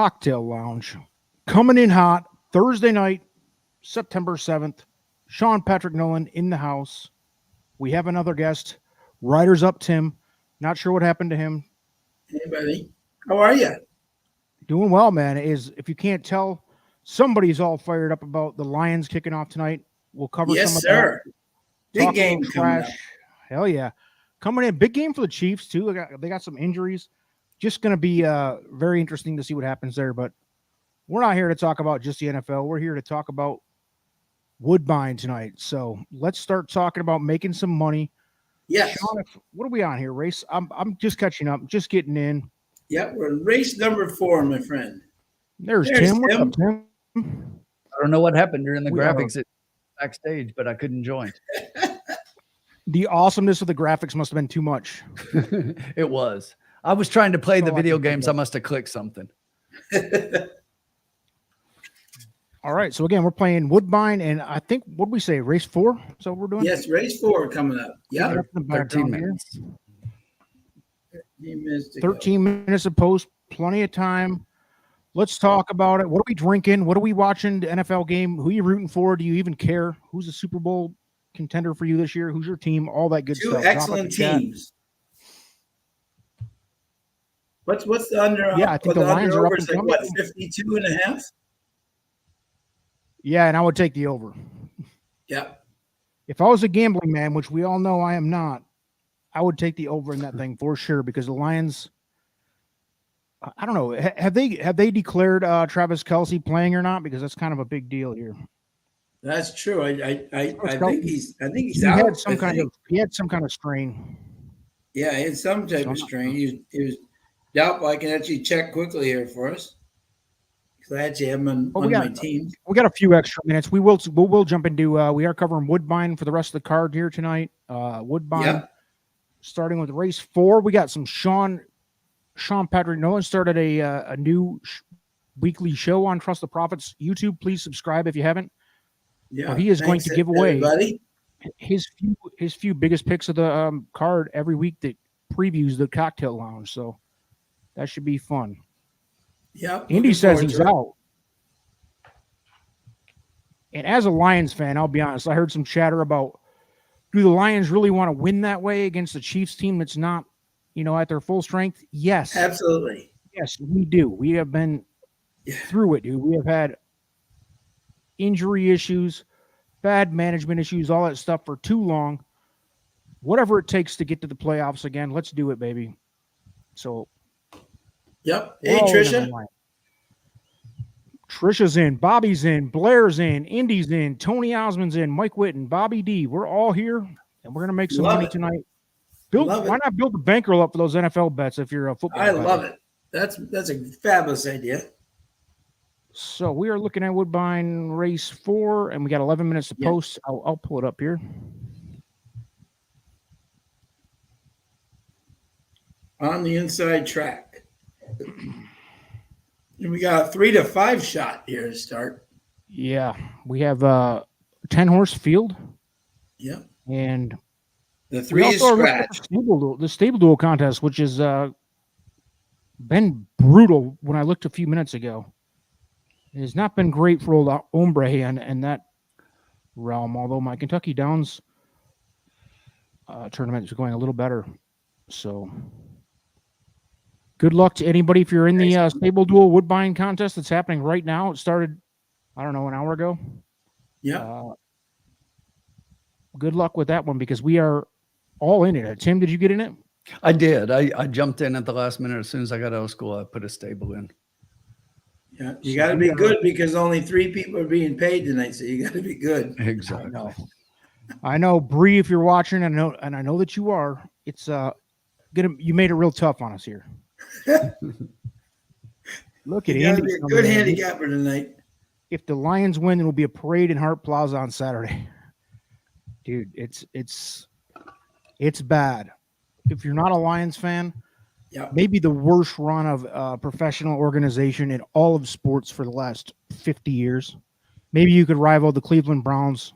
Cocktail Lounge. Coming in hot Thursday night, September 7th. Sean Patrick Nolan in the house. We have another guest. Riders Up Tim. Not sure what happened to him. Hey, buddy. How are you? Doing well, man. If you can't tell, somebody's all fired up about the Lions kicking off tonight. We'll cover some of that. Big Talk game coming up. Hell yeah. Coming in. Big game for the Chiefs, too. They got some injuries. Just going to be very interesting to see what happens there. But we're not here to talk about just the NFL. We're here to talk about Woodbine tonight. So let's start talking about making some money. Yes. Sean, what are we on here, race? I'm just catching up, just getting in. Yep, we're in race number 4, my friend. There's Tim. What's up, Tim? I don't know what happened during the graphics at backstage, but I couldn't join. The awesomeness of the graphics must have been too much. It was. I was trying to play the video games. I must have clicked something. All right. So again, we're playing Woodbine, and I think what did we say? Race 4? Is that what we're doing? Yes, race 4 coming up. Yeah. 13 minutes. 13 minutes of post, plenty of time. Let's talk about it. What are we drinking? What are we watching? The NFL game? Who are you rooting for? Do you even care? Who's the Super Bowl contender for you this year? Who's your team? All that good stuff. Two excellent teams. What's the under? Yeah, I think the Lions are up and coming. What, 52 and a half? Yeah, and I would take the over. Yeah. If I was a gambling man, which we all know I am not, I would take the over in that thing for sure, because the Lions, I don't know, have they declared Travis Kelce playing or not? Because that's kind of a big deal here. That's true. I think he's out. He had some kind of strain. Yeah, he had some type of strain. He was doubtful. I can actually check quickly here for us. Glad you have him on one of my teams. We got a few extra minutes. We will jump into. We are covering Woodbine for the rest of the card here tonight. Woodbine, starting with race 4. We got some Sean Patrick Nolan started a new weekly show on Trust the Profits YouTube. Please subscribe if you haven't. Yeah, he is going to give away everybody. his few biggest picks of the card every week that previews the Cocktail Lounge. So that should be fun. Yeah, Indy says he's out. And as a Lions fan, I'll be honest, I heard some chatter about, do the Lions really want to win that way against the Chiefs team that's not, at their full strength? Yes. Absolutely. Yes, we do. We have been through it, dude. We have had injury issues, bad management issues, all that stuff for too long. Whatever it takes to get to the playoffs again, let's do it, baby. So yep. Hey, Trisha. Trisha's in. Bobby's in. Blair's in. Indy's in. Tony Osmond's in. Mike Whitten. Bobby D. We're all here, and we're going to make some money tonight. Why not build the bankroll up for those NFL bets if you're a football player? Love it. That's a fabulous idea. So we are looking at Woodbine race 4, and we got 11 minutes to post. I'll pull it up here. On the inside track. And we got a 3 to 5 shot here to start. Yeah, we have a 10-horse field. Yeah. And the 3 is scratch. The stable duel contest, which has been brutal when I looked a few minutes ago. It has not been great for old Ombre and that realm, although my Kentucky Downs tournament is going a little better. So good luck to anybody if you're in the stable duel Woodbine contest that's happening right now. It started, I don't know, an hour ago. Yeah. Good luck with that one, because we are all in it. Tim, did you get in it? I did. I jumped in at the last minute. As soon as I got out of school, I put a stable in. Yeah, you got to be good, because only 3 people are being paid tonight, so you got to be good. Exactly. I know, Bree, if you're watching, I know that you are. It's you made it real tough on us here. Look at Andy. Be a good handicapper tonight. If the Lions win, there will be a parade in Hart Plaza on Saturday. Dude, it's bad. If you're not a Lions fan, maybe the worst run of a professional organization in all of sports for the last 50 years. Maybe you could rival the Cleveland Browns.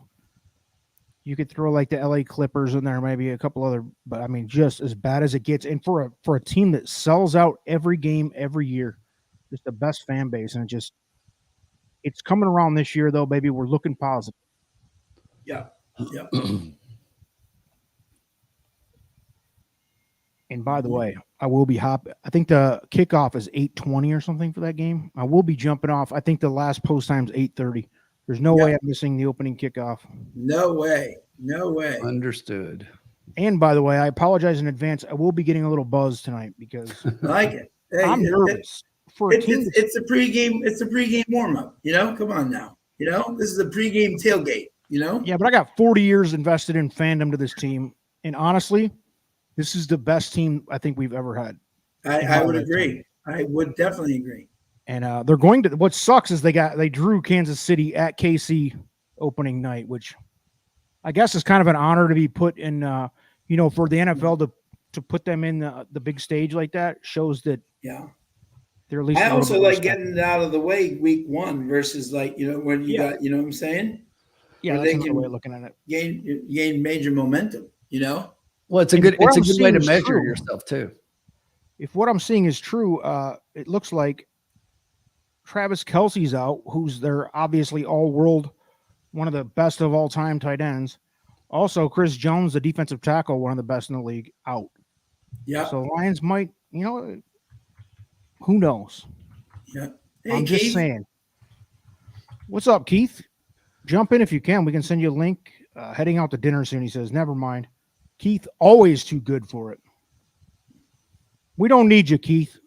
You could throw like the LA Clippers in there, maybe a couple other, but I mean, just as bad as it gets. And for a team that sells out every game, every year, just the best fan base, and it's coming around this year though, baby. We're looking positive. Yeah. Yeah. And by the way, I will be hopping. I think the kickoff is 8:20 or something for that game. I will be jumping off. I think the last post time is 8:30. There's no way I'm missing the opening kickoff. No way. No way. Understood. And by the way, I apologize in advance. I will be getting a little buzz tonight because I like it. Hey, I'm nervous for a team. It's a pregame. It's a pregame warm up. Come on now. This is a pregame tailgate. Yeah, but I got 40 years invested in fandom to this team, and honestly, this is the best team I think we've ever had. I would agree. I would definitely agree. And they're going to. What sucks is they drew Kansas City at KC opening night, which I guess is kind of an honor to be put in. For the NFL to put them in the big stage like that shows that. Yeah. They're at least. I also like getting it out of the way week one versus when you got what I'm saying. Yeah, that's another way of looking at it. Gain major momentum. Well, it's a good way to measure yourself too. If what I'm seeing is true, it looks like Travis Kelce's out, who's their obviously all-world, one of the best of all time tight ends. Also, Chris Jones, the defensive tackle, one of the best in the league, out. Yeah. So Lions might, who knows? Yeah. Hey, I'm Keith. just saying. What's up, Keith? Jump in if you can. We can send you a link. Heading out to dinner soon, he says. Never mind. Keith, always too good for it. We don't need you, Keith.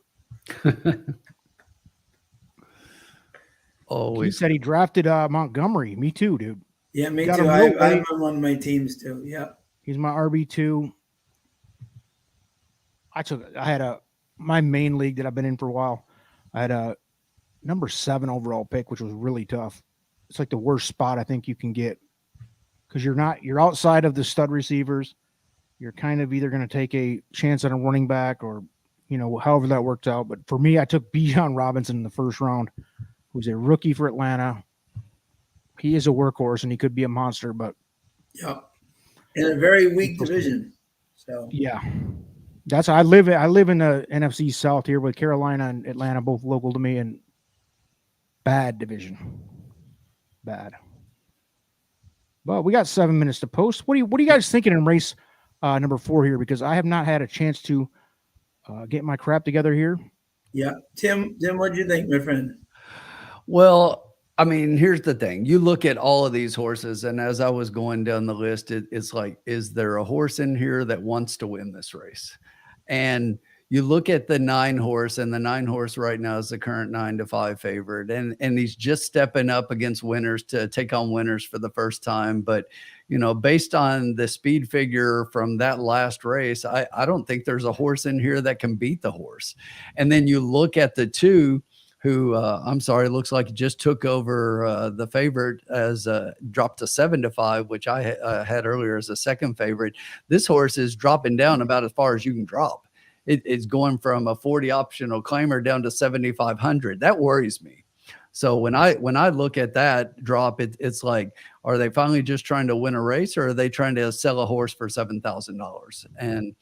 Always. He said he drafted Montgomery. Me too, dude. Yeah, me too. I'm on one of my teams too. Yeah. He's my RB2. I had my main league that I've been in for a while. I had a number 7 overall pick, which was really tough. It's like the worst spot I think you can get because you're outside of the stud receivers. You're kind of either going to take a chance on a running back or, however that worked out. But for me, I took Bijan Robinson in the first round, who's a rookie for Atlanta. He is a workhorse and he could be a monster, but yeah, in a very weak division. So yeah, I live in the NFC South here with Carolina and Atlanta, both local to me, and bad division, bad. But we got 7 minutes to post. What are you guys thinking in race number 4 here? Because I have not had a chance to get my crap together here. Yeah, Tim, what do you think, my friend? Well, I mean, here's the thing. You look at all of these horses, and as I was going down the list, it's like, is there a horse in here that wants to win this race? And you look at the 9 horse, and the 9 horse right now is the current 9-5 favorite. And he's just stepping up against winners to take on winners for the first time. But, based on the speed figure from that last race, I don't think there's a horse in here that can beat the horse. And then you look at the 2 who, looks like just took over the favorite as dropped to 7-5, which I had earlier as a second favorite. This horse is dropping down about as far as you can drop. It's going from a 40 optional claimer down to 7,500. That worries me. So when I look at that drop, it's like, are they finally just trying to win a race, or are they trying to sell a horse for $7,000? And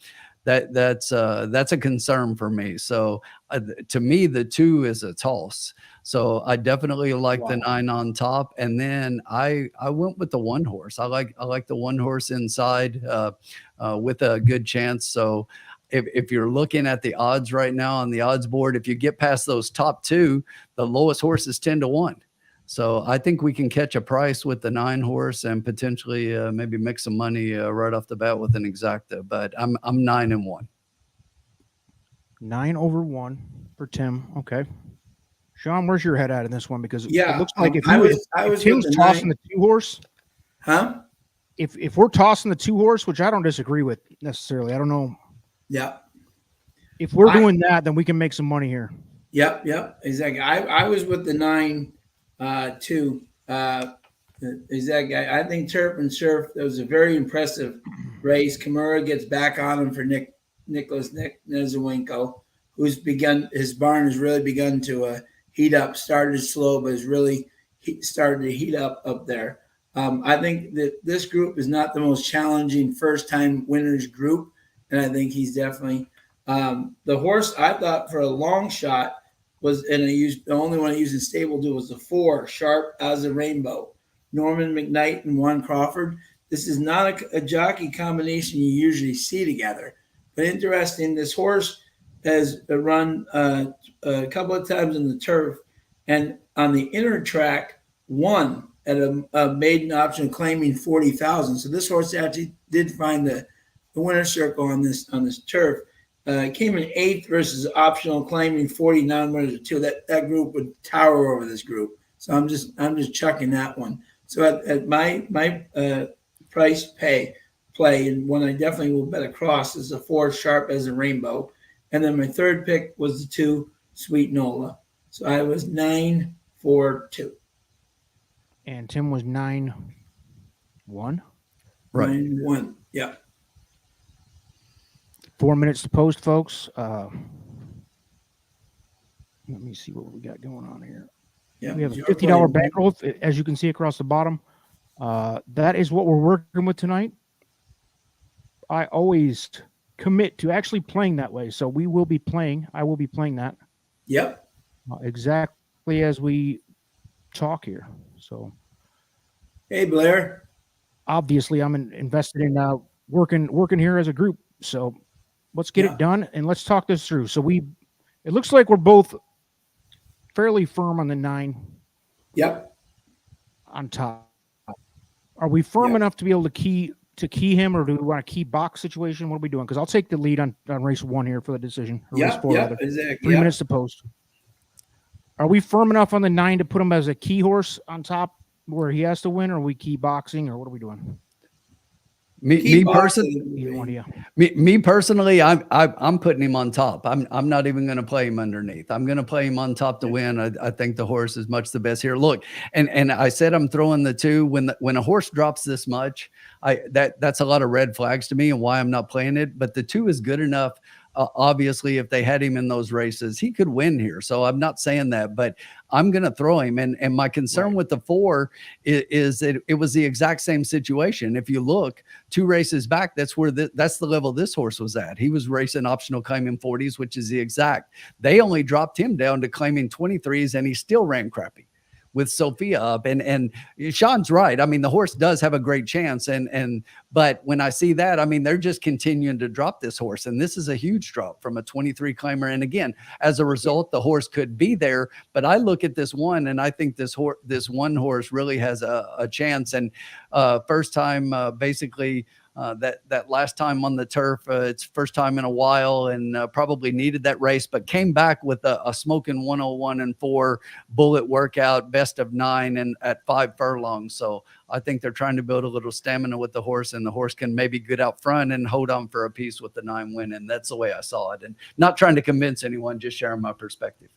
that's a concern for me. So to me, the 2 is a toss. So I definitely like the 9 on top. And then I went with the 1 horse. I like the 1 horse inside with a good chance. So if you're looking at the odds right now on the odds board, if you get past those top 2, the lowest horse is 10-1. So I think we can catch a price with the 9 horse and potentially maybe make some money right off the bat with an exacta. But I'm 9-1. 9/1 for Tim. Okay, Sean, where's your head at in this one? Because it looks like if Tim's tossing the 2 horse, huh? If we're tossing the 2 horse, which I don't disagree with necessarily, I don't know. Yeah. If we're doing that, then we can make some money here. Yep, exactly. I was with the 9. Too. Exactly. I think Turf and Surf, that was a very impressive race. Kimura gets back on him for Nicholas Nezawenko, who's his barn has really begun to heat up. Started slow, but has really started to heat up there. I think that this group is not the most challenging first-time winners group, and I think he's definitely the horse. I thought for a long shot, was, and I used the only one I used in stable do was the 4 sharp as a rainbow. Norman McKnight and Juan Crawford. This is not a jockey combination you usually see together, but interesting. This horse has run a couple of times in the turf, and on the inner track won at a maiden option claiming 40,000. So this horse actually did find the winner's circle on this turf. Came in 8th versus optional claiming 40 non-winners or 2. That group would tower over this group. So I'm just chucking that one. So at my price play, and one I definitely will bet across is the 4 sharp as a rainbow. And then my third pick was the 2 Sweet Nola. So I was 9-4-2. And Tim was 9-1. Right. 9-1. Yeah. 4 minutes to post, folks. Let me see what we got going on here. Yeah. We have a $50 bankroll, as you can see across the bottom. That is what we're working with tonight. I always commit to actually playing that way. So we will be playing. I will be playing that. Yep. Exactly as we talk here. So, hey, Blair. Obviously, I'm invested in working here as a group. So let's get it done and let's talk this through. So it looks like we're both fairly firm on the 9. Yep. On top. Are we firm enough to be able to key him, or do we want a key box situation? What are we doing? Because I'll take the lead on race 1 here for the decision. Yeah, exactly. 3 minutes to post. Are we firm enough on the 9 to put him as a key horse on top where he has to win, or are we key boxing, or what are we doing? Me personally, I'm putting him on top. I'm not even going to play him underneath. I'm going to play him on top to win. I think the horse is much the best here. Look, and I said I'm throwing the 2 when a horse drops this much. That's a lot of red flags to me, and why I'm not playing it. But the 2 is good enough. Obviously, if they had him in those races, he could win here. So I'm not saying that, but I'm going to throw him. And my concern with the 4 is that it was the exact same situation. If you look 2 races back, that's the level this horse was at. He was racing optional claiming 40s, which is the exact. They only dropped him down to claiming 23s, and he still ran crappy with Sophia up. And Sean's right. I mean, the horse does have a great chance. But when I see that, I mean, they're just continuing to drop this horse. And this is a huge drop from a 23 claimer. And again, as a result, the horse could be there. But I look at this one, and I think this one horse really has a chance. And first time, basically, that last time on the turf, it's first time in a while, and probably needed that race, but came back with a smoking 101-4 bullet workout, best of 9 and at 5 furlongs. So I think they're trying to build a little stamina with the horse, and the horse can maybe get out front and hold on for a piece with the 9 win. And that's the way I saw it. And not trying to convince anyone, just sharing my perspective.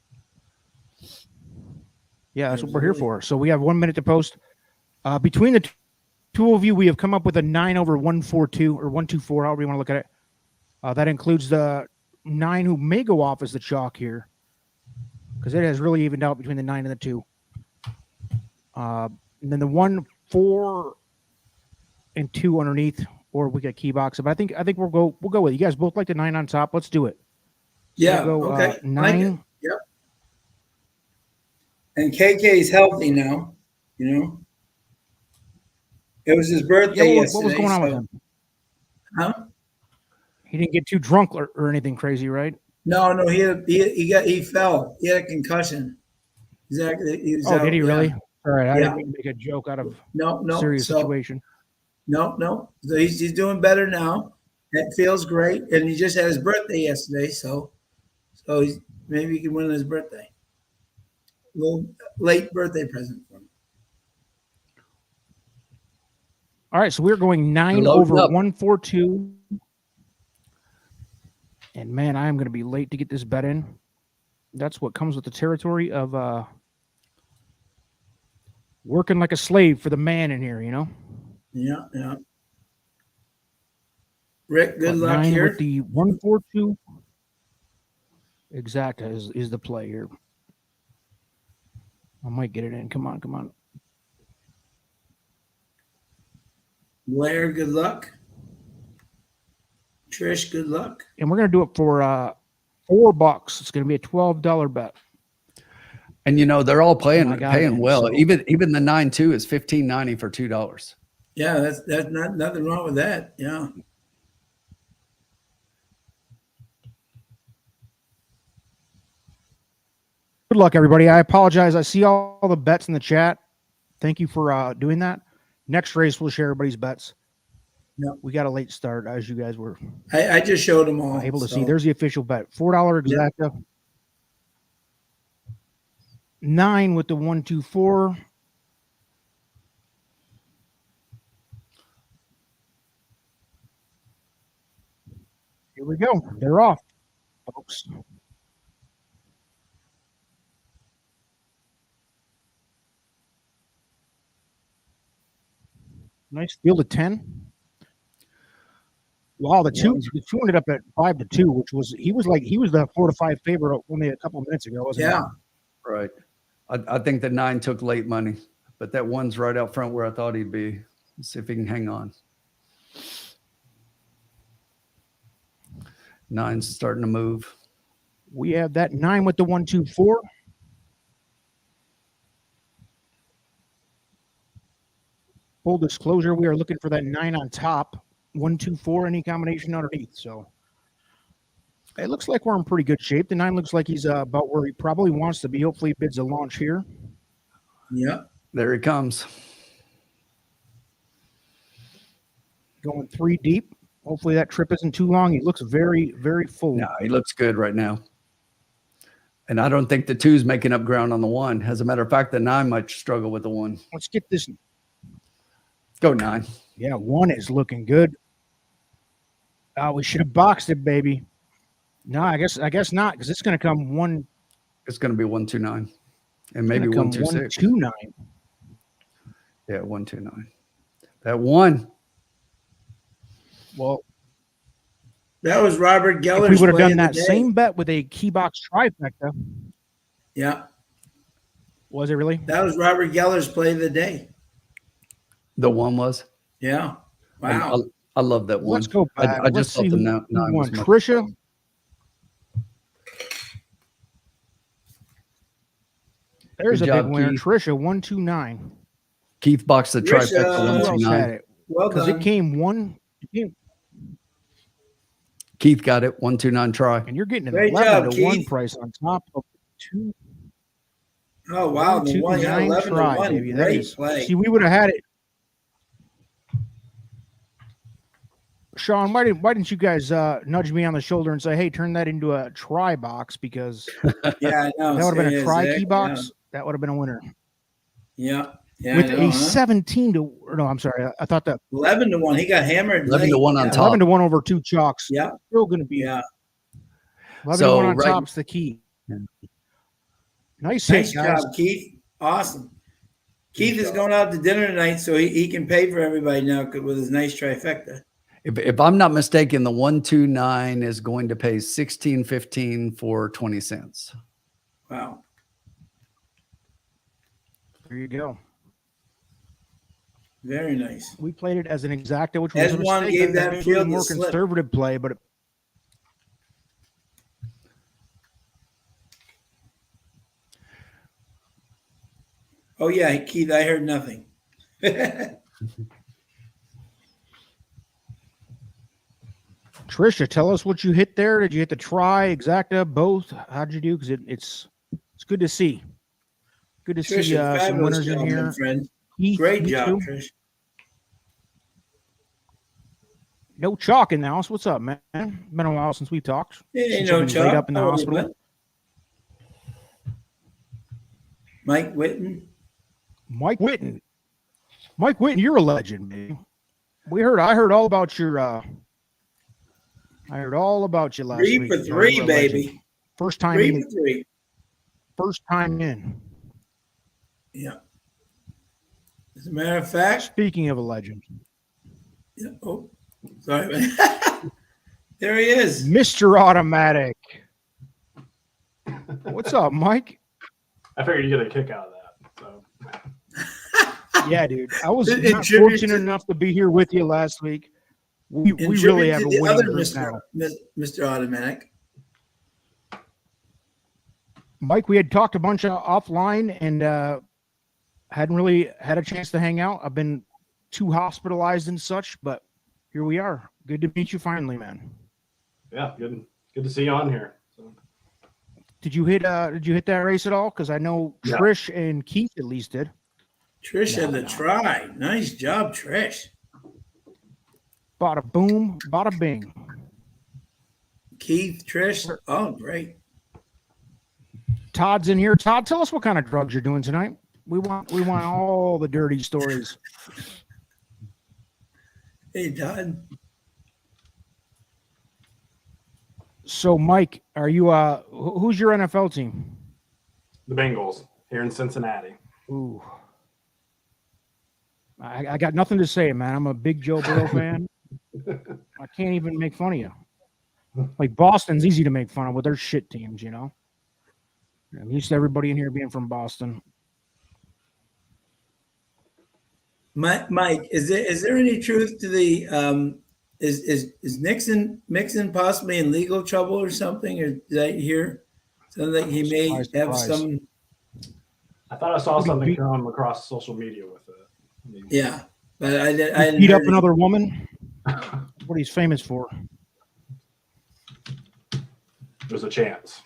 Yeah, that's what we're here for. So we have 1 minute to post. Between the 2 of you, we have come up with a 9 over 142 or 124, however you want to look at it. That includes the 9 who may go off as the chalk here, because it has really evened out between the 9 and the 2. And then the 1, 4, and 2 underneath, or we got key box. But I think we'll go with it. You guys both like the 9 on top. Let's do it. So yeah. We'll go, okay. 9. Yep. And KK is healthy now. You know. It was his birthday yesterday. What was going on with him? Huh? He didn't get too drunk or anything crazy, right? No. He fell. He had a concussion. Exactly. He was out, did he really? Yeah. All right. I didn't mean to make a joke out of no serious situation. No. So he's doing better now. It feels great, and he just had his birthday yesterday. So maybe he can win his birthday. A little late birthday present for him. All right, so we're going 9 over 142. And man, I am going to be late to get this bet in. That's what comes with the territory of working like a slave for the man in here, you know? Yeah. Rick, good luck 9 here. With the 142 exacta is the play here. I might get it in. Come on. Blair, good luck. Trish, good luck. And we're going to do it for $4. It's going to be a $12 bet. And they're all paying well. So, even the 9.2 is $15.90 for $2. Yeah, that's not nothing wrong with that. Yeah. good luck, everybody. I apologize. I see all the bets in the chat. Thank you for doing that. Next race, we'll share everybody's bets. Yep. We got a late start, as you guys were I just showed them all. able to see. There's the official bet. $4 exacta. 9 with the 124. Here we go. They're off, folks. Nice field of 10. Wow, the two ended up at 5-2, which was he was the 4-5 favorite only a couple of minutes ago, wasn't he? Yeah. Right. I think the 9 took late money, but that one's right out front where I thought he'd be. Let's see if he can hang on. 9's starting to move. We have that 9 with the 124. Full disclosure, we are looking for that 9 on top, 124, any combination underneath. So it looks like we're in pretty good shape. The 9 looks like he's about where he probably wants to be. Hopefully, he bids a launch here. Yeah. There he comes. Going 3 deep. Hopefully, that trip isn't too long. He looks very, very full. No, he looks good right now. And I don't think the 2's making up ground on the 1. As a matter of fact, the 9 might struggle with the 1. Let's get this. Go 9. Yeah, 1 is looking good. We should have boxed it, baby. No, I guess not, because it's going to come 1. It's going to be 129, and maybe 126. 129. Yeah, 129. That 1. Well, That was Robert Geller's. if we would have play done of the that day. same bet with a key box trifecta. Yeah. Was it really? That was Robert Geller's play of the day. The 1 was. Yeah. Wow. I love that 1. Let's go back. I just thought the 9 was much Tricia. There's Good a job, big winner. Keith. Tricia, 129. Keith boxed the Tricia, trifecta who Who else 129. had it? Well Because done. it came 1. Keith got it 129 try. And you're getting an Great 11 job, to 1 Keith. price on top of 2. Oh, wow. The 1, yeah, 11 try, to 1. baby. That Great is, play. see, we would have had it. Sean, why didn't you guys nudge me on the shoulder and say, hey, turn that into a try box? Because Yeah, I know. that would have been a Serious, try Zach. key box. That would have been a winner. Yeah. Yeah. With I know, a huh? 17 to, or no, I'm sorry. I thought that 11 to 1. He got hammered. 11 to late. 1 on Yeah. top. 11 to 1 over 2 chalks. Yeah. Still going to be Yeah. 11 So, to 1 on right- top's the key. Yeah. Nice Nice hit, guys. job, Keith. Awesome. Keith is going out to dinner tonight, so he can pay for everybody now with his nice trifecta. If I'm not mistaken, the 129 is going to pay $16.15 for 20 cents. Wow. There you go. Very nice. We played it as an exacta, which was a As one mistake. gave that Maybe field a more the slip. conservative play, but Oh, yeah, Keith, I heard nothing. Tricia, tell us what you hit there. Did you hit the try, exacta, both? How'd you do? Because it's good to see. Good to see Tricia, some fabulous winners in job, here. my friend. Heath, Great you job, too. Trish. No chalk in the house. What's up, man? Been a while since we talked. Ain't Since no you've been laid chop. up in the Oh, hospital. what? Mike Whitten. Mike Whitten. Mike Whitten, you're a legend, man. I heard all about your I heard all about you last 3 week. for You're 3, a legend. baby. First time 3 in. for 3. First time in. Yeah. As a matter of fact, Speaking of a legend, yeah. Oh, sorry. There he is. Mr. Automatic. What's up, Mike? I figured you'd get a kick out of that. So Yeah, dude. I was In not tribute fortunate to- enough to be here with you last week. We In really tribute have to a the winning other group now. Mr. Automatic. Mike, we had talked a bunch offline and hadn't really had a chance to hang out. I've been too hospitalized and such, but here we are. Good to meet you finally, man. Yeah, good to see you on here. So. Did you hit that race at all? Because I know Trish and Keith at least did. Trish had the try. Nice job, Trish. Bada boom, bada bing. Keith, Trish. Oh, great. Todd's in here. Todd, tell us what kind of drugs you're doing tonight. We want all the dirty stories. Hey, Todd. So, Mike, are you who's your NFL team? The Bengals here in Cincinnati. Ooh. I got nothing to say, man. I'm a big Joe Burrow fan. I can't even make fun of you. Like Boston's easy to make fun of with their shit teams, you know. I'm used to everybody in here being from Boston. Mike, is there any truth to the is Mixon possibly in legal trouble or something? Or did I hear something like he may have some? I thought I saw something come across social media with it. I mean, yeah, but I didn't beat up another woman. What he's famous for. There's a chance.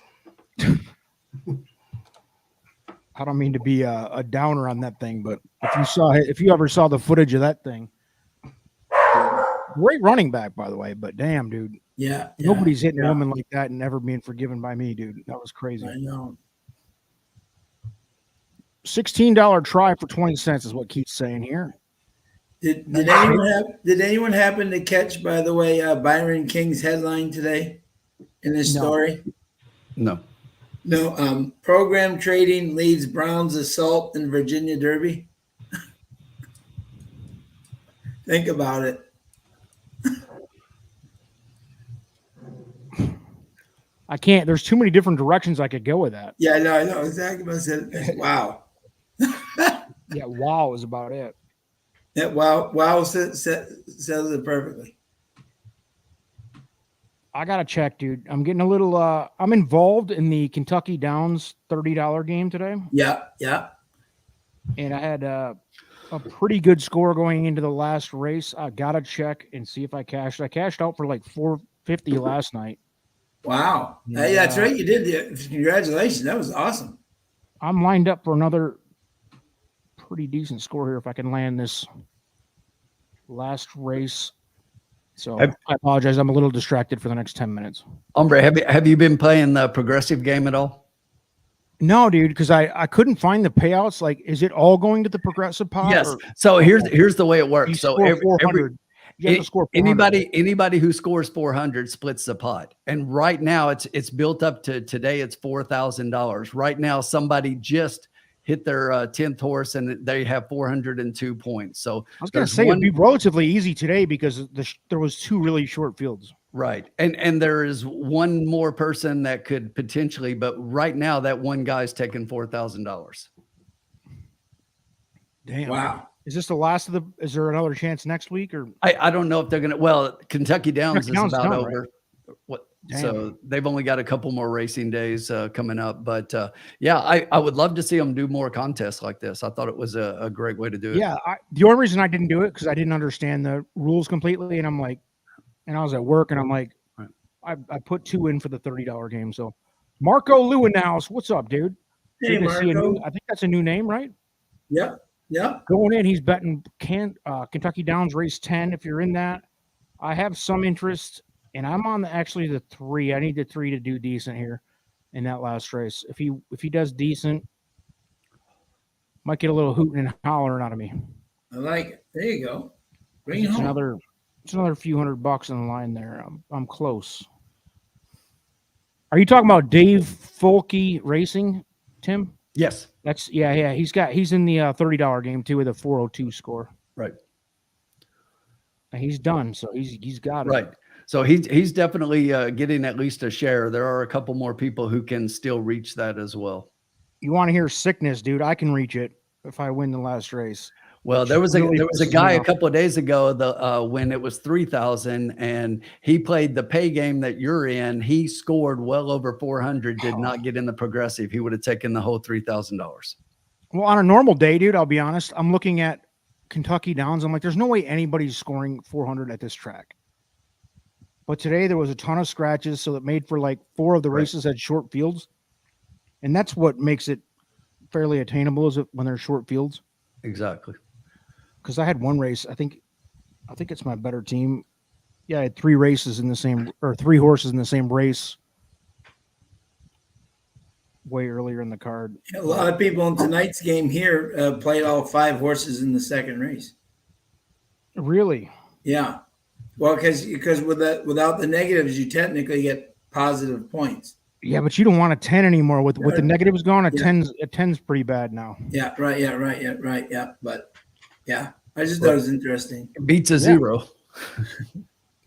I don't mean to be a downer on that thing, but if you ever saw the footage of that thing, great running back, by the way. But damn, dude, nobody's hitting a woman like that and never being forgiven by me, dude. That was crazy. I know. $16 try for 20 cents is what Keith's saying here. Did anyone happen to catch, by the way, Byron King's headline today in this story? No. No. Program trading leads Browns assault in Virginia Derby. Think about it. I can't. There's too many different directions I could go with that. Yeah, no, I know exactly what I said. Wow. Yeah, wow is about it. Yeah, wow says it perfectly. I gotta check, dude. I'm getting a little. I'm involved in the Kentucky Downs $30 game today. Yeah. And I had a pretty good score going into the last race. I gotta check and see if I cashed. I cashed out for like $450 last night. Wow. Hey, that's right. You did. Congratulations. That was awesome. I'm lined up for another pretty decent score here if I can land this last race. So I apologize. I'm a little distracted for the next 10 minutes. Hombre, have you been playing the progressive game at all? No, dude, because I couldn't find the payouts. Like, is it all going to the progressive pot? Yes. So here's the way it works. So anybody who scores 400 splits the pot. And right now it's built up to today. It's $4,000. Right now, somebody just hit their 10th horse and they have 402 points. So I was going to say it'd be relatively easy today because there was two really short fields. Right. And there is one more person that could potentially, but right now that one guy's taking $4,000. Damn. Wow. Is this the last of is there another chance next week or? I don't know if they're going to, well, Kentucky Downs is about done, over. Right? What? So they've only got a couple more racing days coming up, but yeah, I would love to see them do more contests like this. I thought it was a great way to do it. Yeah. The only reason I didn't do it because I didn't understand the rules completely. And I'm like, and I was at work and I'm like, I put 2 in for the $30 game. So Marco Lewandowski, what's up, dude? Hey, Marco. I think that's a new name, right? Yeah. Going in, he's betting Kentucky Downs race 10. If you're in that, I have some interest, and I'm on the 3. I need the 3 to do decent here in that last race. If he does decent, might get a little hooting and hollering out of me. I like it. There you go. Bring it home. It's another few $100 in the line there. I'm close. Are you talking about Dave Folke Racing, Tim? Yes. That's yeah. He's in the $30 game too with a 402 score. Right. And he's done, so he's got it. Right. So he's definitely getting at least a share. There are a couple more people who can still reach that as well. You want to hear sickness, dude? I can reach it if I win the last race. Well, there was a Really guy pisses me a off. couple of days ago, when it was 3,000 and he played the pay game that you're in. He scored well over 400, did not get in the progressive. He would have taken the whole $3,000. Well, on a normal day, dude, I'll be honest, I'm looking at Kentucky Downs. I'm like, there's no way anybody's scoring 400 at this track. But today there was a ton of scratches, so it made for like 4 of the races had short fields. And that's what makes it fairly attainable, is it when they're short fields. Exactly. Because I had one race, I think it's my better team. Yeah, I had 3 races in the same, or 3 horses in the same race way earlier in the card. A lot of people in tonight's game here played all 5 horses in the second race. Really? Yeah. Well, because without the negatives, you technically get positive points. Yeah, but you don't want a 10 anymore. With the negatives gone, a Yeah. 10's pretty bad now. Yeah, right. Yeah, right. Yeah, right. Yeah. But yeah, I just thought it was interesting. It beats a 0.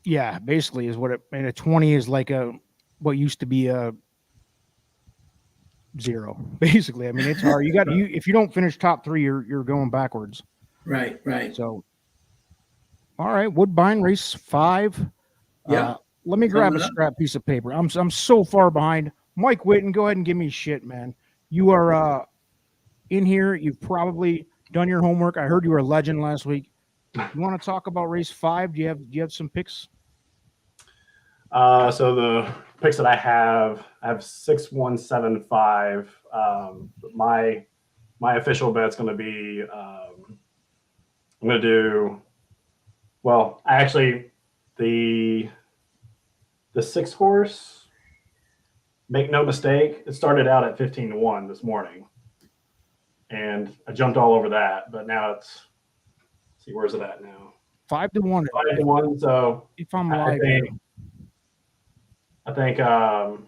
Yeah, basically is what it. And a 20 is like what used to be a 0. Basically, I mean, it's hard. If you don't finish top 3, you're going backwards. Right. Right. So, all right, Woodbine race 5. Yeah. Let me grab a Coming up. scrap piece of paper. I'm so far behind. Mike Whitten, go ahead and give me shit, man. You are in here. You've probably done your homework. I heard you were a legend last week. You want to talk about race 5? Do you have some picks? So the picks that I have 6175. My official bet's going to be I'm going to do the 6 horse. Make no mistake, it started out at 15-1 this morning, and I jumped all over that. But now it's, see, where's it at now? 5-1. 5-1. So If I'm live, I think I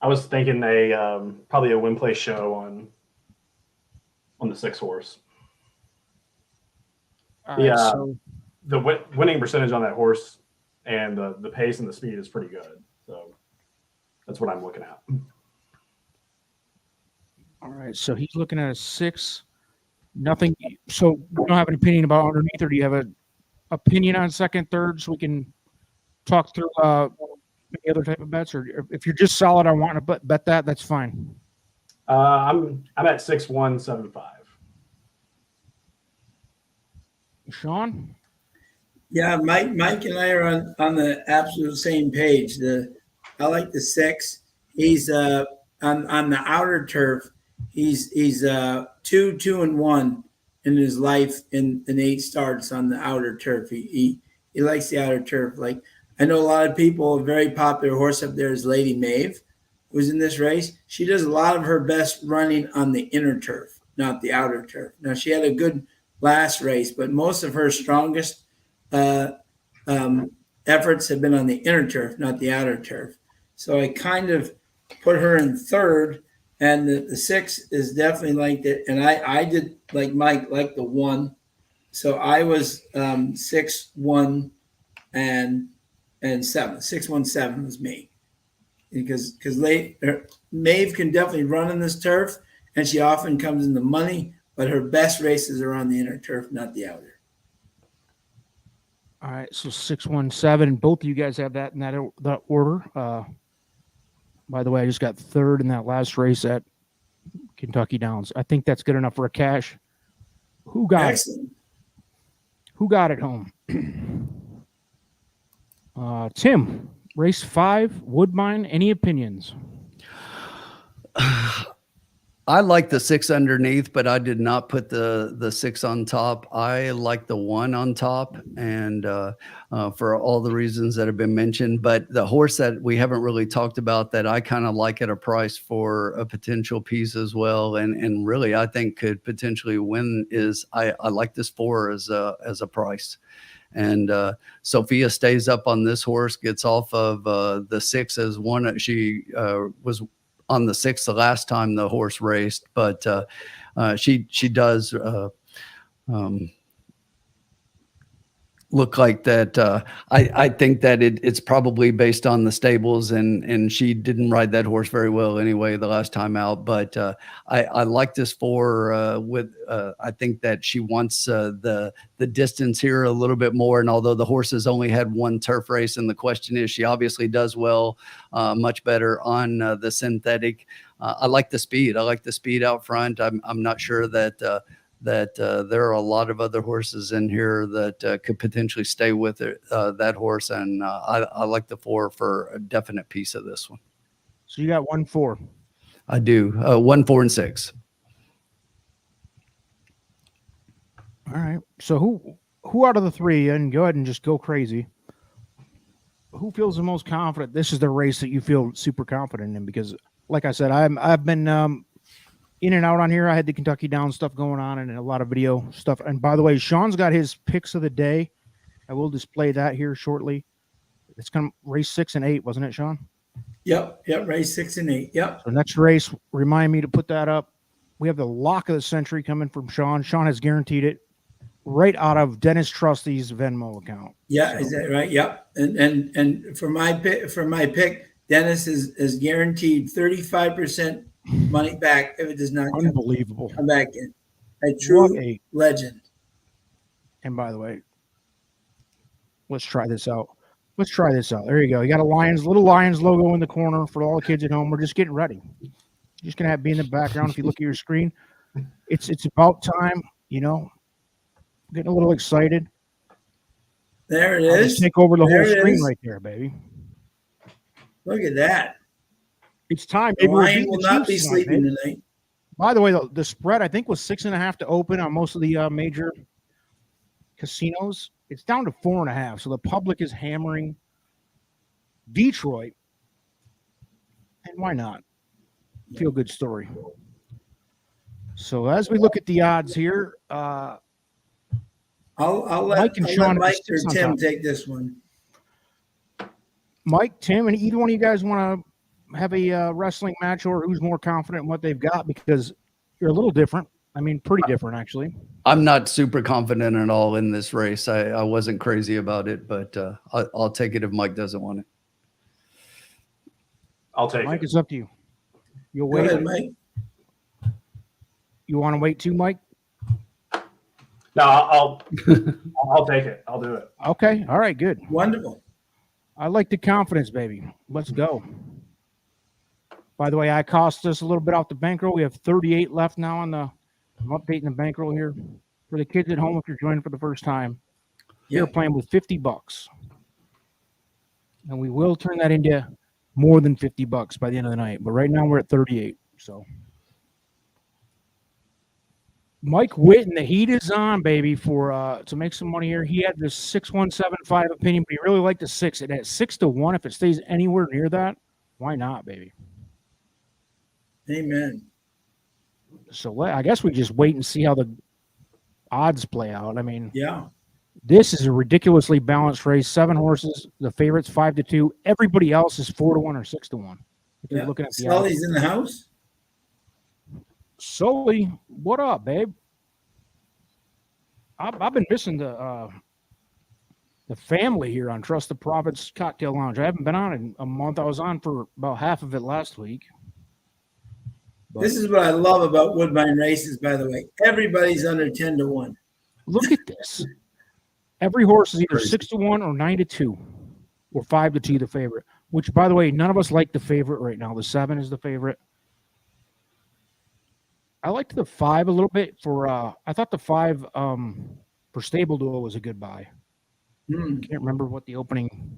was thinking probably a win play show on the 6 horse. so The winning percentage on that horse and the pace and the speed is pretty good. So that's what I'm looking at. all right, so he's looking at a 6. Nothing. So you don't have an opinion about underneath, or do you have an opinion on second, third, so we can talk through any other type of bets? Or if you're just solid, I want to bet that, that's fine. I'm at 6175. Sean? Yeah, Mike and I are on the absolute same page. I like the 6. He's on the outer turf. He's 2-1 in his life in 8 starts on the outer turf. He likes the outer turf. Like, I know a lot of people, a very popular horse up there is Lady Maeve, who's in this race. She does a lot of her best running on the inner turf, not the outer turf. Now, she had a good last race, but most of her strongest efforts have been on the inner turf, not the outer turf. So I kind of put her in third, and the 6 is definitely like that. And I did, like Mike, like the 1. So I was 6-1 and 7. 6-1-7 was me, because Maeve can definitely run in this turf, and she often comes in the money, but her best races are on the inner turf, not the outer. All right, so 6-1-7. Both of you guys have that in that order. By the way, I just got third in that last race at Kentucky Downs. I think that's good enough for a cash. Who got Excellent. it? Who got it home? Tim, race 5, Woodbine. Any opinions? I like the 6 underneath, but I did not put the 6 on top. I like the 1 on top, and for all the reasons that have been mentioned. But the horse that we haven't really talked about that I kind of like at a price for a potential piece as well, and really I think could potentially win is I like this 4 as a price. And Sophia stays up on this horse, gets off of the 6 as one. She was on the 6 the last time the horse raced, but she does look like that. I think that it's probably based on the stables, and she didn't ride that horse very well anyway the last time out. But I like this four with. I think that she wants the distance here a little bit more. And although the horse has only had one turf race, and the question is, she obviously does well, much better on the synthetic. I like the speed. I like the speed out front. I'm not sure that. There are a lot of other horses in here that could potentially stay with it, that horse. And I like the four for a definite piece of this one. So you got 1-4. I do. 1, 4, and 6. All right. So who out of the three, and go ahead and just go crazy, who feels the most confident? This is the race that you feel super confident in, because like I said, I've been in and out on here. I had the Kentucky Downs stuff going on and a lot of video stuff. And by the way, Sean's got his picks of the day. I will display that here shortly. It's going to race 6 and 8, wasn't it, Sean? Yep. Race 6 and 8. Yep. So next race, remind me to put that up. We have the lock of the century coming from Sean. Sean has guaranteed it right out of Dennis Trusty's Venmo account. Yeah, So, is that right? Yep. And for my pick, Dennis is guaranteed 35% money back if it does not unbelievable. come back in. A true legend. And by the way, let's try this out. There you go. You got little Lions logo in the corner for all the kids at home. We're just getting ready. Just gonna be in the background. If you look at your screen, it's about time. You know, getting a little excited. There it I'll is. just take over the There whole it screen is. right there, baby. Look at that. It's time. The Maybe we'll Lion beat will the not be Chiefs tonight, sleeping baby. tonight. By the way, the spread I think was 6.5 to open on most of the major casinos. It's down to 4.5. So the public is hammering Detroit. And why not? Feel good story. So as we look at the odds here, I'll let Mike and Sean Mike have or 6 on Tim top. take this one. Mike, Tim, and either one of you guys want to have a wrestling match, or who's more confident in what they've got? Because you're a little different. I mean, pretty different, actually. I'm not super confident at all in this race. I wasn't crazy about it, but I'll take it if Mike doesn't want it. I'll take Mike, it. it's up to you. You'll Go wait. ahead, Mike. You want to wait too, Mike? No, I'll take it. I'll do it. Okay. All right, good. Wonderful. I like the confidence, baby. Let's go. By the way, I cost us a little bit off the bankroll. We have 38 left now on the. I'm updating the bankroll here for the kids at home. If you're joining for the first time, Yeah. you're playing with $50, and we will turn that into more than $50 by the end of the night. But right now we're at 38. So, Mike Witten, the heat is on, baby, for to make some money here. He had this 6,175 opinion, but he really liked the 6. It at 6 to 1. If it stays anywhere near that, why not, baby? Amen. So I guess we just wait and see how the odds play out. I mean, Yeah. this is a ridiculously balanced race. 7 horses. The favorites 5 to 2. Everybody else is 4 to 1 or 6 to 1. If you're looking at the odds. Sully's in the house. Sully, what up, babe? I've been missing the family here on Trust the Prophets Cocktail Lounge. I haven't been on in a month. I was on for about half of it last week. But This is what I love about Woodbine races, by the way. Everybody's under 10 to 1. look at this. Every horse is either Crazy. 6 to 1 or 9 to 2 or 5 to 2, the favorite, which, by the way, none of us like the favorite right now. The 7 is the favorite. I liked the 5 a little bit for, I thought the 5 for Stable Duel was a good buy. Can't remember what the opening,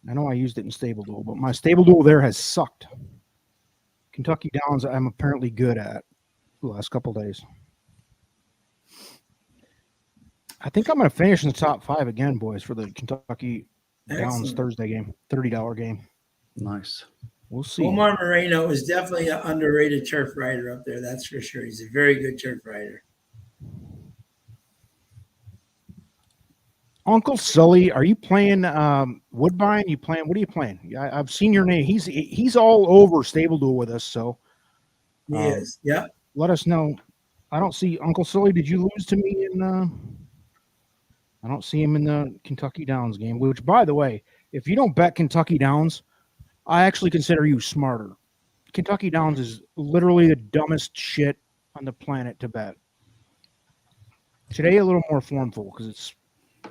I know I used it in Stable Duel, but my Stable Duel there has sucked. Kentucky Downs I'm apparently good at the last couple days. I think I'm going to finish in the top 5 again, boys, for the Kentucky Downs Excellent. Thursday game, $30 game. Nice. We'll see. Omar Moreno is definitely an underrated turf rider up there. That's for sure. He's a very good turf rider. Uncle Sully, are you playing Woodbine? What are you playing? I've seen your name. He's all over Stable Duel with us, so He is. Yeah. let us know. I don't see Uncle Sully. Did you lose to me in I don't see him in the Kentucky Downs game, which, by the way, if you don't bet Kentucky Downs, I actually consider you smarter. Kentucky Downs is literally the dumbest shit on the planet to bet. Today, a little more formful because it's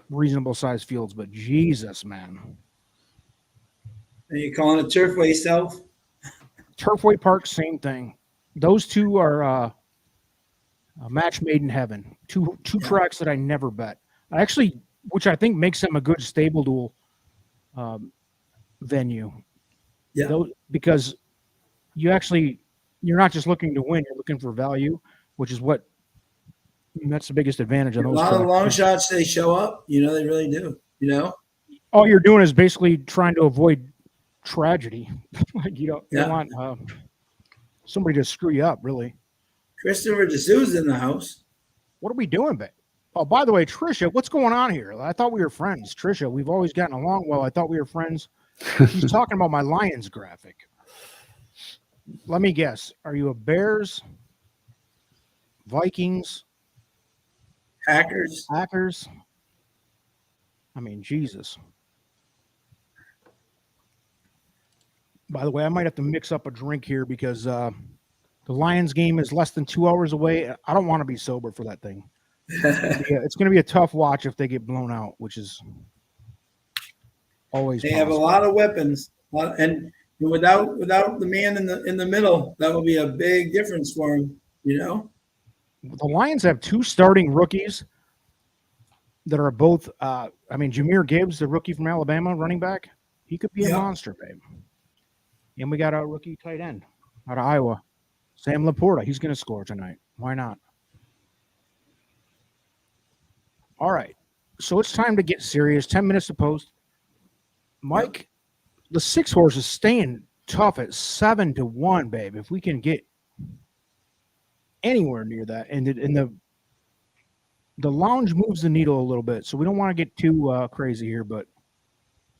reasonable sized fields, but Jesus, man. Are you calling it Turfway South? Turfway Park, same thing. Those two are a match made in heaven. Two tracks that I never bet. Actually, which I think makes them a good stable duel venue. Yeah. Because you're not just looking to win, you're looking for value, which is that's the biggest advantage of those. A lot of long shots, they show up. They really do. All you're doing is basically trying to avoid tragedy. Like you don't want somebody to screw you up, really. Christopher D'Souza's in the house. What are we doing, babe? Oh, by the way, Trisha, what's going on here? I thought we were friends. Trisha, we've always gotten along well. I thought we were friends. She's talking about my Lions graphic. Let me guess. Are you a Bears, Vikings, Packers? I mean, Jesus. By the way, I might have to mix up a drink here because the Lions game is less than 2 hours away. I don't want to be sober for that thing. It's going to be a tough watch if they get blown out, which is always They possible. have a lot of weapons, and without the man in the middle, that will be a big difference for them. The Lions have two starting rookies that are both. Jahmyr Gibbs, the rookie from Alabama, running back, he could be a monster, babe. And we got a rookie tight end out of Iowa, Sam Laporta. He's going to score tonight. Why not? All right. So it's time to get serious. 10 minutes to post. Mike, the 6 horse is staying tough at 7-1, babe. If we can get anywhere near that. And the lounge moves the needle a little bit. So we don't want to get too crazy here. But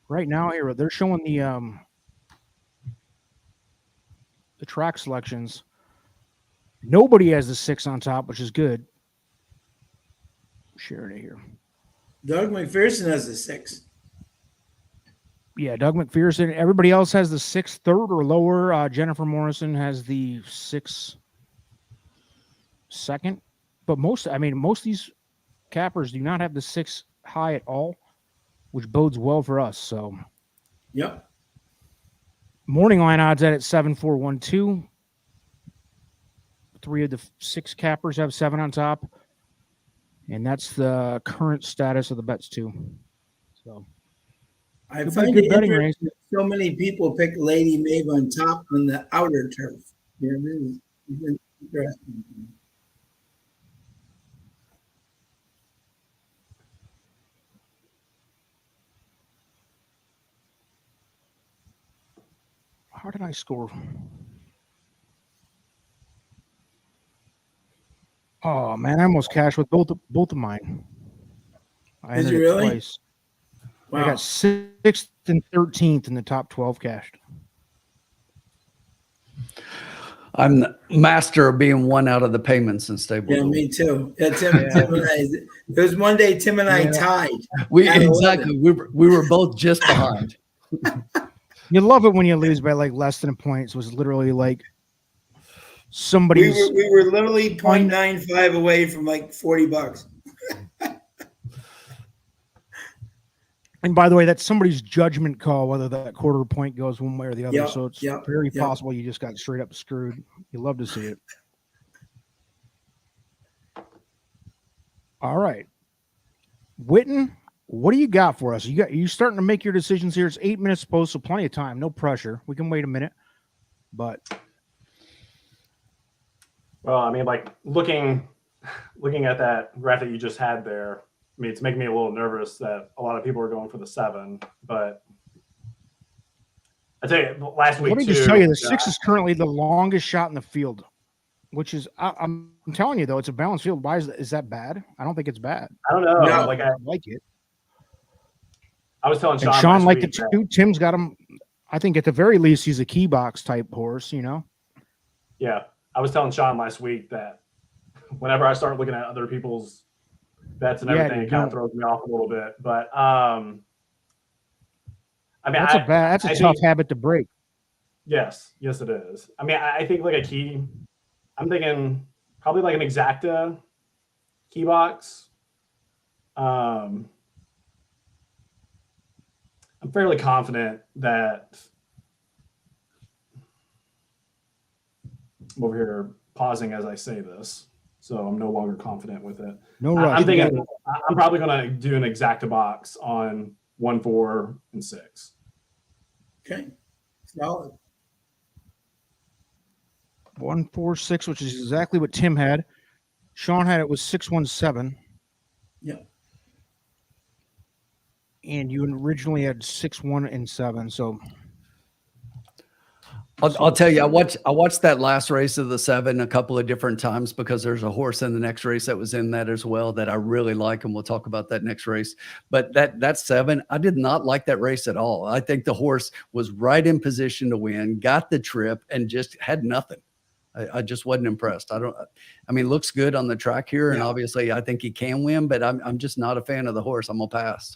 right now, here they're showing the track selections. Nobody has the 6 on top, which is good. Sharing it here. Doug McPherson has the 6. Yeah, Doug McPherson. Everybody else has the 6 third or lower. Jennifer Morrison has the 6 second. But most of these cappers do not have the 6 high at all, which bodes well for us. So, yep. Morning line odds at 7-4-1-2. 3 of the 6 cappers have 7 on top. And that's the current status of the bets too. So I find it interesting that so many people pick Lady Maeve on top on the outer turf. This is interesting. How did I score? Oh man, I almost cashed with both of mine. I Did you really? Twice. Wow. I got 6th and 13th in the top 12 cashed. I'm the master of being one out of the payments in stable. Yeah, me too. Yeah, Tim and I. There was one day Tim and I tied. We were both just behind. You love it when you lose by like less than a point. So it was literally like somebody's. We were literally 0.95 away from like $40. And by the way, that's somebody's judgment call whether that quarter point goes one way or the other. So it's very possible you just got straight up screwed. You love to see it. All right, Witten, what do you got for us? You starting to make your decisions here. It's 8 minutes post, so plenty of time. No pressure. We can wait a minute, but. Well, I mean, like looking at that graph that you just had there, I mean, it's making me a little nervous that a lot of people are going for the 7, but I tell you, last week. Let me just tell you, the 6 is currently the longest shot in the field, which is I'm telling you though, it's a balanced field. Why is that bad? I don't think it's bad. I don't know. No. Like I like it. I was telling Sean. And Sean liked it too. Tim's got him. I think at the very least, he's a key box type horse. Yeah, I was telling Sean last week that whenever I start looking at other people's bets and Yeah, everything. you It kind don't. of throws me off a little bit. But I mean, That's a I tough think, habit to break. yes, it is. I mean, I think like a key. I'm thinking probably like an exacta key box. I'm fairly confident that I'm over here pausing as I say this, so I'm no longer confident with it. No rush. I'm thinking I'm probably going to do an exacta box on 1, 4, and 6. Okay. Solid. 146, which is exactly what Tim had. Sean had it was 617. Yeah. And you originally had 6-1 and 7. So I'll tell you, I watched that last race of the 7 a couple of different times because there's a horse in the next race that was in that as well that I really like, and we'll talk about that next race. But that 7, I did not like that race at all. I think the horse was right in position to win, got the trip, and just had nothing. I just wasn't impressed. I mean, looks good on the track here, and obviously I think he can win, but I'm just not a fan of the horse. I'm gonna pass.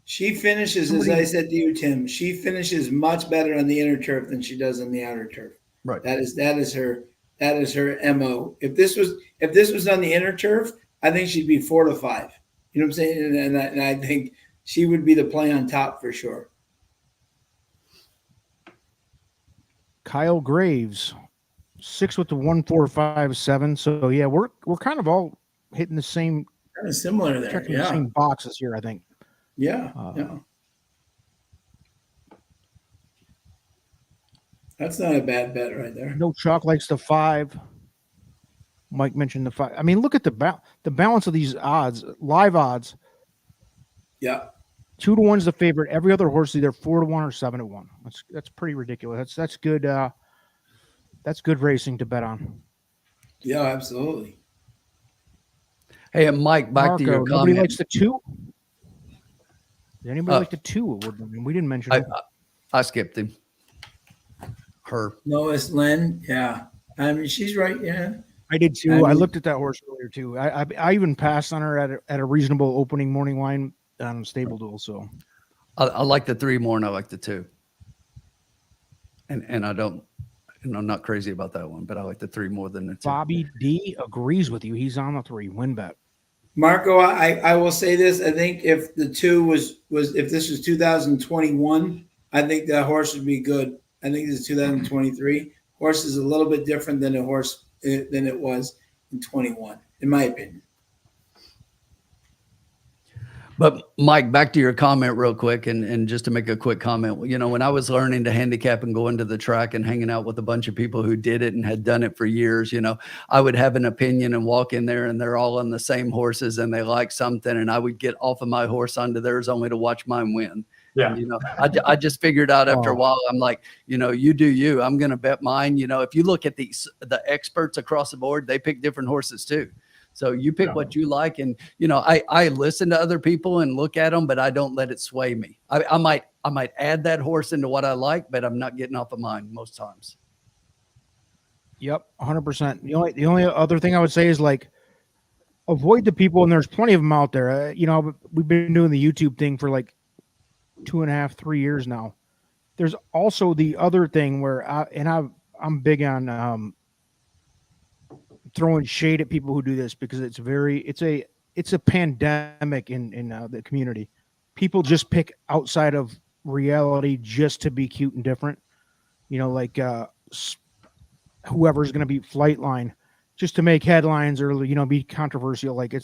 She finishes, as I said to you, Tim, she finishes much better on the inner turf than she does on the outer turf. Right. That is her MO. If this was on the inner turf, I think she'd be 4 to 5. You know what I'm saying? And I think she would be the play on top for sure. Kyle Graves, 6 with the 1, 4, 5, 7. So yeah, we're kind of all hitting the same, Kind of similar there. checking the Yeah. same boxes here, I think. Yeah. Yeah. That's not a bad bet right there. No Chalk likes the 5. Mike mentioned the 5. I mean, look at the balance of these odds, live odds. Yeah. 2 to 1's the favorite. Every other horse is either 4 to 1 or 7 to 1. That's pretty ridiculous. That's good. That's good racing to bet on. Yeah, absolutely. Hey, and Mike, back to your Nobody comment. likes the 2. Does anybody like the 2? We didn't mention it. I skipped him. Her. Lois Lynn. Yeah. I mean, she's right. Yeah. I did too. I looked at that horse earlier too. I even passed on her at a reasonable opening morning line on Stable Duel. So I like the 3 more, and I like the 2. And I don't, I'm not crazy about that one, but I like the 3 more than the 2. Bobby D agrees with you. He's on the 3 win bet. Marco, I will say this. I think if the 2 was if this was 2021, I think that horse would be good. I think this is 2023. Horse is a little bit different than a horse than it was in 21, in my opinion. But Mike, back to your comment real quick, and just to make a quick comment, you know, when I was learning to handicap and going to the track and hanging out with a bunch of people who did it and had done it for years, you know, I would have an opinion and walk in there and they're all on the same horses and they like something, and I would get off of my horse onto theirs only to watch mine win. Yeah. And, you know, I just figured out after a while, I'm like, you know, you do you. I'm going to bet mine. You know, if you look at the experts across the board, they pick different horses too. So you pick what you like. And, you know, I listen to other people and look at them, but I don't let it sway me. I might add that horse into what I like, but I'm not getting off of mine most times. Yep, 100%. The only other thing I would say is like avoid the people, and there's plenty of them out there. You know, we've been doing the YouTube thing for like 2.5, 3 years now. There's also the other thing where I'm big on throwing shade at people who do this because it's a pandemic in the community. People just pick outside of reality just to be cute and different. You know, like whoever's going to be Flightline just to make headlines or, you know, be controversial. Like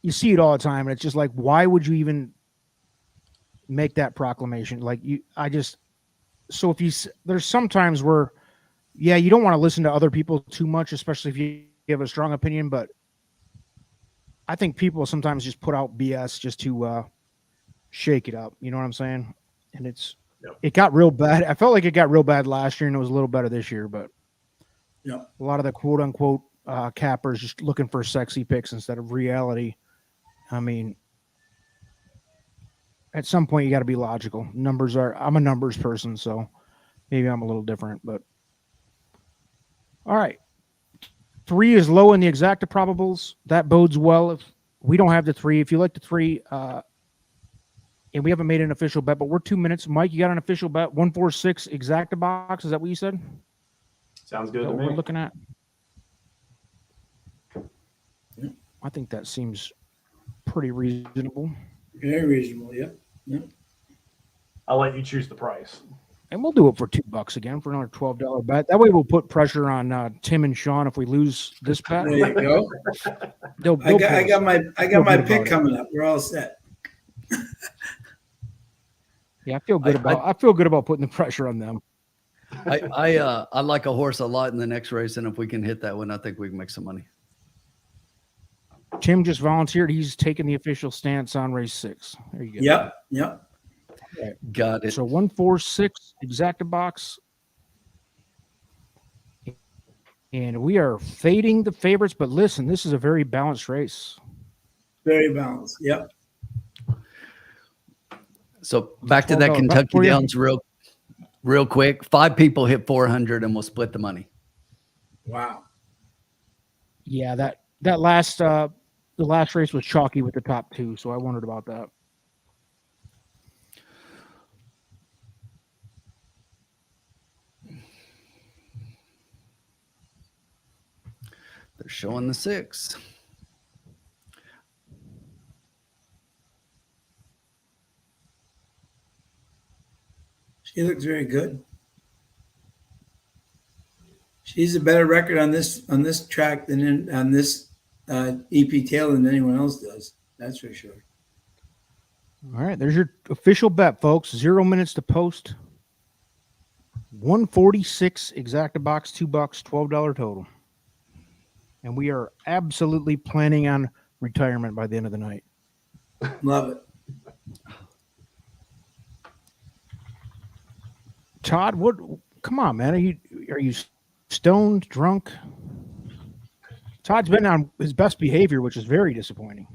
you see it all the time, and it's just like, why would you even make that proclamation? Like so if there's sometimes where, yeah, you don't want to listen to other people too much, especially if you have a strong opinion, but I think people sometimes just put out BS just to shake it up. You know what I'm saying? And it got real bad. I felt like it got real bad last year and it was a little better this year, but a lot of the quote unquote cappers just looking for sexy picks instead of reality. I mean, at some point you got to be logical. I'm a numbers person, so maybe I'm a little different, but all right. 3 is low in the exacta probables. That bodes well if we don't have the 3. If you like the 3, and we haven't made an official bet, but we're 2 minutes. Mike, you got an official bet? 146 exacta box. Is that what you said? Sounds good to what me. we're looking at. I think that seems pretty reasonable. Very reasonable. Yep. I'll let you choose the price. And we'll do it for $2 again for another $12 bet. That way we'll put pressure on Tim and Sean if we lose this bet. There you go. They'll I got my Feel my good pick about it. coming up. We're all set. Yeah, I feel good about putting the pressure on them. I like a horse a lot in the next race, and if we can hit that one, I think we can make some money. Tim just volunteered. He's taking the official stance on race 6. There you go. Yep. Got it. So 146 exacta box. And we are fading the favorites, but listen, this is a very balanced race. Very balanced. Yep. So back to that $12 Kentucky for you. Downs real quick. 5 people hit 400 and we'll split the money. Wow. Yeah, that last the last race was chalky with the top 2, so I wondered about that. They're showing the 6. She looks very good. She's a better record on this track than on this EP tail than anyone else does. That's for sure. All right, there's your official bet, folks. 0 minutes to post. 146 exacta box, $2, $12 total. And we are absolutely planning on retirement by the end of the night. Love it. Todd, what? Come on, man. Are you stoned, drunk? Todd's been on his best behavior, which is very disappointing.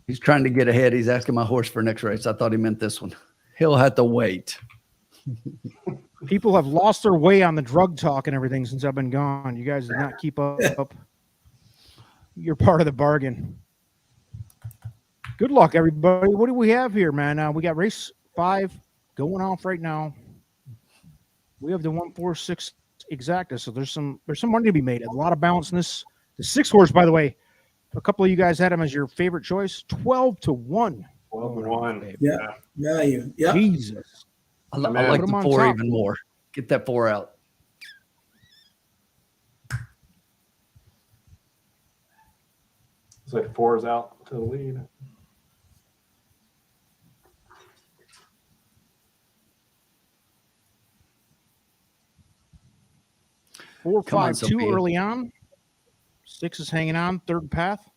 He's trying to get ahead. He's asking my horse for next race. I thought he meant this one. He'll have to wait. People have lost their way on the drug talk and everything since I've been gone. You guys did not keep up. You're part of the bargain. Good luck, everybody. What do we have here, man? We got race 5 going off right now. We have the 146 exacta, so there's some money to be made. A lot of balance in this. The 6 horse, by the way, a couple of you guys had him as your favorite choice. 12-1. 12-1. Yeah. Value. Yeah. Jesus. I like Put the 'em on 4 top. even more. Get that 4 out. Looks like 4 is out to the lead. Four, Come on, 5, 2 Sophia. early on. 6 is hanging on, third path.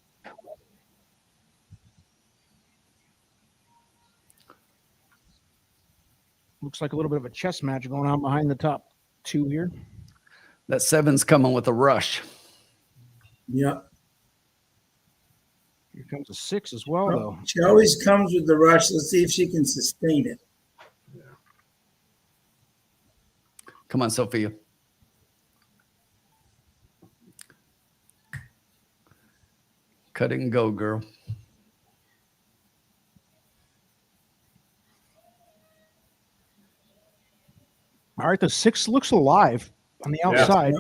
Looks like a little bit of a chess match going on behind the top 2 here. That 7's coming with a rush. Yeah. Here comes a 6 as well, though. She always comes with the rush. Let's see if she can sustain it. Come on, Sophia. Cut it and go, girl. All right, the 6 looks alive on the outside.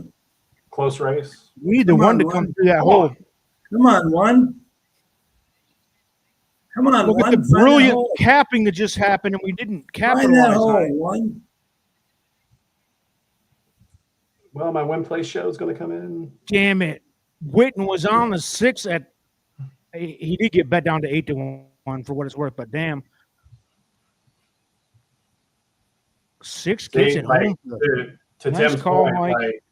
Close race. We need the Come one on, to one. come through that Come hole. on. Come on, one. Come on, Look one. at the Find that brilliant hole. capping that just happened, and we didn't Find that capitalize hole, on it. one. Well, my win place show is going to come in. Damn it. Witten was on the 6 at – he did get bet down to 8-1 for what it's worth, but damn. 6 gets See, it like, home. to Nice Tim's call, point, Mike.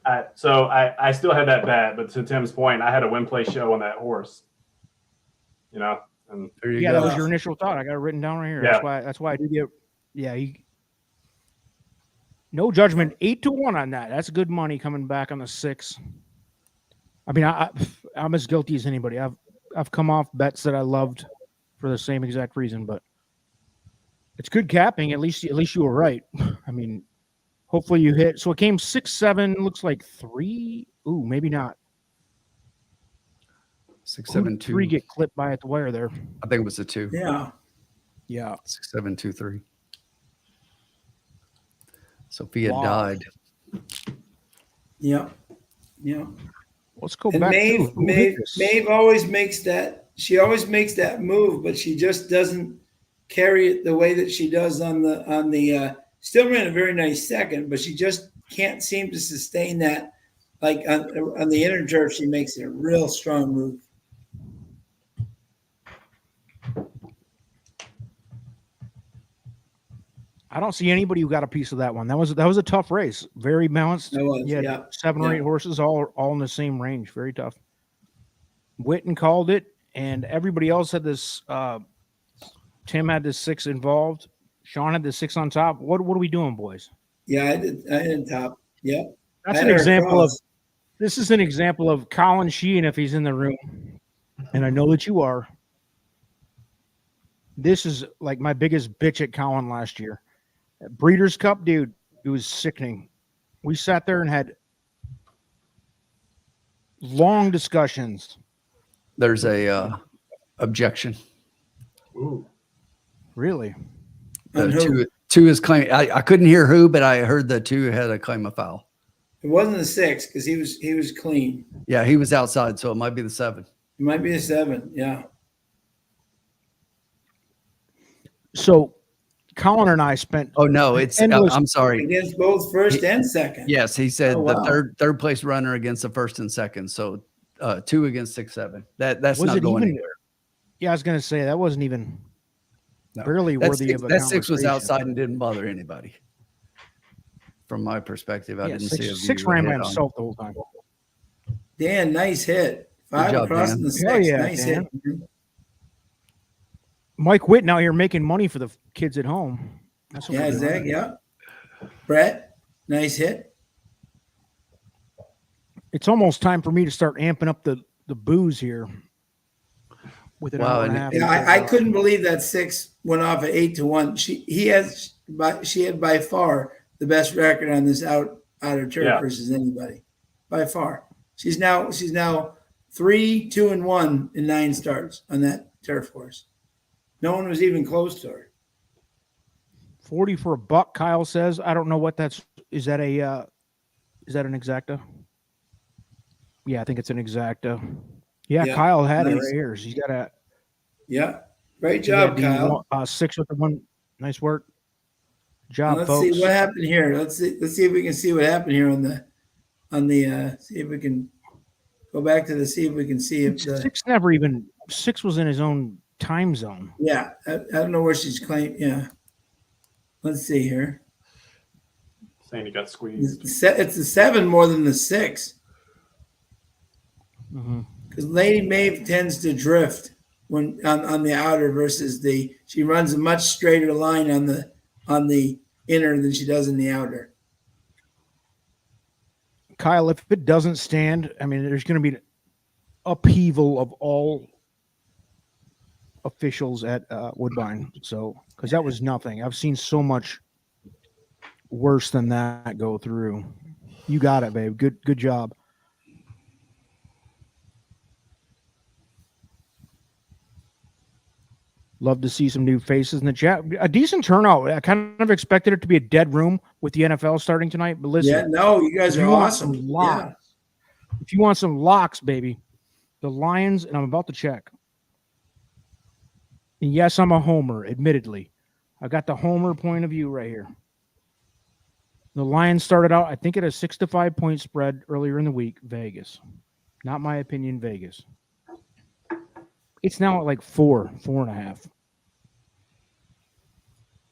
I still had that bet, but to Tim's point, I had a win place show on that horse. You know, and There you Yeah, go. that was your initial thought. I got it written down right here. Yeah. That's why I did get – yeah, no judgment. 8-1 on that. That's good money coming back on the 6. I mean, I'm as guilty as anybody. I've come off bets that I loved for the same exact reason, but it's good capping. At least you were right. I mean, Hopefully you hit. So it came 6-7. Looks like 3. Ooh, maybe not. 6, Who 7, did 2. 3 get clipped by at the wire there. I think it was a 2. Yeah. Yeah. 6, 7, 2, 3. Sophia Wow. died. Yeah. Yeah. Let's go And back to who hit this? Maeve always makes that. She always makes that move, but she just doesn't carry it the way that she does on the. Still ran a very nice second, but she just can't seem to sustain that. Like on the inner turf, she makes a real strong move. I don't see anybody who got a piece of that one. That was a tough race. Very balanced. That was, You had yeah. 7 or 8 horses all in the same range. Very tough. Witten called it, and everybody else had this. Tim had this 6 involved. Sean had the 6 on top. What are we doing, boys? Yeah, I did top. Yeah. That's an example of. This is an example of Colin Sheehan if he's in the room, and I know that you are. This is like my biggest bitch at Colin last year. Breeders' Cup, dude, it was sickening. We sat there and had long discussions. There's a objection. Ooh. Really? The 2 is claiming. I couldn't hear who, but I heard the 2 had a claim of foul. It wasn't the 6 because he was clean. Yeah, he was outside, so it might be the 7. It might be a 7. Yeah. So Colin and I spent. Oh no, it's. I'm sorry. Against both first and second. Yes, he said wow. the third place runner against the first and second. So 2 against 6, 7. That's Was not it going even- anywhere. Yeah, I was going to say that wasn't even No. barely That worthy 6, of a that 6 was conversation. outside and didn't bother anybody. From my perspective, I Yeah, didn't see a 6 view ran by head on. himself the whole time. Dan, nice hit. 5 job, across Dan. in the Hell 6. yeah, Nice Dan. hit. Mike Witten out here making money for the kids at home. That's what Yeah, we're doing. Zach. Yeah. Brett, nice hit. It's almost time for me to start amping up the booze here. With an Wow, hour and a and- half. Yeah, I couldn't believe that 6 went off at 8-1. She had by far the best record on this outer turf Yeah. versus anybody, by far. She's now 3, 2, and 1 in 9 starts on that turf horse. No one was even close to her. 40 for a buck, Kyle says. I don't know what that's. Is that an exacta? Yeah, I think it's an exacta. Yeah, Yeah, Kyle had it nice. right here. She's got a. Yeah, great he had job, the, Kyle. 6 with the 1. Nice work. Job, Let's folks. see what happened here. Let's see if we can see what happened here on the. See if we can go back to see if we can see if the. 6 never even. 6 was in his own time zone. Yeah, I don't know where she's claimed. Yeah, let's see here. Saying he got squeezed. It's the 7 more than the 6 Mm-hmm. because Lady Maeve tends to drift when on the outer versus she runs a much straighter line on the inner than she does in the outer. Kyle, if it doesn't stand, I mean, there's going to be an upheaval of all officials at Woodbine. So, because that was nothing. I've seen so much worse than that go through. You got it, babe. Good job. Love to see some new faces in the chat. A decent turnout. I kind of expected it to be a dead room with the NFL starting tonight. But listen, Yeah, no, you guys if are you want awesome. some locks, Yeah. if you want some locks, baby, the Lions, and I'm about to check. And yes, I'm a homer, admittedly. I got the homer point of view right here. The Lions started out, I think, at a 6 to 5 point spread earlier in the week. Vegas. Not my opinion, Vegas. It's now at like 4.5.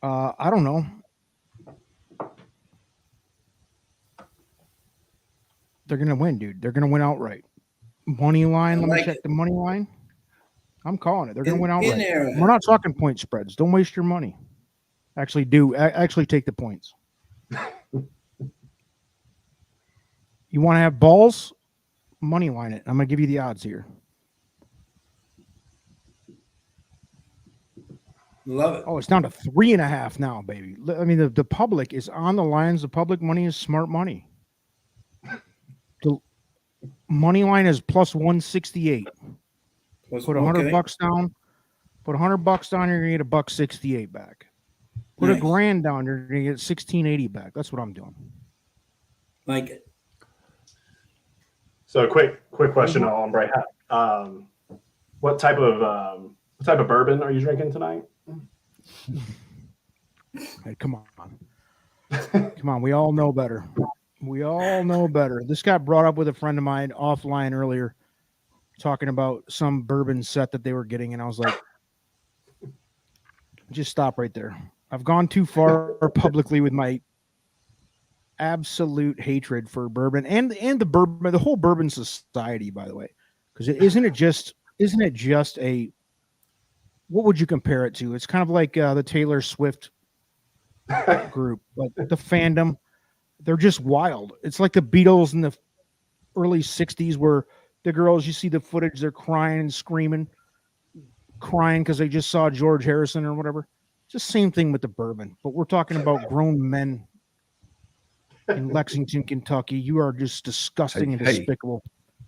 I don't know. They're going to win, dude. They're going to win outright. Money line. Let me check the money line. I'm calling it. They're going to win outright. We're not talking point spreads. Don't waste your money. Actually take the points. You want to have balls? Money line it. I'm going to give you the odds here. Love it. Oh, it's down to 3.5 now, baby. I mean, the public is on the lines. The public money is smart money. The money line is plus 168. Put $100 down. Put $100 down, you're gonna get $168 back. Put Nice. $1,000 down, you're gonna get $1,680 back. That's what I'm doing. Like it. So quick question on Bray. What type of bourbon are you drinking tonight? Hey, come on. Come on. We all know better. We all know better. This got brought up with a friend of mine offline earlier, talking about some bourbon set that they were getting, and I was like, just stop right there. I've gone too far publicly with my absolute hatred for bourbon and the bourbon, the whole bourbon society, by the way, because isn't it just a, what would you compare it to? It's kind of like the Taylor Swift group, like the fandom. They're just wild. It's like the Beatles in the early 60s where the girls, you see the footage, they're crying and screaming, crying because they just saw George Harrison or whatever. It's the same thing with the bourbon, but we're talking about grown men in Lexington, Kentucky. You are just disgusting and despicable.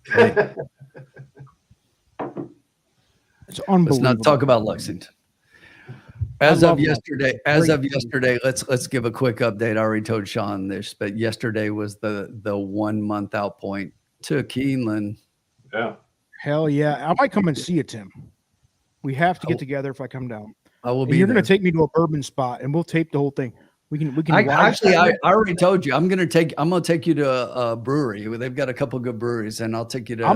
Hey. It's unbelievable. Let's not talk about Lexington. As of yesterday, let's give a quick update. I already told Sean this, but yesterday was the 1 month out point to Keeneland. Yeah. Hell yeah. I might come and see you, Tim. We have to get together if I come down. I will be. You're going to take me to a bourbon spot and we'll tape the whole thing. We can I already told you I'm going to take you to a brewery. They've got a couple good breweries, and I'll take you to I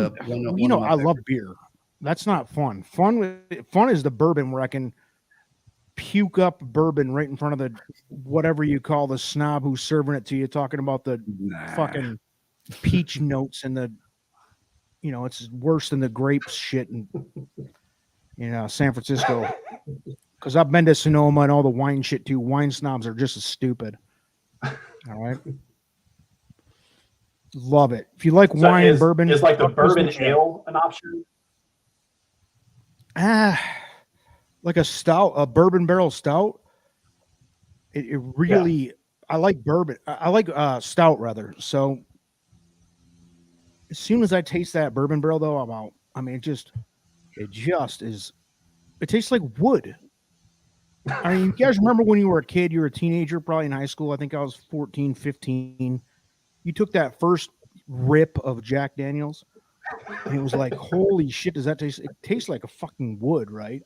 love beer. That's not fun. Fun is the bourbon where I can puke up bourbon right in front of the whatever you call the snob who's serving it to you, talking about the fucking peach notes and the, it's worse than the grapes shit in San Francisco. Because I've been to Sonoma and all the wine shit too. Wine snobs are just as stupid. All right. Love it. If you like wine, bourbon. Is like the bourbon ale an option? Like a stout, a bourbon barrel stout. It really, I like bourbon. I like stout rather. So as soon as I taste that bourbon barrel though, I'm out. I mean, it just is, it tastes like wood. I mean, you guys remember when you were a kid, you were a teenager, probably in high school. I think I was 14, 15. You took that first rip of Jack Daniels and it was like, holy shit, does that taste? It tastes like a fucking wood, right?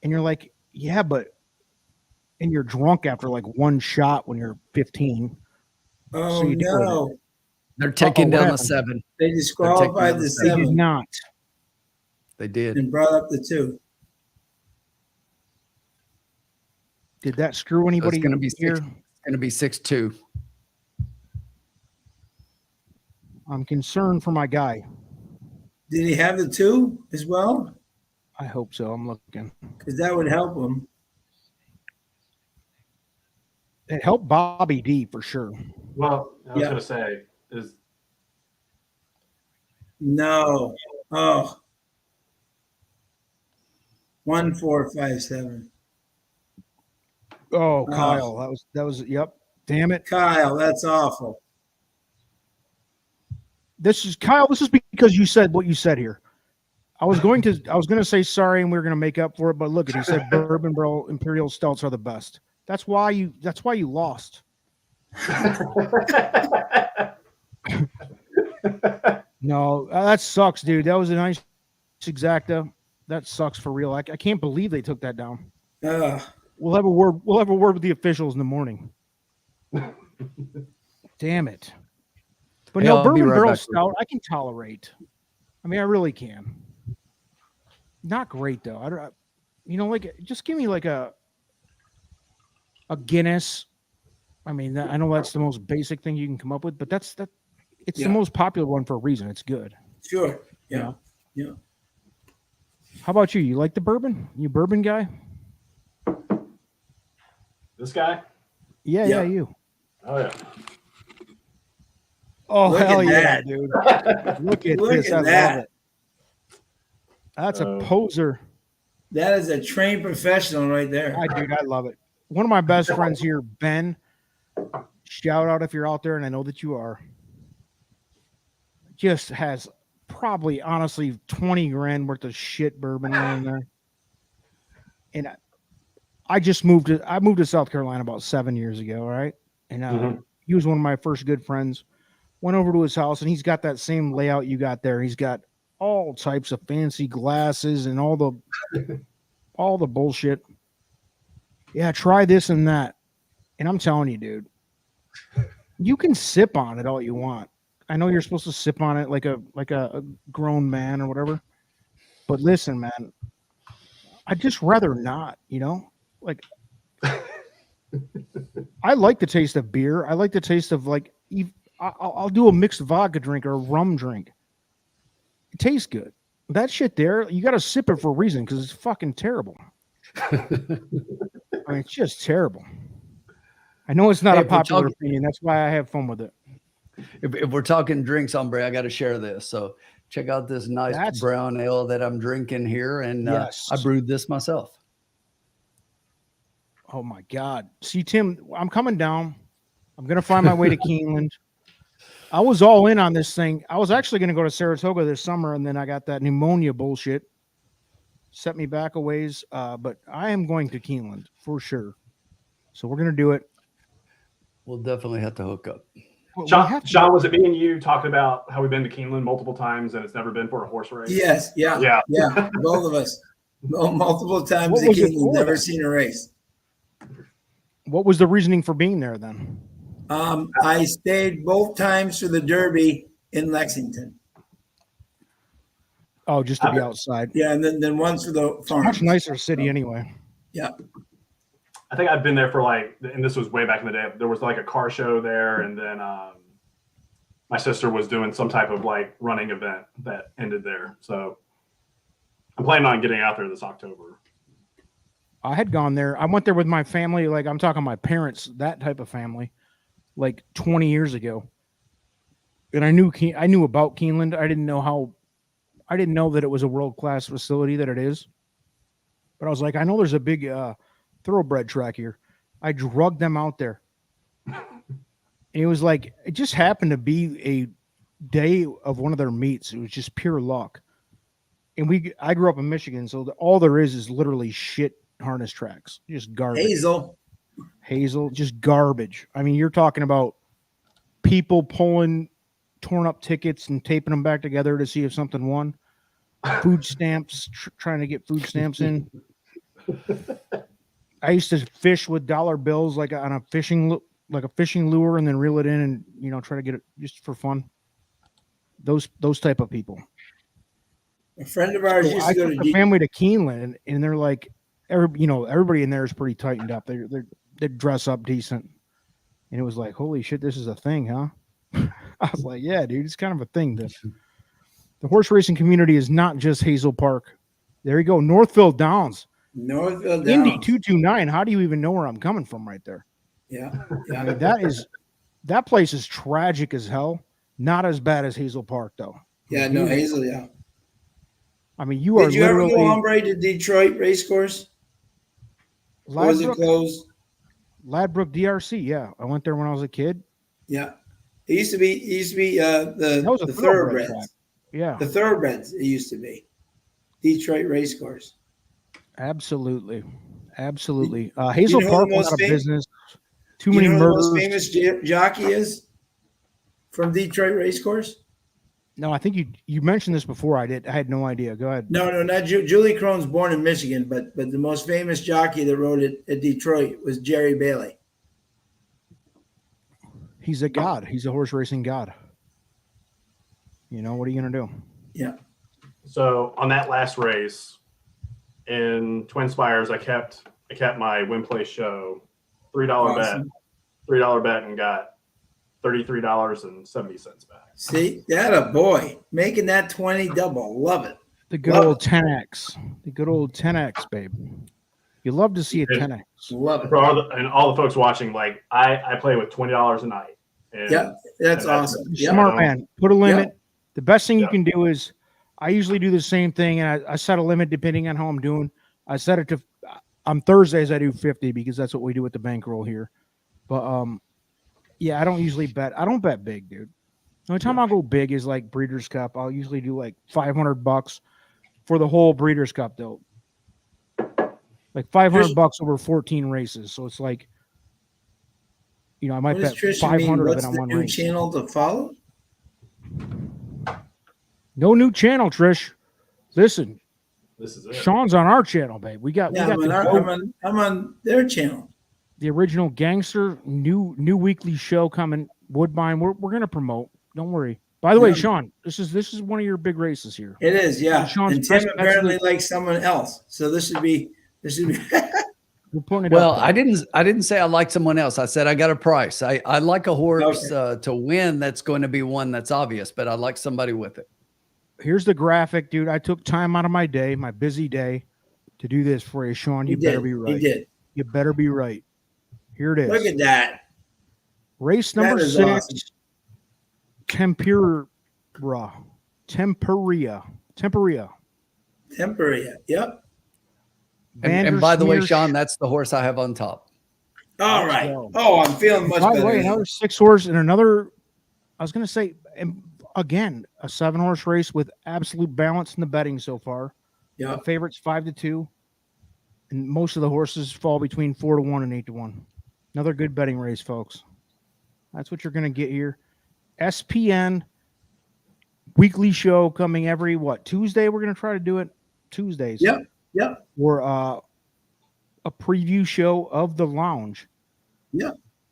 And you're like, yeah, and you're drunk after like one shot when you're 15. Oh, so no. They're taking down the 7. They disqualified the 7. They did not. They did. And brought up the 2. Did that screw anybody? So it's going to be 6-2. I'm concerned for my guy. Did he have the 2 as well? I hope so. I'm looking. Because that would help him. It helped Bobby D for sure. Well, I was going to say is no. Oh. 1457. Oh, Kyle, that was yep. Damn it, Kyle, that's awful. This is because you said what you said here. I was going to say sorry and we were going to make up for it, but look, he said bourbon barrel imperial stouts are the best. That's why you lost. No, that sucks, dude. That was a nice exacta. That sucks for real. I can't believe they took that down. We'll have a word with the officials in the morning. Damn it. But no, bourbon barrel stout, I can tolerate. I mean, I really can. Not great though. I don't, just give me like a Guinness. I mean, I know that's the most basic thing you can come up with, but it's the most popular one for a reason. It's good. Sure. Yeah. Yeah. How about you? You like the bourbon? You bourbon guy? This guy? Yeah, you. Oh yeah. Oh, Look hell at yeah, that. dude. Look at this. I love it. That's a poser. That is a trained professional right there. I love it. One of my best friends here, Ben. Shout out if you're out there, and I know that you are. Just has probably, honestly, 20 grand worth of shit bourbon in there. And I moved to South Carolina about 7 years ago, right? And he was one of my first good friends. Went over to his house, and he's got that same layout you got there. He's got all types of fancy glasses and all the bullshit. Yeah, try this and that. And I'm telling you, dude, you can sip on it all you want. I know you're supposed to sip on it like a grown man or whatever. But listen, man, I'd just rather not, you know? Like, I like the taste of beer. I like the taste of, like, I'll do a mixed vodka drink or a rum drink. It tastes good. That shit there, you got to sip it for a reason because it's fucking terrible. I mean, it's just terrible. I know it's not a popular opinion. That's why I have fun with it. If we're talking drinks, hombre, I got to share this. So check out this nice brown ale that I'm drinking here. And I brewed this myself. Oh, my God. See, Tim, I'm coming down. I'm going to find my way to Keeneland. I was all in on this thing. I was actually going to go to Saratoga this summer, and then I got that pneumonia bullshit. Set me back a ways. But I am going to Keeneland for sure. So we're going to do it. We'll definitely have to hook up. Sean, was it me and you talking about how we've been to Keeneland multiple times and it's never been for a horse race? Yes. Yeah. Both of us. Multiple times to Keeneland, never seen a race. What was the reasoning for being there then? I stayed both times for the Derby in Lexington. Oh, just to be outside. Yeah, and then once for the farm. Much nicer city anyway. Yeah. I think I've been there for and this was way back in the day. There was like a car show there, and then my sister was doing some type of like running event that ended there. So I'm planning on getting out there this October. I had gone there. I went there with my family. Like I'm talking my parents, that type of family, like 20 years ago. And I knew about Keeneland. I didn't know that it was a world-class facility that it is. But I was like, I know there's a big thoroughbred track here. I drugged them out there. And it was like, it just happened to be a day of one of their meets. It was just pure luck. And I grew up in Michigan, so all there is literally shit harness tracks. Just garbage. Hazel, just garbage. I mean, you're talking about people pulling torn up tickets and taping them back together to see if something won. Food stamps, trying to get food stamps in. I used to fish with dollar bills like on a fishing lure and then reel it in and try to get it just for fun. Those type of people. A friend of ours used to go to the family to Keeneland, and they're like, everybody in there is pretty tightened up. They dress up decent, and it was like, holy shit, this is a thing, huh? I was like, yeah, dude, it's kind of a thing. The horse racing community is not just Hazel Park. There you go, Northville Downs. Indy 229. How do you even know where I'm coming from right there? Yeah. I mean, that place is tragic as hell. Not as bad as Hazel Park though. Yeah, no, Hazel, yeah. I mean, Did you ever go hombre to Detroit racecourse? Or was it closed? Ladbroke DRC, yeah. I went there when I was a kid. Yeah. It used to be the thoroughbreds. Track. Yeah. The thoroughbreds, it used to be. Detroit racecourse. Absolutely. Hazel Park went out of business. Too many murders. The most famous jockey is from Detroit racecourse? No, I think you mentioned this before. I had no idea. Go ahead. No, not Julie Crone's born in Michigan, but the most famous jockey that rode at Detroit was Jerry Bailey. He's a god. He's a horse racing god. What are you gonna do? Yeah. So on that last race in Twin Spires, I kept my win place show $3 bet and got $33.70 back. See, that a boy making that 20 double. Love it. The good old 10x. The good old 10x, babe. You love to see a 10x. Love it. For all the folks watching, like I play with $20 a night. Yeah, that's awesome. Smart man. Put a limit. Yep. The best thing you can do is I usually do the same thing, and I set a limit depending on how I'm doing. I set it to on Thursdays I do 50 because that's what we do with the bankroll here. But yeah, I don't usually bet. I don't bet big, dude. The only time I'll go big is like Breeders' Cup. I'll usually do like $500 for the whole Breeders' Cup, though. Like $500 over 14 races. So it's like, you know, I might bet 500 of it on one race. What's the new channel to follow? No new channel, Trish. Listen, This is it. Sean's on our channel, babe. I'm on their channel. The original gangster new weekly show coming. Woodbine. We're gonna promote. Don't worry. By the way, Sean, this is one of your big races here. It is, yeah. Sean's and Tim apparently likes someone else, so this should be. We're putting it Well, up, I didn't say I like someone else. I said I got a price. I like a horse to win. That's going to be one that's obvious, but I like somebody with it. Here's the graphic, dude. I took time out of my day, my busy day, to do this for you, Sean. You better be right. He did. You better be right. Here it is. Look at that. Race number 6. Awesome. Temperia. Yep. And by the way, Sean, that's the horse I have on top. All right. Oh, I'm feeling much better. By the way, another 6 horse and another, I was going to say, and again, a 7 horse race with absolute balance in the betting so far. Yeah. The favorites 5-2. And most of the horses fall between 4-1 and 8-1. Another good betting race, folks. That's what you're going to get here. SPN weekly show coming every Tuesday. We're going to try to do it Tuesdays. Yep. Or a preview show of the lounge. Yeah.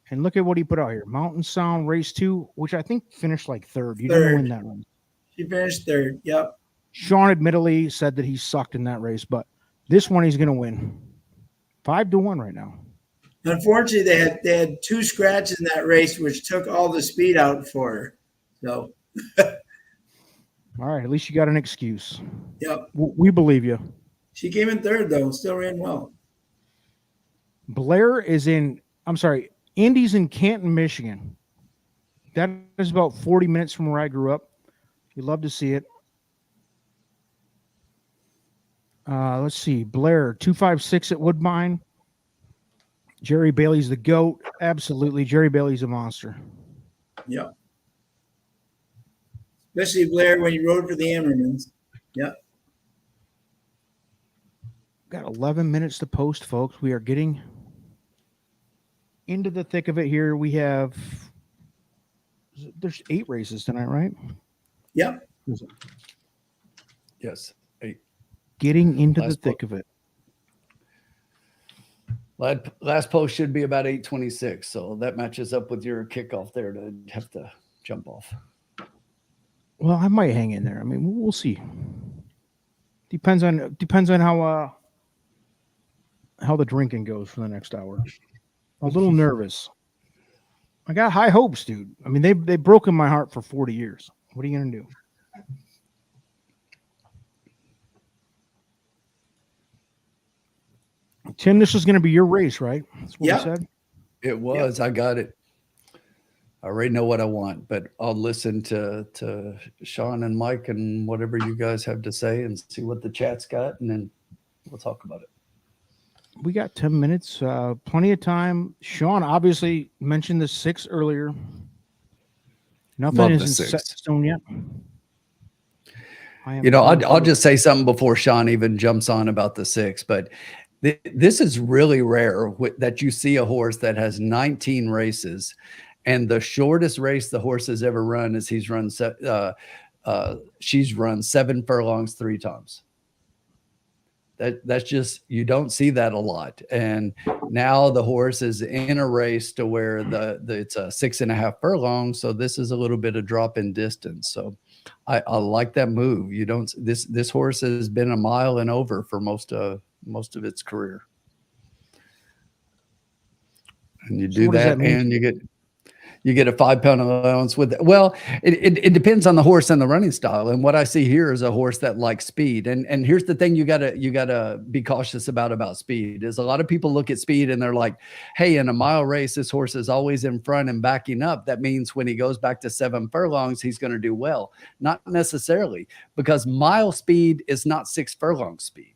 And look at what he put out here. Mountain Sound Race 2, which I think finished like third. You didn't win that one. She finished third. Yep. Sean admittedly said that he sucked in that race, but this one he's going to win. 5-1 right now. Unfortunately, they had 2 scratches in that race, which took all the speed out for her. So. All right. At least you got an excuse. Yep. We believe you. She came in third, though. Still ran well. Blair is Indy's in Canton, Michigan. That is about 40 minutes from where I grew up. You'd love to see it. Let's see. Blair, 256 at Woodbine. Jerry Bailey's the GOAT. Absolutely. Jerry Bailey's a monster. Yep. Especially Blair when you rode for the Ammermans. Yep. Got 11 minutes to post, folks. We are getting into the thick of it here. We have, there's 8 races tonight, right? Yep. Yes, 8. Getting into the thick of it. Last post should be about 8:26, so that matches up with your kickoff there to have to jump off. Well, I might hang in there. I mean, we'll see. Depends on how the drinking goes for the next hour. I'm a little nervous. I got high hopes, dude. I mean, they've broken my heart for 40 years. What are you gonna do? Tim, this was going to be your race, right? That's what you said. It was. Yep. I got it. I already know what I want, but I'll listen to Sean and Mike and whatever you guys have to say and see what the chat's got, and then we'll talk about it. We got 10 minutes, plenty of time. Sean obviously mentioned the 6 earlier. Nothing is set in stone yet. I'll just say something before Sean even jumps on about the 6, but this is really rare that you see a horse that has 19 races, and the shortest race the horse has ever run is she's run 7 furlongs 3 times. That's just, you don't see that a lot. And now the horse is in a race to where it's a 6.5 furlongs. So this is a little bit of drop in distance. So I like that move. This horse has been a mile and over for most of its career. And you do that and you get a 5-pound allowance with it. Well, it depends on the horse and the running style. And what I see here is a horse that likes speed. And here's the thing you gotta be cautious about speed is a lot of people look at speed and they're like, hey, in a mile race, this horse is always in front and backing up. That means when he goes back to 7 furlongs, he's going to do well. Not necessarily, because mile speed is not 6 furlong speed.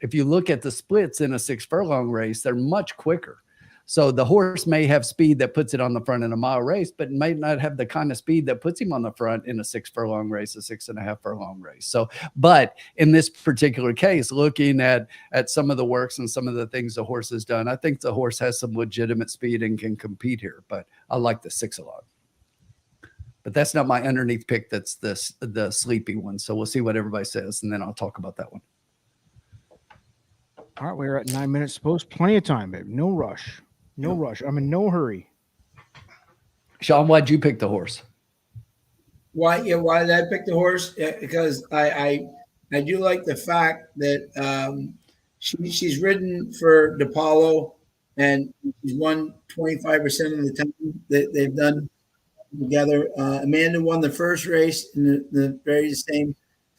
if you look at the splits in a 6 furlong race, they're much quicker. So the horse may have speed that puts it on the front in a mile race, but might not have the kind of speed that puts him on the front in a 6 furlong race, a 6.5 furlong race. So, but in this particular case, looking at some of the works and some of the things the horse has done, I think the horse has some legitimate speed and can compete here, but I like the 6 a lot. But that's not my underneath pick. That's the sleepy one. So we'll see what everybody says, and then I'll talk about that one. All right, we're at 9 minutes post. Plenty of time, babe. No rush. No rush. I'm in no hurry. Sean, why'd you pick the horse? Why did I pick the horse? Because I do like the fact that she's ridden for DePaulo, and she's won 25% of the time that they've done together. Amanda won the first race in the very same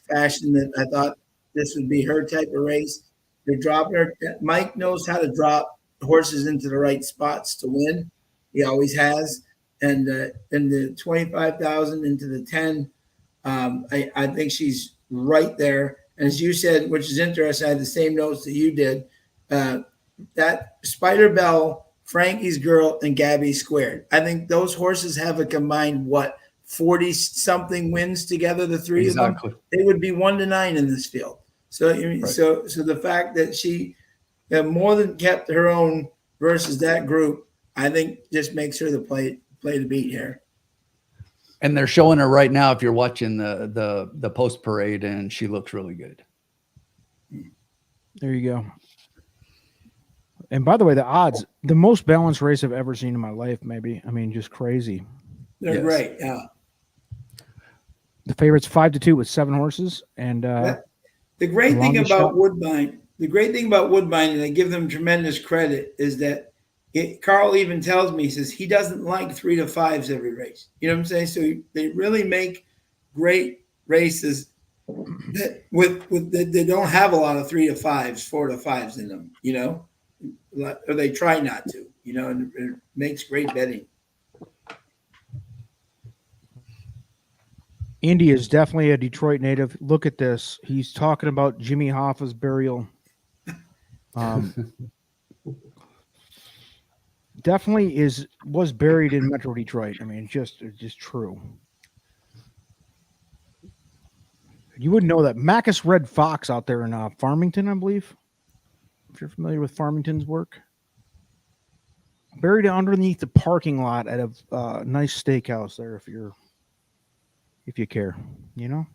fashion that I thought this would be her type of race. They're dropping her. Mike knows how to drop horses into the right spots to win. He always has. And in the 25,000 into the 10, I think she's right there. And as you said, which is interesting, I had the same notes that you did. That Spider Bell, Frankie's Girl, and Gabby Squared. I think those horses have a combined 40-something wins together. The three of them, they would be 1-9 in this field. So right. So the fact that she more than kept her own versus that group, I think just makes her the play to beat here. And they're showing her right now if you're watching the post parade, and she looks really good. There you go. And by the way, the odds, the most balanced race I've ever seen in my life, maybe. I mean, just crazy. They're great, yeah. The favorite's 5-2 with 7 horses. And the great thing about Woodbine, and I give them tremendous credit, is that Carl even tells me, he says he doesn't like 3 to 5s every race. You know what I'm saying? So they really make great races that they don't have a lot of 3 to 5s, 4 to 5s in them, you know, or they try not to, you know, and it makes great betting. Indy is definitely a Detroit native. Look at this. He's talking about Jimmy Hoffa's burial. Definitely was buried in Metro Detroit. I mean, just true. You wouldn't know that. Macus Red Fox out there in Farmington, I believe. If you're familiar with Farmington's work. Buried underneath the parking lot at a nice steakhouse there, if you care, you know.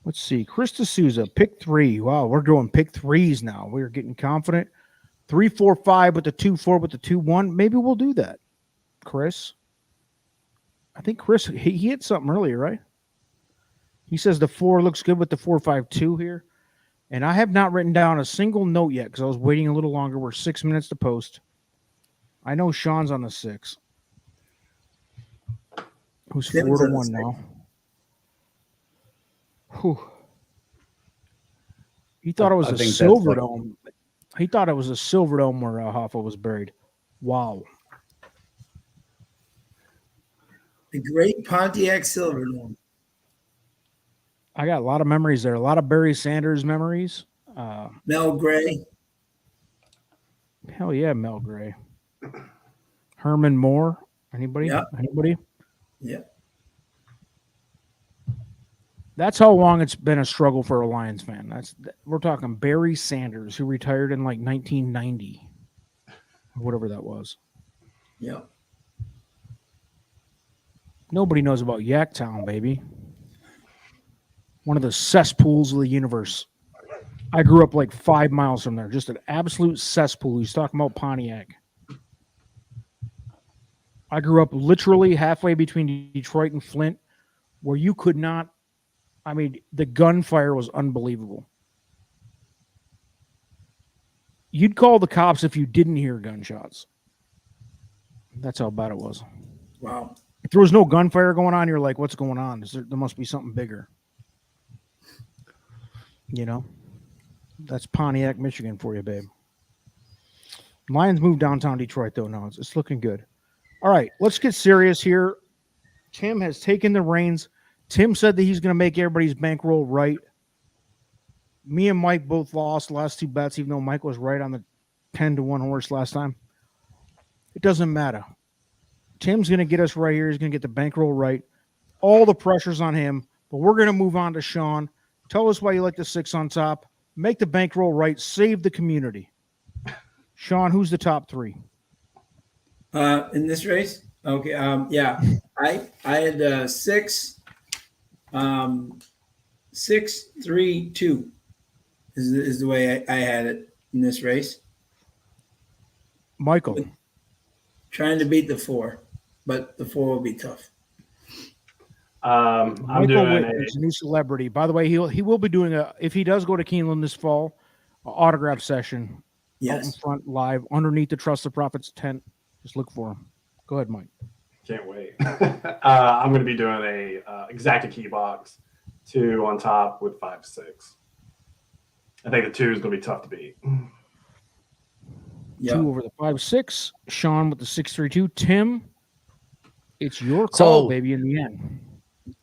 Let's see. Chris D'Souza, pick 3. Wow, we're doing pick 3s now. We're getting confident. 3, 4, 5 with the 2, 4 with the 2, 1. Maybe we'll do that, Chris. I think Chris, he hit something earlier, right? He says the 4 looks good with the 4, 5, 2 here. And I have not written down a single note yet because I was waiting a little longer. We're 6 minutes to post. I know Sean's on the 6. Who's 4-1 now? Whew. He thought it was a silver dome. He thought it was a silver dome where Hoffa was buried. Wow. The great Pontiac Silver Dome. I got a lot of memories there. A lot of Barry Sanders memories. Mel Gray. Hell yeah, Mel Gray. Herman Moore. Anybody? Yeah. Anybody? Yeah. That's how long it's been a struggle for a Lions fan. We're talking Barry Sanders, who retired in like 1990, or whatever that was. Yeah. Nobody knows about Yaktown, baby. One of the cesspools of the universe. I grew up like 5 miles from there, just an absolute cesspool. He's talking about Pontiac. I grew up literally halfway between Detroit and Flint, where you could not. I mean, the gunfire was unbelievable. You'd call the cops if you didn't hear gunshots. That's how bad it was. Wow. If there was no gunfire going on, you're like, what's going on? There must be something bigger. You know? That's Pontiac, Michigan for you, babe. Lions moved downtown Detroit, though. No, it's looking good. All right, let's get serious here. Tim has taken the reins. Tim said that he's going to make everybody's bankroll right. Me and Mike both lost the last two bets, even though Mike was right on the 10-1 horse last time. It doesn't matter. Tim's going to get us right here. He's going to get the bankroll right. All the pressure's on him, but we're going to move on to Sean. Tell us why you like the 6 on top. Make the bankroll right. Save the community. Sean, who's the top 3? In this race? Okay. Yeah. I had 6, 6, 3, 2 is the way I had it in this race. Michael. Trying to beat the 4, but the 4 will be tough. I'm Michael doing Whitman's a new celebrity. By the way, he will be doing if he does go to Keeneland this fall, an autograph session out in front live underneath the Trust the Prophets tent. Just look for him. Go ahead, Mike. Can't wait. I'm going to be doing a exacta key box, 2 on top with 5, 6. I think the 2 is going to be tough to beat. 2 over the 5, 6. Sean with the 6, 3, 2. Tim, it's your call, baby. In the end.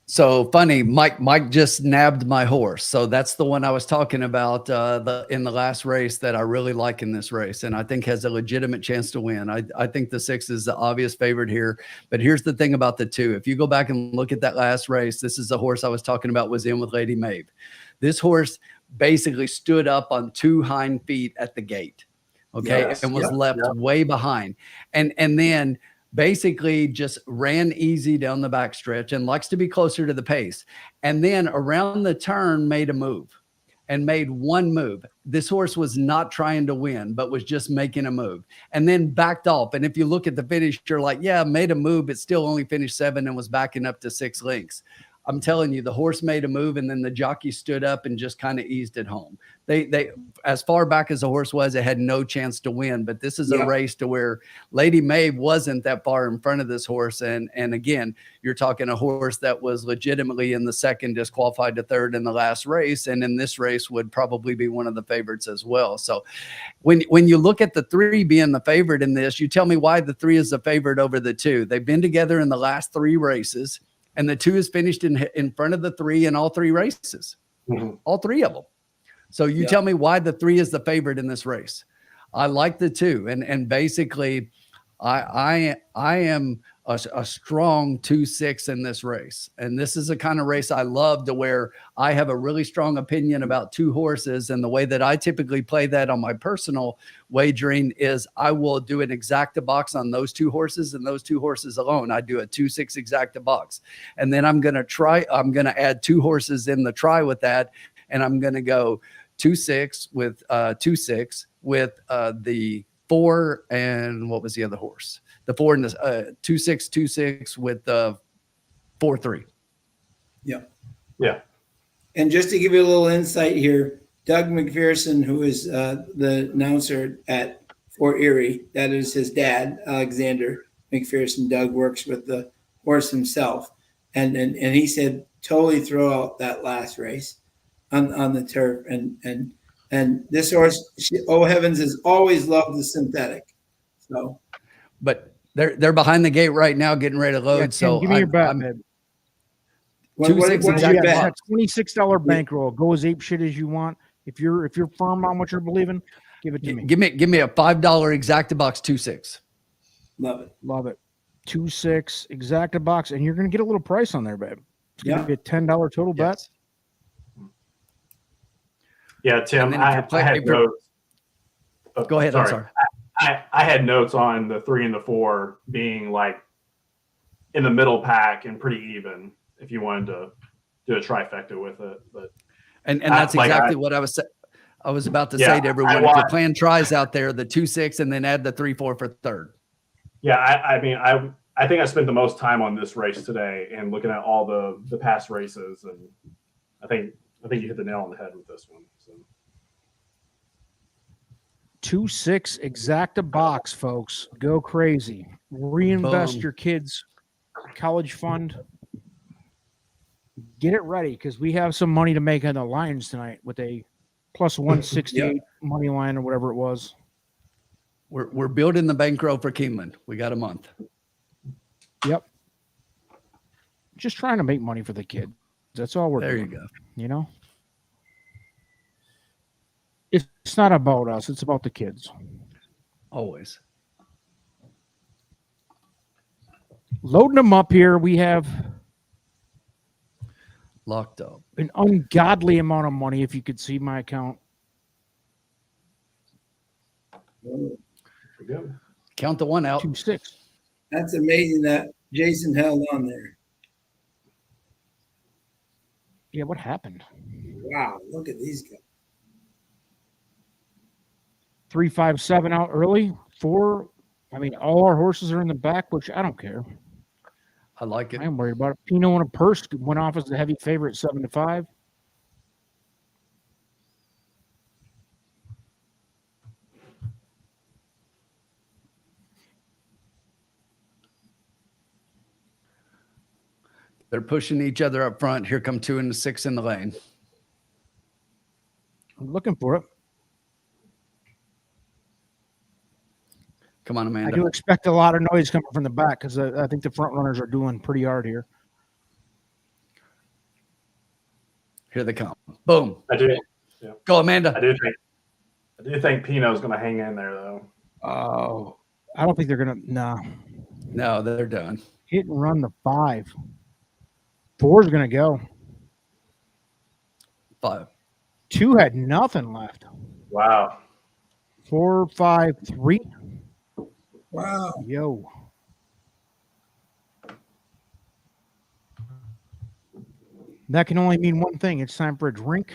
So funny, Mike just nabbed my horse. So that's the one I was talking about in the last race that I really like in this race, and I think has a legitimate chance to win. I think the 6 is the obvious favorite here. But here's the thing about the 2. If you go back and look at that last race, this is the horse I was talking about was in with Lady Maeve. This horse basically stood up on 2 hind feet at the gate, okay, and was left way behind. And then basically just ran easy down the backstretch and likes to be closer to the pace. And then around the turn made a move and made one move. This horse was not trying to win, but was just making a move and then backed off. And if you look at the finish, you're like, yeah, made a move, but still only finished 7 and was backing up to 6 lengths. I'm telling you, the horse made a move and then the jockey stood up and just kind of eased it home. They as far back as the horse was, it had no chance to win. But this is a race to where Lady Maeve wasn't that far in front of this horse. And again, you're talking a horse that was legitimately in the 2nd, disqualified to 3rd in the last race. And in this race would probably be one of the favorites as well. So when you look at the 3 being the favorite in this, you tell me why the 3 is the favorite over the 2. They've been together in the last 3 races. And the 2 is finished in front of the 3 in all 3 races, all 3 of them. So you tell me why the 3 is the favorite in this race. I like the 2, and basically, I am a strong 2-6 in this race, and this is a kind of race I love to where I have a really strong opinion about 2 horses, and the way that I typically play that on my personal wagering is I will do an exacta box on those 2 horses and those 2 horses alone. I do a 2-6 exacta box, and then I'm going to add 2 horses in the try with that, and I'm going to go 2-6 with 2-6 with the 4 and what was the other horse? The 4 and the 2-6, 2-6 with the 4-3. Yeah. And just to give you a little insight here, Doug McPherson, who is the announcer at Fort Erie, that is his dad, Alexander McPherson. Doug works with the horse himself, and he said totally throw out that last race on the turf, and this horse, oh heavens, has always loved the synthetic. So, but they're behind the gate right now, getting ready to load. Tim, so give me your bet, man. What That $26 bankroll. Go as ape shit as you want. If you're firm on what you're believing, give it to me. Give me a $5 exacta box 2-6. Love it. 2-6 exacta box, and you're gonna get a little price on there, babe. It's gonna be a $10 total bet. Yeah, Tim, I had notes. Go ahead. Sorry. I'm sorry. I had notes on the 3 and the 4 being like in the middle pack and pretty even if you wanted to do a trifecta with it. But and that's exactly what I was about to say to everyone. If you're playing tries out there, the 2-6 and then add the 3-4 for 3rd. Yeah, I think I spent the most time on this race today and looking at all the past races, and I think you hit the nail on the head with this one. So. 2-6 exacta box, folks. Go crazy. Reinvest your kids' college fund. Get it ready because we have some money to make on the Lions tonight with a plus 168 money line or whatever it was. We're building the bankroll for Keeneland. We got a month. Yep. Just trying to make money for the kid. That's all we're doing. There you go. You know? It's not about us. It's about the kids. Always. Loading them up here. We have Locked up. an ungodly amount of money. If you could see my account. We're good. Count the one out. 2-6. That's amazing that Jason held on there. Yeah, what happened? Wow, look at these guys. 3-5-7 out early. 4. I mean, all our horses are in the back, which I don't care. I like it. I am worried about it. Pino and a purse went off as the heavy favorite, 7-5. They're pushing each other up front. Here come 2 and the 6 in the lane. I'm looking for it. Come on, I Amanda. do expect a lot of noise coming from the back because I think the front runners are doing pretty hard here. Here they come. Boom. I do. Go, Amanda. I do think Pino's going to hang in there though. Oh, I don't think they're gonna. Nah, No, they're done. hit and run the 5. 4's gonna go. 5. 2 had nothing left. Wow. 4, 5, 3. Wow. Yo. That can only mean one thing. It's time for a drink.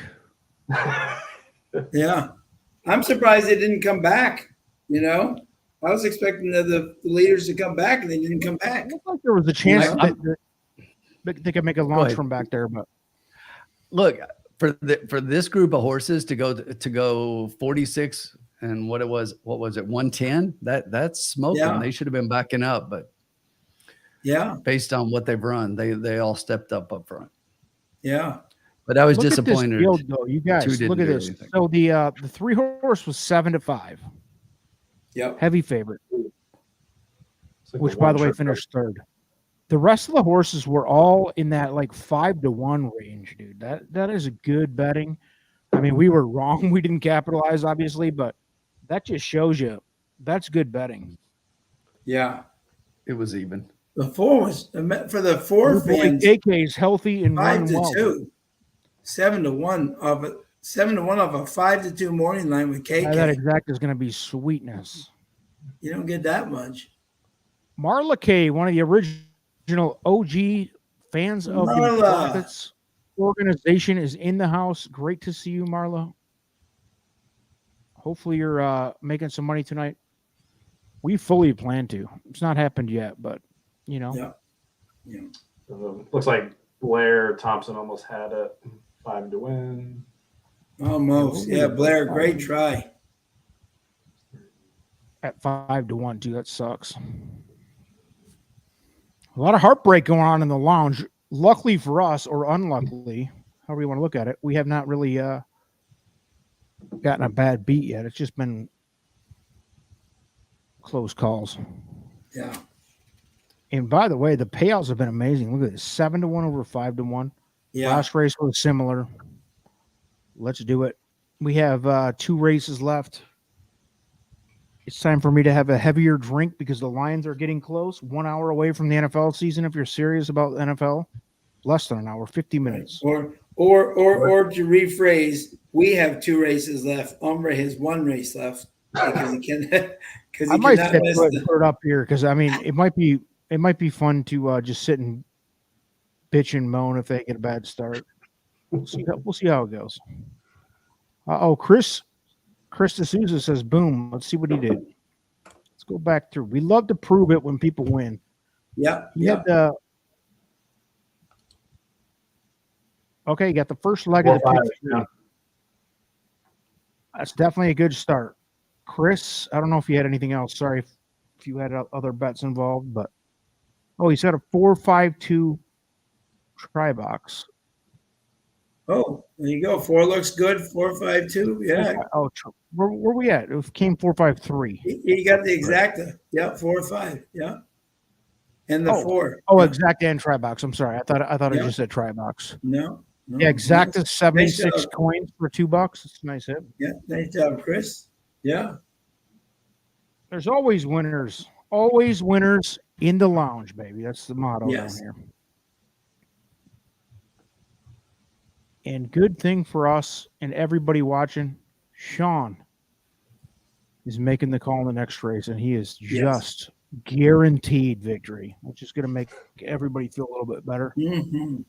Yeah. I'm surprised they didn't come back. You know, I was expecting the leaders to come back and they didn't come back. It looked like there was a chance Yeah. that they could make a launch from back there, but Look, for this group of horses to go 46 and what was it 110? That's smoking. Yeah. They should have been backing up, but Yeah. based on what they've run, they all stepped up front. Yeah. But I was look at this disappointed. field, though. You guys, didn't look at do this. anything. So the 3 horse was 7-5, Yep. heavy favorite, It's like which by the way one-trick finished 3rd. The rest of the horses were all in that like 5-1 range, dude. That is a good betting. I mean, we were wrong. We didn't capitalize, obviously, but that just shows you that's good betting. Yeah. It was even. The 4 was for the 4 Your boy fans. AK is healthy and 5 running to well. 2, 7-1 of a 7-1 of a 5-2 morning line with KK. Yeah, that exact is going to be sweetness. You don't get that much. Marla K, one of the original OG fans of Marla. the Profits organization, is in the house. Great to see you, Marla. Hopefully you're making some money tonight. We fully plan to. It's not happened yet, but you know. Yeah. Yeah. Looks like Blair Thompson almost had it. 5 to win. Almost. Yeah, Blair, great try. At 5-1, too. That sucks. A lot of heartbreak going on in the lounge. Luckily for us, or unluckily, however you want to look at it, we have not really gotten a bad beat yet. It's just been close calls. Yeah. And by the way, the payouts have been amazing. Look at this: 7-1 over 5-1. Yeah. Last race was similar. Let's do it. We have 2 races left. It's time for me to have a heavier drink because the Lions are getting close. 1 hour away from the NFL season. If you're serious about the NFL, less than an hour, 50 minutes. Or to rephrase, we have 2 races left. Ombre has 1 race left because he can. Because I might put it up here because I mean it might be fun to just sit and bitch and moan if they get a bad start. We'll see how it goes. Chris D'Souza says, boom. Let's see what he did. Let's go back through. We love to prove it when people win. Yeah. He had okay, you got the first leg of the 4-5, pick. yeah. That's definitely a good start. Chris, I don't know if you had anything else. Sorry if you had other bets involved, but he's got a 4-5-2 try box. Oh, there you go. 4 looks good. 4-5-2. Yeah. Oh, where we at? It came 4-5-3. You got the exacta. Yeah. 4-5. Yeah. And the 4. Oh, Yeah. exact and try box. I'm sorry. I thought Yeah. it just said try box. No. No, Yeah, exacta nice. 76 Nice job. coins for $2. It's a nice hit. Yeah, nice job, Chris. Yeah. There's always winners. Always winners in the lounge, baby. That's the motto down Yes. here. And good thing for us and everybody watching, Sean is making the call in the next race, and he is just guaranteed victory, which is going to make everybody feel a little bit better. Mm-hmm.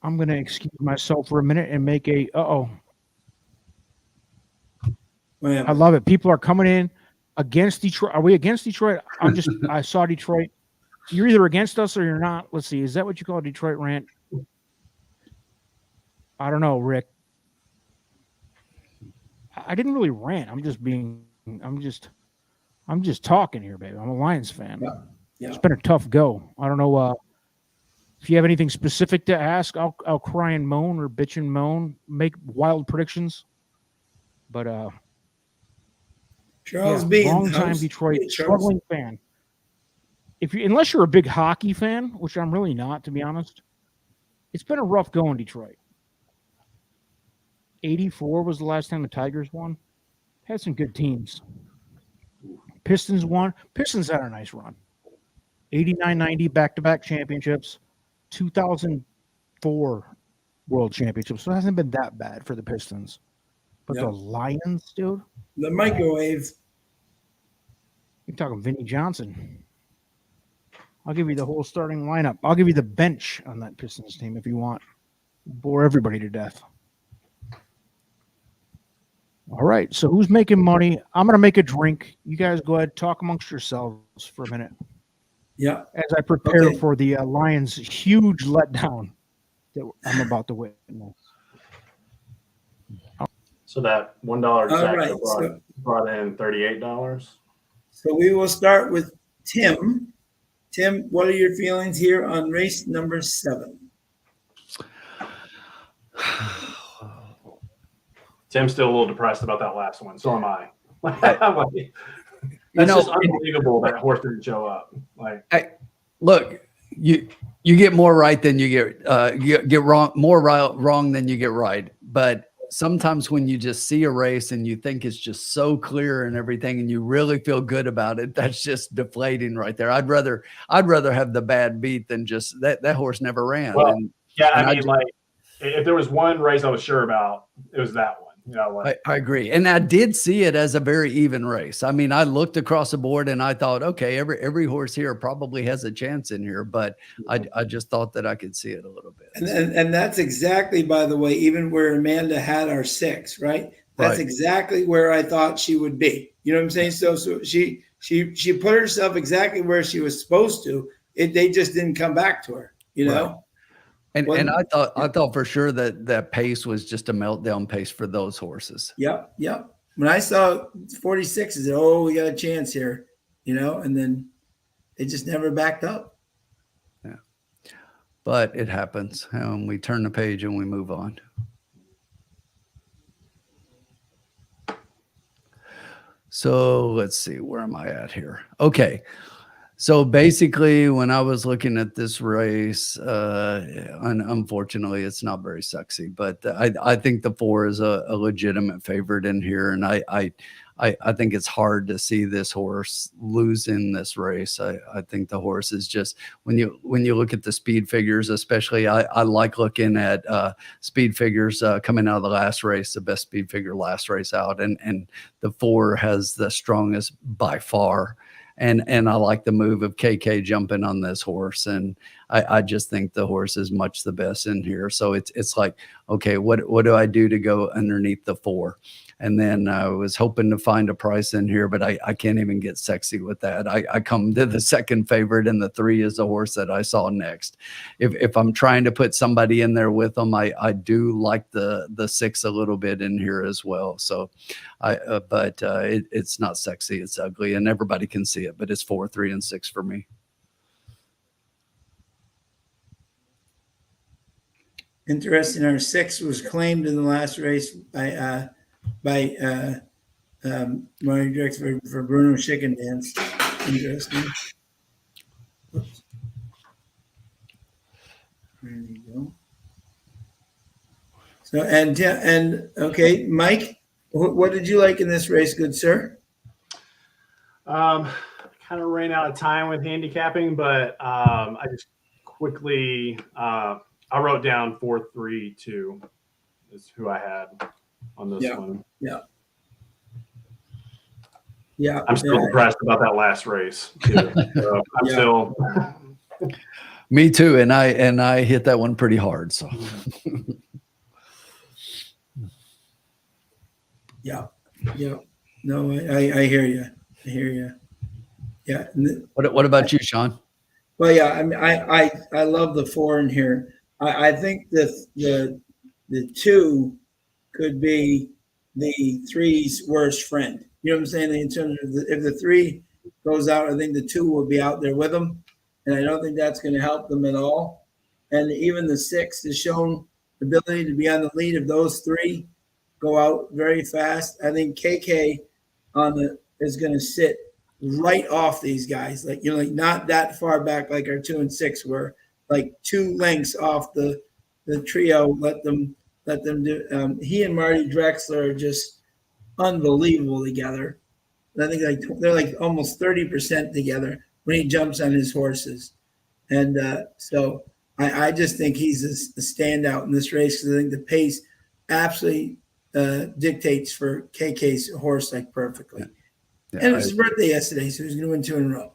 I'm going to excuse myself for a minute and make a I love it. People are coming in against Detroit. Are we against Detroit? I saw Detroit. You're either against us or you're not. Let's see. Is that what you call a Detroit rant? I don't know, Rick. I didn't really rant. I'm just talking here, baby. I'm a Lions fan. Yeah. It's been a tough go. I don't know if you have anything specific to ask. I'll cry and moan or bitch and moan, make wild predictions. But Charles B. long time Detroit struggling fan. Unless you're a big hockey fan, which I'm really not, to be honest, it's been a rough go in Detroit. 84 was the last time the Tigers won. Had some good teams. Pistons won. Pistons had a nice run. 89-90 back-to-back championships. 2004 World Championships. So it hasn't been that bad for the Pistons. But the Lions, dude. The microwave. You're talking Vinny Johnson. I'll give you the whole starting lineup. I'll give you the bench on that Pistons team if you want. Bore everybody to death. All right. So who's making money? I'm going to make a drink. You guys go ahead, talk amongst yourselves for a minute. Yeah. As I prepare for the Lions' huge letdown that I'm about to witness. So that $1 check right, brought in $38. So we will start with Tim. Tim, what are your feelings here on race number 7? Tim's still a little depressed about that last one. So am I. It's just unbelievable that horse didn't show up. Look, you get more right than you get wrong, more wrong than you get right. But sometimes when you just see a race and you think it's just so clear and everything, and you really feel good about it, that's just deflating right there. I'd rather have the bad beat than just that horse never ran. Well, if there was one race I was sure about, it was that one. You know, I agree. And I did see it as a very even race. I mean, I looked across the board and I thought, okay, every horse here probably has a chance in here, but I just thought that I could see it a little bit. And that's exactly, by the way, even where Amanda had our 6, right? That's exactly where I thought she would be. You know what I'm saying? So she put herself exactly where she was supposed to. They just didn't come back to her, you know? Right. And I thought for sure that pace was just a meltdown pace for those horses. Yep. When I saw 46, I said, we got a chance here, you know, and then they just never backed up. Yeah. But it happens. We turn the page and we move on. So let's see, where am I at here? Okay. So basically, when I was looking at this race, unfortunately, it's not very sexy, but I think the 4 is a legitimate favorite in here, and I think it's hard to see this horse lose in this race. I think the horse is just, when you look at the speed figures, especially, I like looking at speed figures coming out of the last race, the best speed figure last race out, and the 4 has the strongest by far. And I like the move of KK jumping on this horse. And I just think the horse is much the best in here. So it's like, okay, what do I do to go underneath the 4? And then I was hoping to find a price in here, but I can't even get sexy with that. I come to the second favorite, and the 3 is the horse that I saw next. If I'm trying to put somebody in there with them, I do like the 6 a little bit in here as well. So it's not sexy, it's ugly, and everybody can see it, but it's 4, 3, and 6 for me. Interesting. Our 6 was claimed in the last race by Mario Drex for Bruno Chicken Dance. Interesting. There you go. So and okay, Mike, what did you like in this race, good sir? Kind of ran out of time with handicapping, but I just quickly I wrote down 4-3-2 is who I had on this one. Yeah. I'm still impressed about that last race too. So I'm still. Me too, and I hit that one pretty hard. So. Yeah. No, I hear you. I hear you. Yeah. What about you, Sean? Well, yeah. I mean, I love the 4 in here. I think the 2 could be the 3's worst friend. You know what I'm saying? In terms of if the 3 goes out, I think the 2 will be out there with them, and I don't think that's going to help them at all. And even the 6 has shown the ability to be on the lead. If those 3 go out very fast, I think KK is going to sit right off these guys, like not that far back like our 2 and 6 were, like 2 lengths off the trio. Let them do. He and Marty Drexler are just unbelievable together. I think they're like almost 30% together when he jumps on his horses, and so I just think he's a standout in this race because I think the pace absolutely dictates for KK's horse like perfectly. And it was his birthday yesterday, so he's going to win 2 in a row.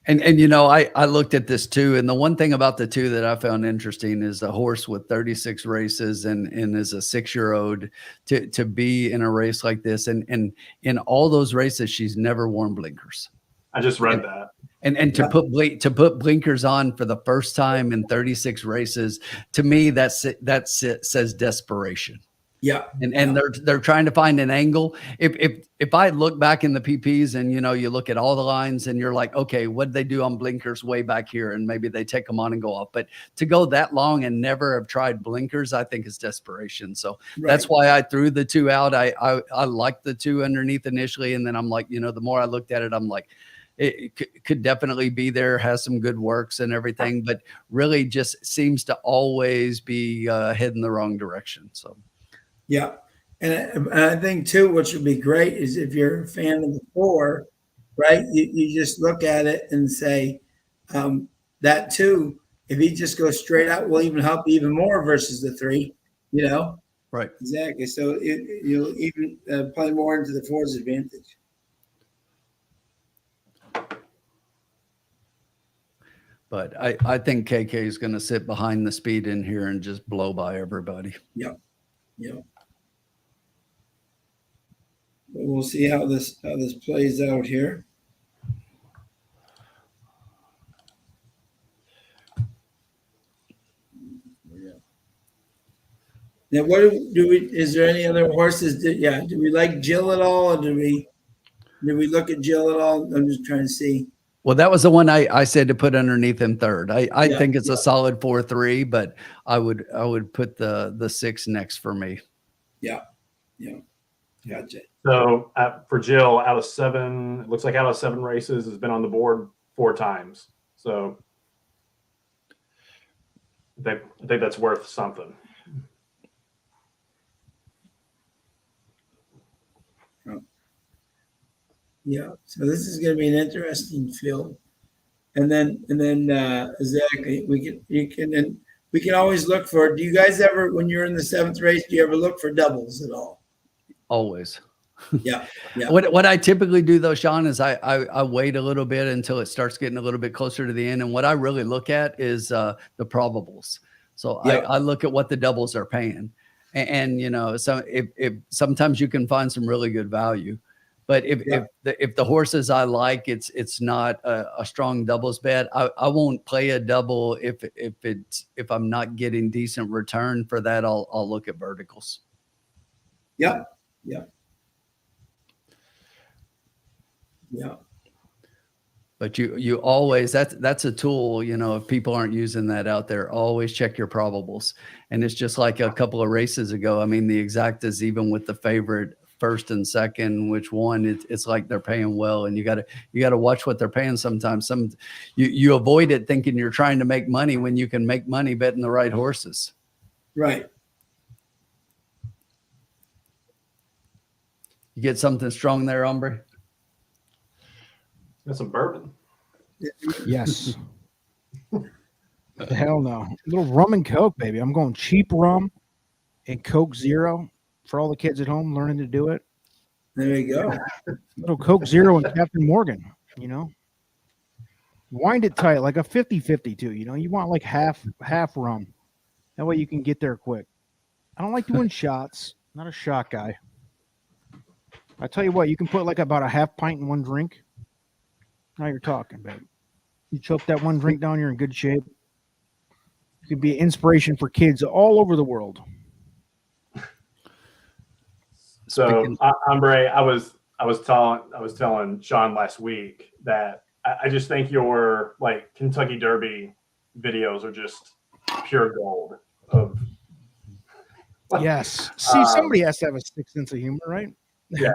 And I looked at this too, and the one thing about the 2 that I found interesting is a horse with 36 races and is a 6-year-old to be in a race like this, and in all those races she's never worn blinkers. I just read that. And to put blinkers on for the first time in 36 races, to me that says desperation. Yeah. And they're trying to find an angle. If I look back in the PPs and you look at all the lines and you're like, okay, what did they do on blinkers way back here? And maybe they take them on and go off. But to go that long and never have tried blinkers, I think is desperation. So that's why I threw the 2 out. I liked the 2 underneath initially, and then I'm like, the more I looked at it, I'm like, it could definitely be there, has some good works and everything, but really just seems to always be heading the wrong direction. So. Yeah. And I think too, what would be great is if you're a fan of the 4, right? You just look at it and say, that 2, if he just goes straight out, will even help even more versus the 3, Right. Exactly. So you'll even play more into the 4's advantage. But I think KK is going to sit behind the speed in here and just blow by everybody. Yeah. We'll see how this plays out here. Now, is there any other horses? Do we like Jill at all, or do we look at Jill at all? I'm just trying to see. Well, that was the one I said to put underneath him 3rd. I think it's a solid 4-3, but I would put the 6 next for me. Yeah. Gotcha. So for Jill, out of 7 races, has been on the board 4 times. So I think that's worth something. Yeah. So this is going to be an interesting field, and then exactly we can always look for. Do you guys ever, when you're in the 7th race, do you ever look for doubles at all? Always. Yeah. What I typically do though, Sean, is I wait a little bit until it starts getting a little bit closer to the end. And what I really look at is the probables. So I look at what the doubles are paying. And so if sometimes you can find some really good value. But if the horses I like, it's not a strong doubles bet, I won't play a double if I'm not getting decent return for that. I'll look at verticals. Yeah. But you always, that's a tool, if people aren't using that out there, always check your probables. And it's just like a couple of races ago. I mean, the exactas, even with the favorite first and second, which one. It's like they're paying well, and you gotta watch what they're paying. Sometimes you avoid it thinking you're trying to make money when you can make money betting the right horses. Right. You get something strong there, hombre? Got some bourbon. Yes. Hell no. A little rum and Coke, baby. I'm going cheap rum and Coke Zero for all the kids at home learning to do it. There you go. Little Coke Zero and Captain Morgan, Wind it tight, like a 50-50 too, You want like half rum. That way you can get there quick. I don't like doing shots. Not a shot guy. I tell you what, you can put like about a half pint in one drink. Now you're talking, babe. You choke that one drink down, you're in good shape. You could be an inspiration for kids all over the world. So, hombre, I was telling Sean last week that I just think your like Kentucky Derby videos are just pure gold. Yes. See, somebody has to have a sixth sense of humor, right? Yeah.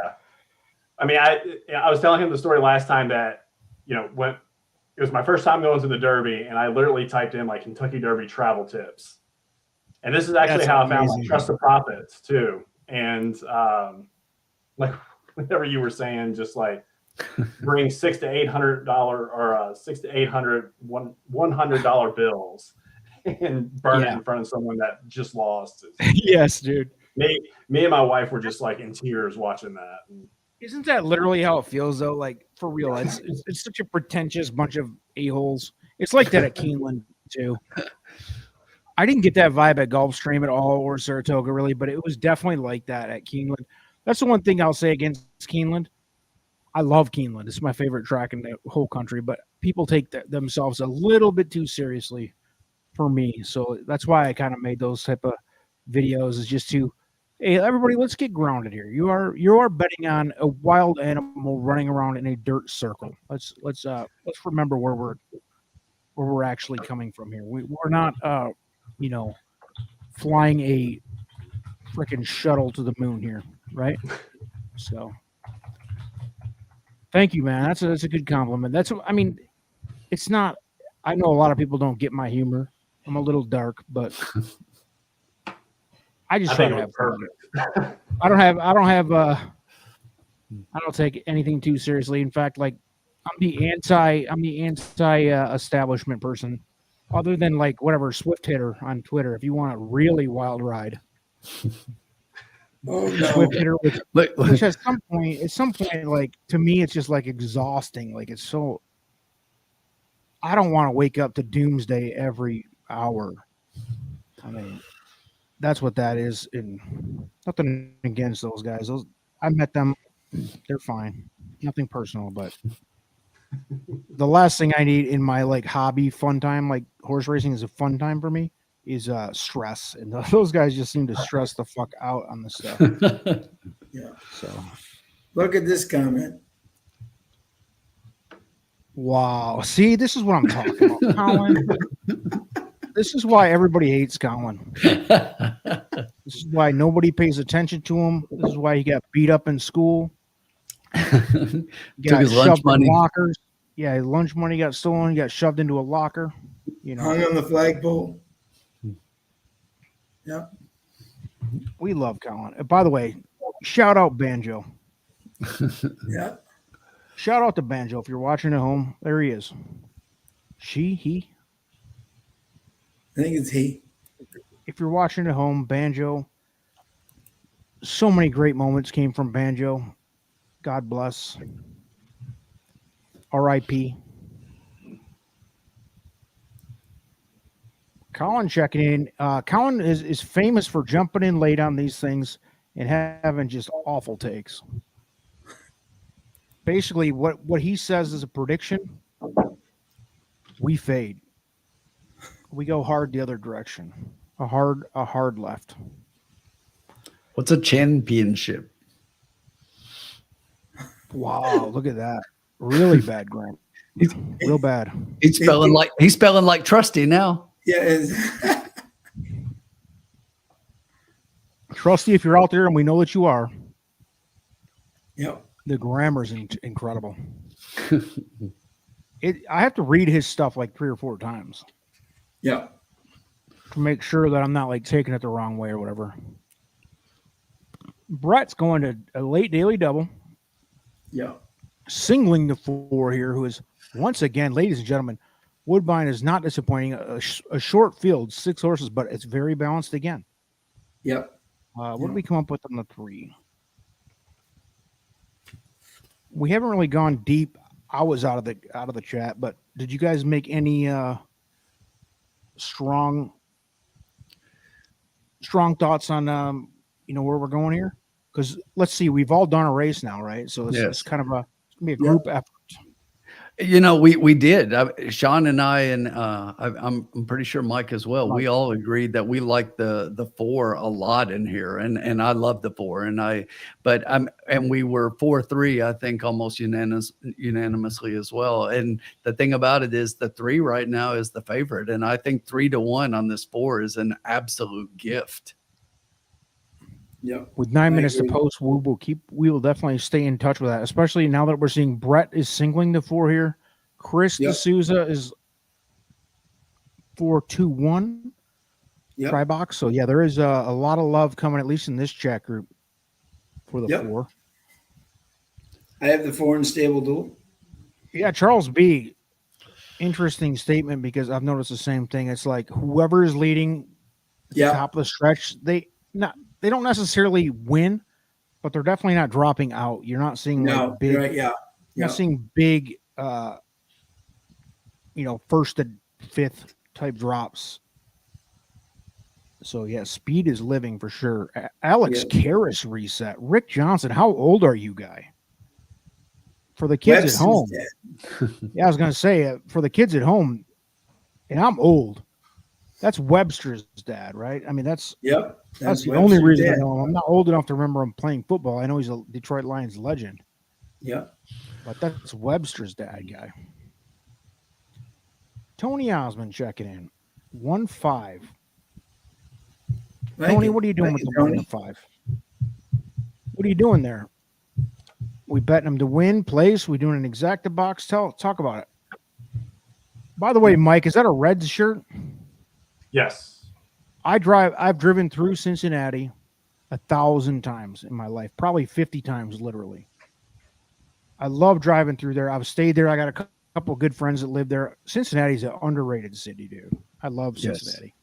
I mean, I was telling him the story last time that, when it was my first time going to the Derby, and I literally typed in like Kentucky Derby travel tips. And this is actually how I found like Trust the Profits too. And like whenever you were saying, just like bring $600 to $800 or $600 to $800 $100 bills and burn it in front of someone that just lost. Yes, dude. Me and my wife were just like in tears watching that. Isn't that literally how it feels though? Like for real, it's such a pretentious bunch of a-holes. It's like that at Keeneland too. I didn't get that vibe at Gulfstream at all or Saratoga really, but it was definitely like that at Keeneland. That's the one thing I'll say against Keeneland. I love Keeneland. It's my favorite track in the whole country, but people take themselves a little bit too seriously for me. So that's why I kind of made those type of videos, is just to, hey, everybody, let's get grounded here. You are betting on a wild animal running around in a dirt circle. Let's remember where we're actually coming from here. We're not flying a freaking shuttle to the moon here, right? So thank you, man. That's a good compliment. It's not, I know a lot of people don't get my humor. I'm a little dark, but I just try to have fun. I don't take anything too seriously. In fact, like I'm the anti establishment person, other than like whatever Swift Hitter on Twitter. If you want a really wild ride, Swift Hitter, which at some point, like to me, it's just like exhausting. Like it's so. I don't want to wake up to doomsday every hour. I mean, that's what that is. And nothing against those guys. I met them. They're fine. Nothing personal, but the last thing I need in my like hobby fun time, like horse racing is a fun time for me, is stress. And those guys just seem to stress the fuck out on this stuff. Yeah. So look at this comment. Wow. See, this is what I'm talking about, Colin. This is why everybody hates Colin. This is why nobody pays attention to him. This is why he got beat up in school. Took his lunch money. Lockers. Yeah, his lunch money got stolen. He got shoved into a locker. Hung on the flagpole. Yep. We love Colin. By the way, shout out Banjo. Yeah. Shout out to Banjo if you're watching at home. There he is. He. I think it's he. If you're watching at home, Banjo. So many great moments came from Banjo. God bless. R.I.P. Colin checking in. Colin is famous for jumping in late on these things and having just awful takes. Basically, what he says is a prediction. We fade. We go hard the other direction. A hard left. What's a championship? Wow, look at that. Really bad, Grant. Real bad. He's spelling like Trusty now. Yeah. Trusty, if you're out there, and we know that you are, Yep. The grammar's incredible. I have to read his stuff like 3 or 4 times Yep. to make sure that I'm not like taking it the wrong way or whatever. Brett's going to a late daily double. Yep. Singling the 4 here, who is once again, ladies and gentlemen, Woodbine is not disappointing. A short field, 6 horses, but it's very balanced again. Yep. What did we come up with on the 3? We haven't really gone deep. I was out of the chat, but did you guys make any strong thoughts on where we're going here? Because let's see, we've all done a race now, right? So it's kind of gonna be a group effort. We did. Sean and I, and I'm pretty sure Mike as well. We all agreed that we like the 4 a lot in here, and I love the 4. And we were 4-3, I think, almost unanimously as well. And the thing about it is, the 3 right now is the favorite, and I think 3-1 on this 4 is an absolute gift. Yeah. With 9 minutes to post, we will definitely stay in touch with that, especially now that we're seeing Brett is singling the 4 here. Chris D'Souza is 4-2-1 try box. So yeah, there is a lot of love coming, at least in this chat group, for the 4. I have the 4 in stable duel. Yeah, Charles B. Interesting statement, because I've noticed the same thing. It's like whoever is leading at the top of the stretch, they don't necessarily win, but they're definitely not dropping out. You're not seeing big, You're not seeing big, first to 5th type drops. So yeah, speed is living for sure. Alex Karras reset. Rick Johnson, how old are you, guy? For the kids at home. Yeah, I was gonna say for the kids at home, and I'm old. That's Webster's dad, right? I mean, that's the only reason I know him. I'm not old enough to remember him playing football. I know he's a Detroit Lions legend. Yeah. But that's Webster's dad guy. Tony Osmond checking in. 1-5. Tony, what are you doing with the 1-5? What are you doing there? We betting him to win, place? We doing an exacta box? Talk about it. By the way, Mike, is that a Reds shirt? Yes. I've driven through Cincinnati 1,000 times in my life, probably 50 times literally. I love driving through there. I've stayed there. I got a couple of good friends that live there. Cincinnati's an underrated city, dude. I love Cincinnati.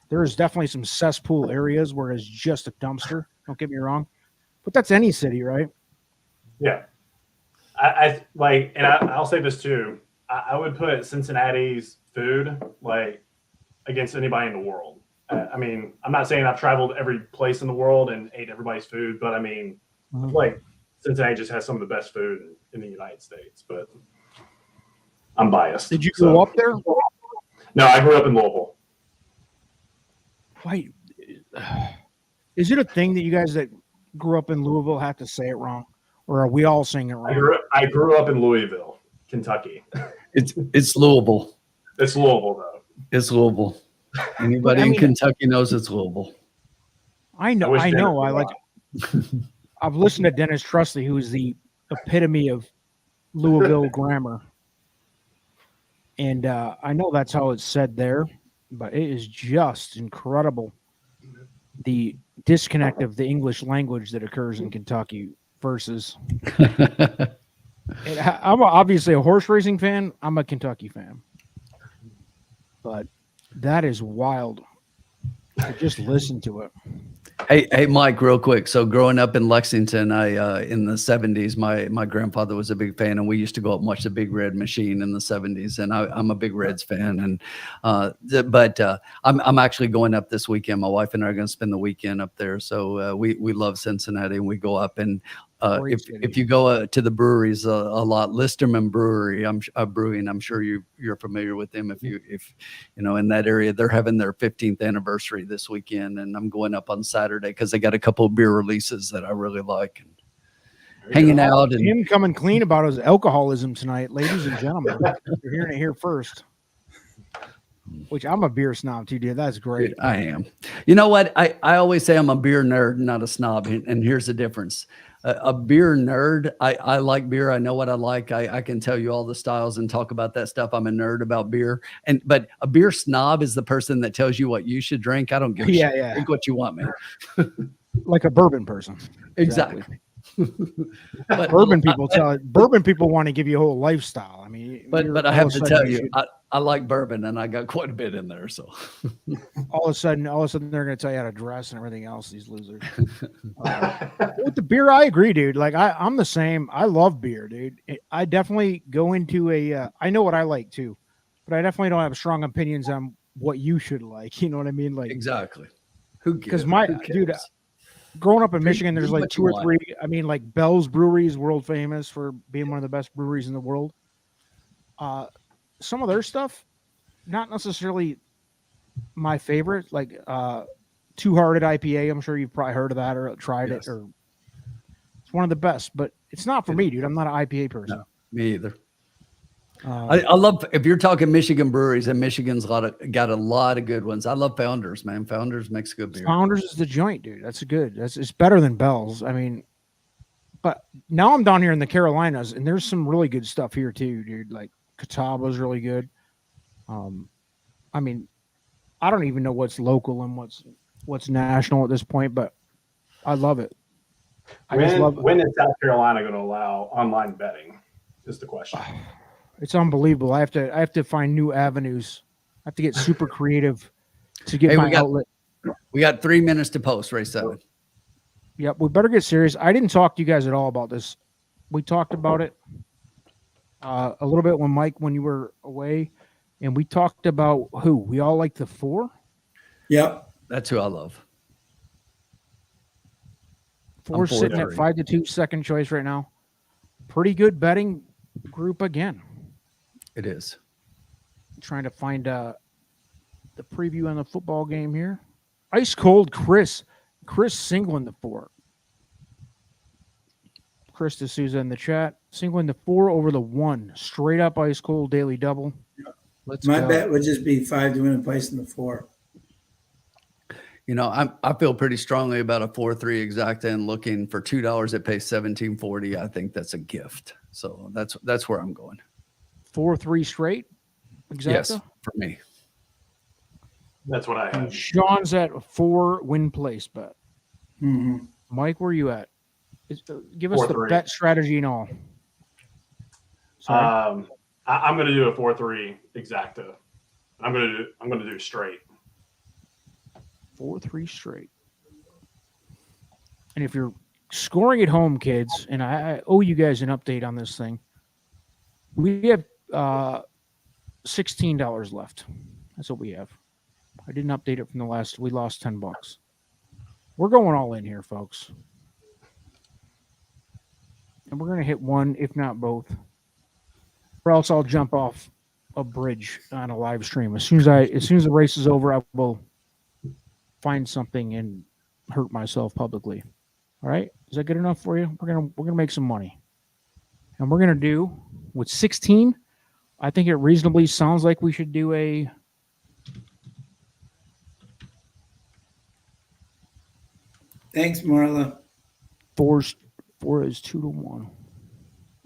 There's definitely some cesspool areas where it's just a dumpster. Don't get me wrong, but that's any city, right? Yeah. I like, and I'll say this too. I would put Cincinnati's food against anybody in the world. I mean, I'm not saying I've traveled every place in the world and ate everybody's food, but I mean, Cincinnati just has some of the best food in the United States. But I'm biased. Did you grow up there? No, I grew up in Louisville. Wait, is it a thing that you guys that grew up in Louisville have to say it wrong, or are we all saying it wrong? I grew up in Louisville, Kentucky. It's Louisville. It's Louisville, though. It's Louisville. Anybody in Kentucky knows it's Louisville. I know. I've listened to Dennis Trusley, who is the epitome of Louisville grammar, and I know that's how it's said there. But it is just incredible, the disconnect of the English language that occurs in Kentucky versus. I'm obviously a horse racing fan. I'm a Kentucky fan, but that is wild. I just listen to it. Hey, Mike, real quick. So growing up in Lexington, I in the 70s, my grandfather was a big fan, and we used to go up and watch the Big Red Machine in the 70s. And I'm a big Reds fan. And I'm actually going up this weekend. My wife and I are going to spend the weekend up there. So we love Cincinnati, and we go up. And if you go to the breweries a lot, Listerman Brewery, I'm sure you're familiar with them. If you in that area, they're having their 15th anniversary this weekend, and I'm going up on Saturday because they got a couple of beer releases that I really like. And hanging out and him coming clean about his alcoholism tonight, ladies and gentlemen. You're hearing it here first. Which I'm a beer snob too, dude. That's great. I am. You know what? I always say I'm a beer nerd, not a snob. And here's the difference. a beer nerd. I like beer. I know what I like. I can tell you all the styles and talk about that stuff. I'm a nerd about beer. But a beer snob is the person that tells you what you should drink. I don't give a shit. Yeah. Drink what you want, man. Like a bourbon person. Exactly. But bourbon people want to give you a whole lifestyle. I mean, but I have to tell you, I like bourbon, and I got quite a bit in there. So all of a sudden, they're going to tell you how to dress and everything else. These losers. With the beer, I agree, dude. Like I'm the same. I love beer, dude. I definitely go into I know what I like too, but I definitely don't have strong opinions on what you should like. You know what I mean? Like exactly. Who cares? Because dude. Growing up in Michigan, there's like 2 or 3. I mean, like Bell's Brewery is world famous for being one of the best breweries in the world. Some of their stuff, not necessarily my favorite. Like Two Hearted IPA. I'm sure you've probably heard of that or tried it. Or it's one of the best, but it's not for me, dude. I'm not an IPA person. No, me either. I love, if you're talking Michigan breweries, and Michigan's got a lot of good ones. I love Founders, man. Founders makes good beer. Founders is the joint, dude. That's good. It's better than Bell's. I mean, but now I'm down here in the Carolinas, and there's some really good stuff here too, dude. Like Catawba's really good. I mean, I don't even know what's local and what's national at this point, but I love it. When is South Carolina going to allow online betting? Is the question. It's unbelievable. I have to find new avenues. I have to get super creative to get my outlet. We got 3 minutes to post race 7. Yep, we better get serious. I didn't talk to you guys at all about this. We talked about it a little bit when you were away, and we talked about who we all like the 4. Yep, that's who I love. 4 sitting at 5-2, second choice right now. Pretty good betting group again. It is. Trying to find the preview on the football game here. Ice cold Chris singling the 4. Chris D'Souza in the chat. Singling the 4 over the 1. Straight up ice cold daily double. Let's My go. bet would just be 5 to win a place in the 4. You know, I feel pretty strongly about a 4-3 exacta, and looking for $2 it pays $17.40. I think that's a gift. So that's where I'm going. 4-3 straight exacta? Yes, for me. That's what I have. Sean's at 4 win place bet. Mm-hmm. Mike, where are you at? Give us 4-3. the bet strategy and all. Sorry. I'm going to do a 4-3 exacta. I'm going to do straight. 4-3 straight. And if you're scoring at home, kids, and I owe you guys an update on this thing, we have $16 left. That's what we have. I didn't update it from the last. We lost $10. We're going all in here, folks. And we're going to hit one, if not both. Or else I'll jump off a bridge on a live stream. As soon as the race is over, I will find something and hurt myself publicly. All right? Is that good enough for you? We're gonna make some money. And we're gonna do with 16. I think it reasonably sounds like we should do a Thanks, Marla. 4 is 2 to 1.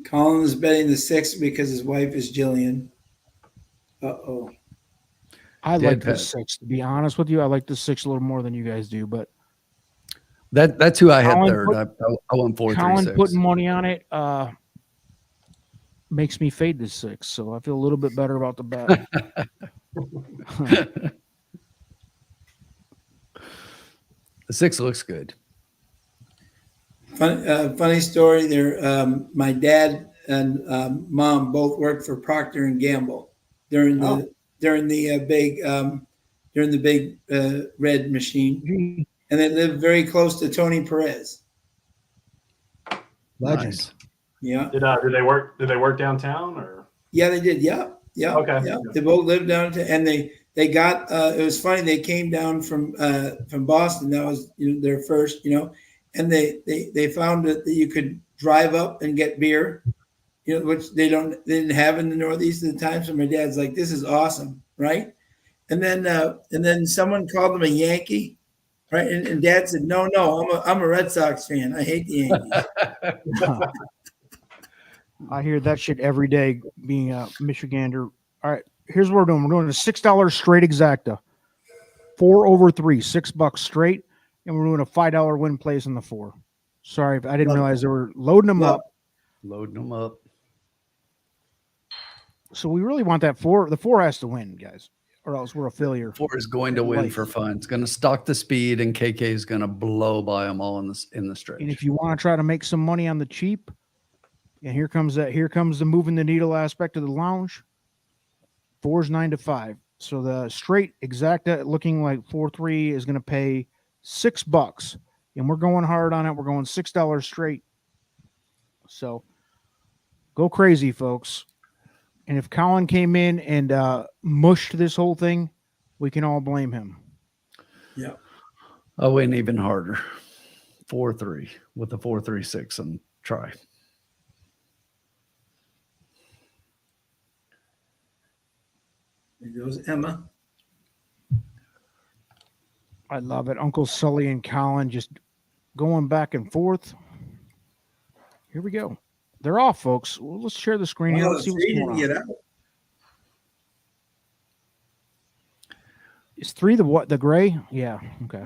Colin is betting the 6 because his wife is Jillian. Uh-oh. I like the 6, to be honest with you. I like the 6 a little more than you guys do, but that's who I had third. I went 4-3. Colin putting money on it makes me fade the 6, so I feel a little bit better about the bet. The 6 looks good. Funny story there. My dad and mom both worked for Procter and Gamble during the big red machine, and they lived very close to Tony Perez. Legend. Nice. Yeah. Did they work downtown or? Yeah, they did. Yeah. Okay. Yeah. They both lived downtown, and they got. It was funny. They came down from Boston. That was their first. And they found that you could drive up and get beer, which they didn't have in the Northeast at the time. So my dad's like, "This is awesome, right?" And then someone called him a Yankee, Right. And Dad said, no, I'm a Red Sox fan. I hate the Yankees. I hear that shit every day being a Michigander. All right, here's what we're doing. We're doing a $6 straight exacta. 4 over 3, $6 straight. And we're doing a $5 win place on the 4. Sorry, I didn't realize they were loading them up. Loading them up. So we really want that 4. The 4 has to win, guys, or else we're a failure. 4 is going to win for fun. It's going to stock the speed, and KK is going to blow by them all in the stretch. And if you want to try to make some money on the cheap, and here comes the moving the needle aspect of the lounge. 4's 9 to 5. So the straight exacta looking like 4-3 is going to pay $6, and we're going hard on it. We're going $6 straight. So go crazy, folks. And if Colin came in and mushed this whole thing, we can all blame him. Yeah. I went even harder. 4-3 with the 4-3-6 and try. There goes Emma. I love it. Uncle Sully and Colin just going back and forth. Here we go. They're off, folks. Well, let's share the screen here. Let's see what's going on. Get out. Is 3 the what? The gray? Yeah. Okay.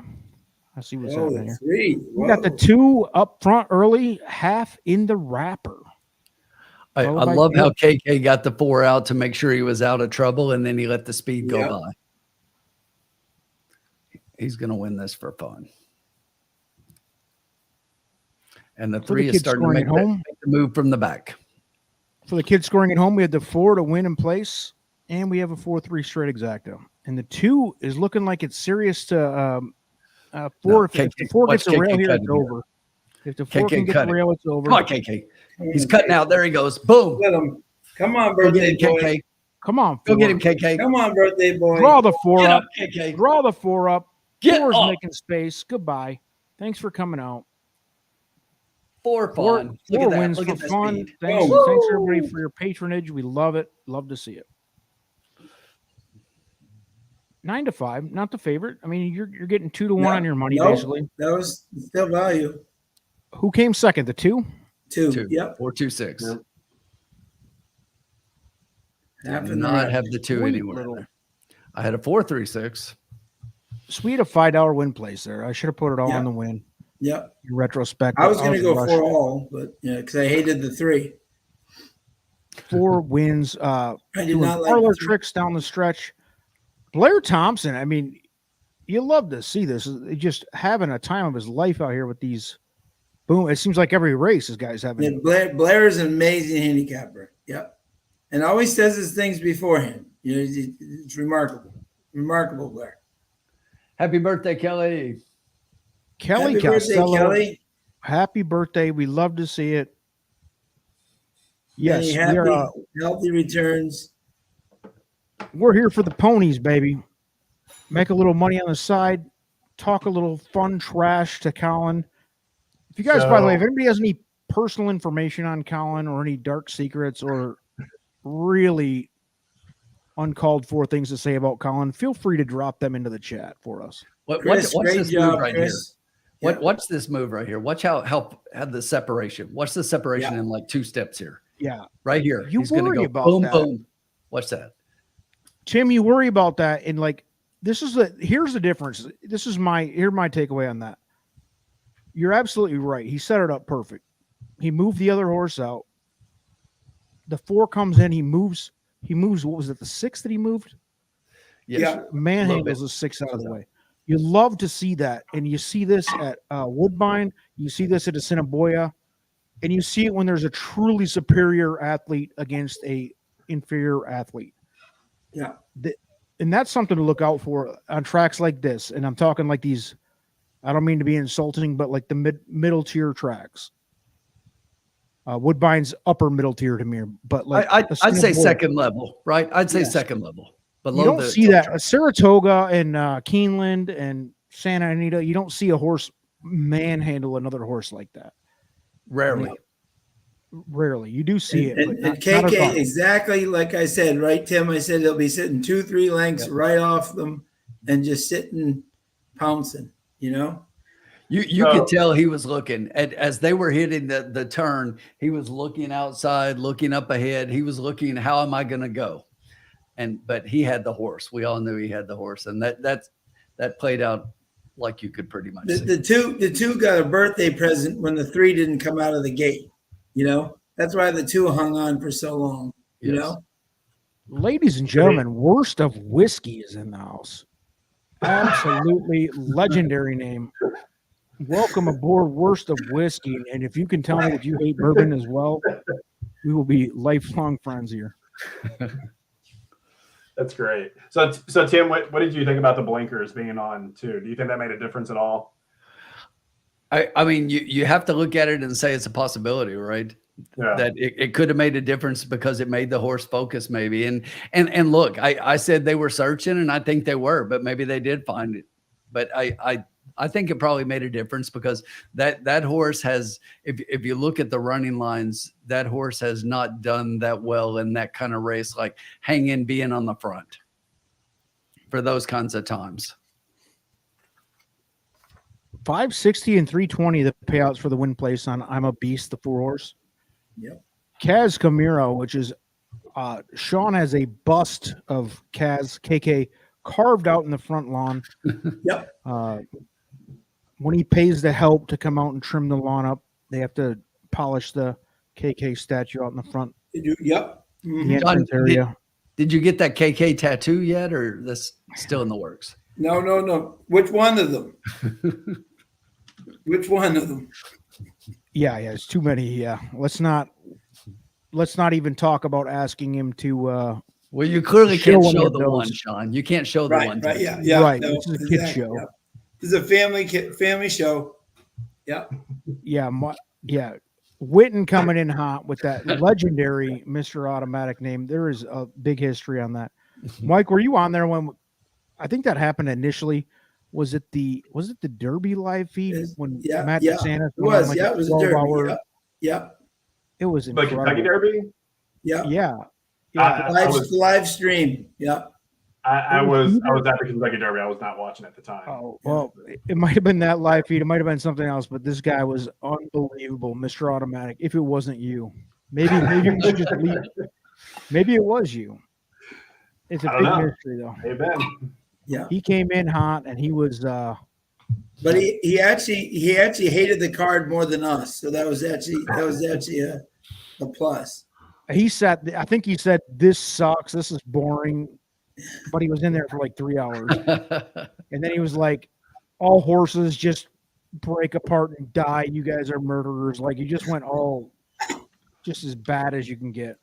I see what's happening here. 3. We got the 2 up front early, half in the wrapper. I love how KK got the 4 out to make sure he was out of trouble, and then he let the speed go by. He's going to win this for fun. And the 3 is starting to make the move from the back. For the kids scoring at home, we had the 4 to win in place, and we have a 4-3 straight exacto. And the 2 is looking like it's serious to 4. No, if the 4 gets a rail here, it's over. If the 4 can get the rail, it's over. Come on, KK. He's cutting out. There he goes. Boom. Get him. Come on, birthday boy. KK. Come on. 4. Go get him, KK. Come on, birthday boy. Draw the 4 Get up. KK. Draw the 4 up. Get 4's up. making space. Goodbye. Thanks for coming out. 4 fun. 4 wins for fun. Thanks everybody for your patronage. We love it. Love to see it. 9 to 5, not the favorite. I mean, you're getting 2 to 1 on your money, basically. That was still value. Who came second? The 2? 2. Yep. 4-2-6. Yep. I did not have the 2 anywhere. I had a 4-3-6. Sweet, a $5 win place there. I should have put it all on the win. Yep. In retrospect, I was going to go 4 all, but because I hated the 3. 4 wins. I did not like parlor tricks down the stretch. Blair Thompson. I mean, you love to see this. Just having a time of his life out here with these. Boom! It seems like every race, this guy's having. Yeah, Blair is an amazing handicapper. Yep, and always says his things beforehand. You know, it's remarkable, remarkable, Blair. Happy birthday, Kelly! Kelly Happy Costello. birthday, Kelly. Happy birthday! We love to see it. Yes, happy, we are, healthy returns. We're here for the ponies, baby. Make a little money on the side. Talk a little fun trash to Colin. If you guys, by the way, if anybody has any personal information on Colin or any dark secrets or really uncalled for things to say about Colin, feel free to drop them into the chat for us. What's this move right here? Yeah. What's this move right here? Watch how the separation. Watch the separation in like 2 steps here. Yeah. Right here. You He's going to worry go about boom, that. boom. Watch that. Tim, you worry about that. And like, here's the difference. Here's my takeaway on that. You're absolutely right. He set it up perfect. He moved the other horse out. The 4 comes in. He moves. What was it? The 6 that he moved? Yes. Yeah. Manhandles the 6 out of the way. You love to see that. And you see this at Woodbine. You see this at Assiniboia. And you see it when there's a truly superior athlete against a inferior athlete. Yeah. And that's something to look out for on tracks like this. And I'm talking like these, I don't mean to be insulting, but like the middle tier tracks. Woodbine's upper middle tier to me, but like I'd say second level, right? I'd say second level. But you don't see that. Saratoga and Keeneland and Santa Anita, you don't see a horse manhandle another horse like that. Rarely. Rarely. You do see it. And KK, exactly like I said, right, Tim? I said he'll be sitting 2-3 lengths right off them and just sitting pouncing. you know? You could tell he was looking as they were hitting the turn. He was looking outside, looking up ahead. He was looking, how am I going to go? But he had the horse. We all knew he had the horse, and that played out like you could pretty much see. The two got a birthday present when the 3 didn't come out of the gate. You know, that's why the 2 hung on for so long. You know, ladies and gentlemen, Worst of Whiskey is in the house. Absolutely legendary name. Welcome aboard, Worst of Whiskey. And if you can tell me that you hate bourbon as well, we will be lifelong friends here. That's great. So Tim, what did you think about the blinkers being on too? Do you think that made a difference at all? I mean, you have to look at it and say it's a possibility, right? Yeah. That it could have made a difference because it made the horse focus maybe. And look, I said they were searching, and I think they were, but maybe they did find it. But I think it probably made a difference because that horse has, if you look at the running lines, that horse has not done that well in that kind of race, like hanging, being on the front for those kinds of times. 560 and 320, the payouts for the win place on I'm a Beast, the 4 horse. Yep. Kaz Camiro, which is Sean has a bust of Kaz KK carved out in the front lawn. Yep. When he pays the help to come out and trim the lawn up, they have to polish the KK statue out in the front. Yep. The entrance area. Did you get that KK tattoo yet, or that's still in the works? No. Which one of them? Which one of them? Yeah, it's too many. Yeah, let's not even talk about asking him to. Well, you clearly can't show the one, Sean. You can't show the one. Right. Yeah. Right. No, this is a kid show. Yeah. This is a family show. Yeah. Yeah. Witten coming in hot with that legendary Mr. Automatic name. There is a big history on that. Mike, were you on there when? I think that happened initially. Was it the Derby live feed when Matt DeSantis was? It was a Derby. Yeah. It was incredible. Like Kentucky Derby. Yeah. Live stream. Yeah. I was at the Kentucky Derby. I was not watching at the time. Oh, well, it might have been that live feed. It might have been something else, but this guy was unbelievable, Mr. Automatic. If it wasn't you, maybe we should just leave. Maybe it was you. It's a big mystery, though. Amen. Yeah. He came in hot, and he was. But he actually hated the card more than us, so that was actually a plus. He said, I think he said, "This sucks. This is boring." But he was in there for like 3 hours. And then he was like, all horses just break apart and die. You guys are murderers. Like, he just went all just as bad as you can get.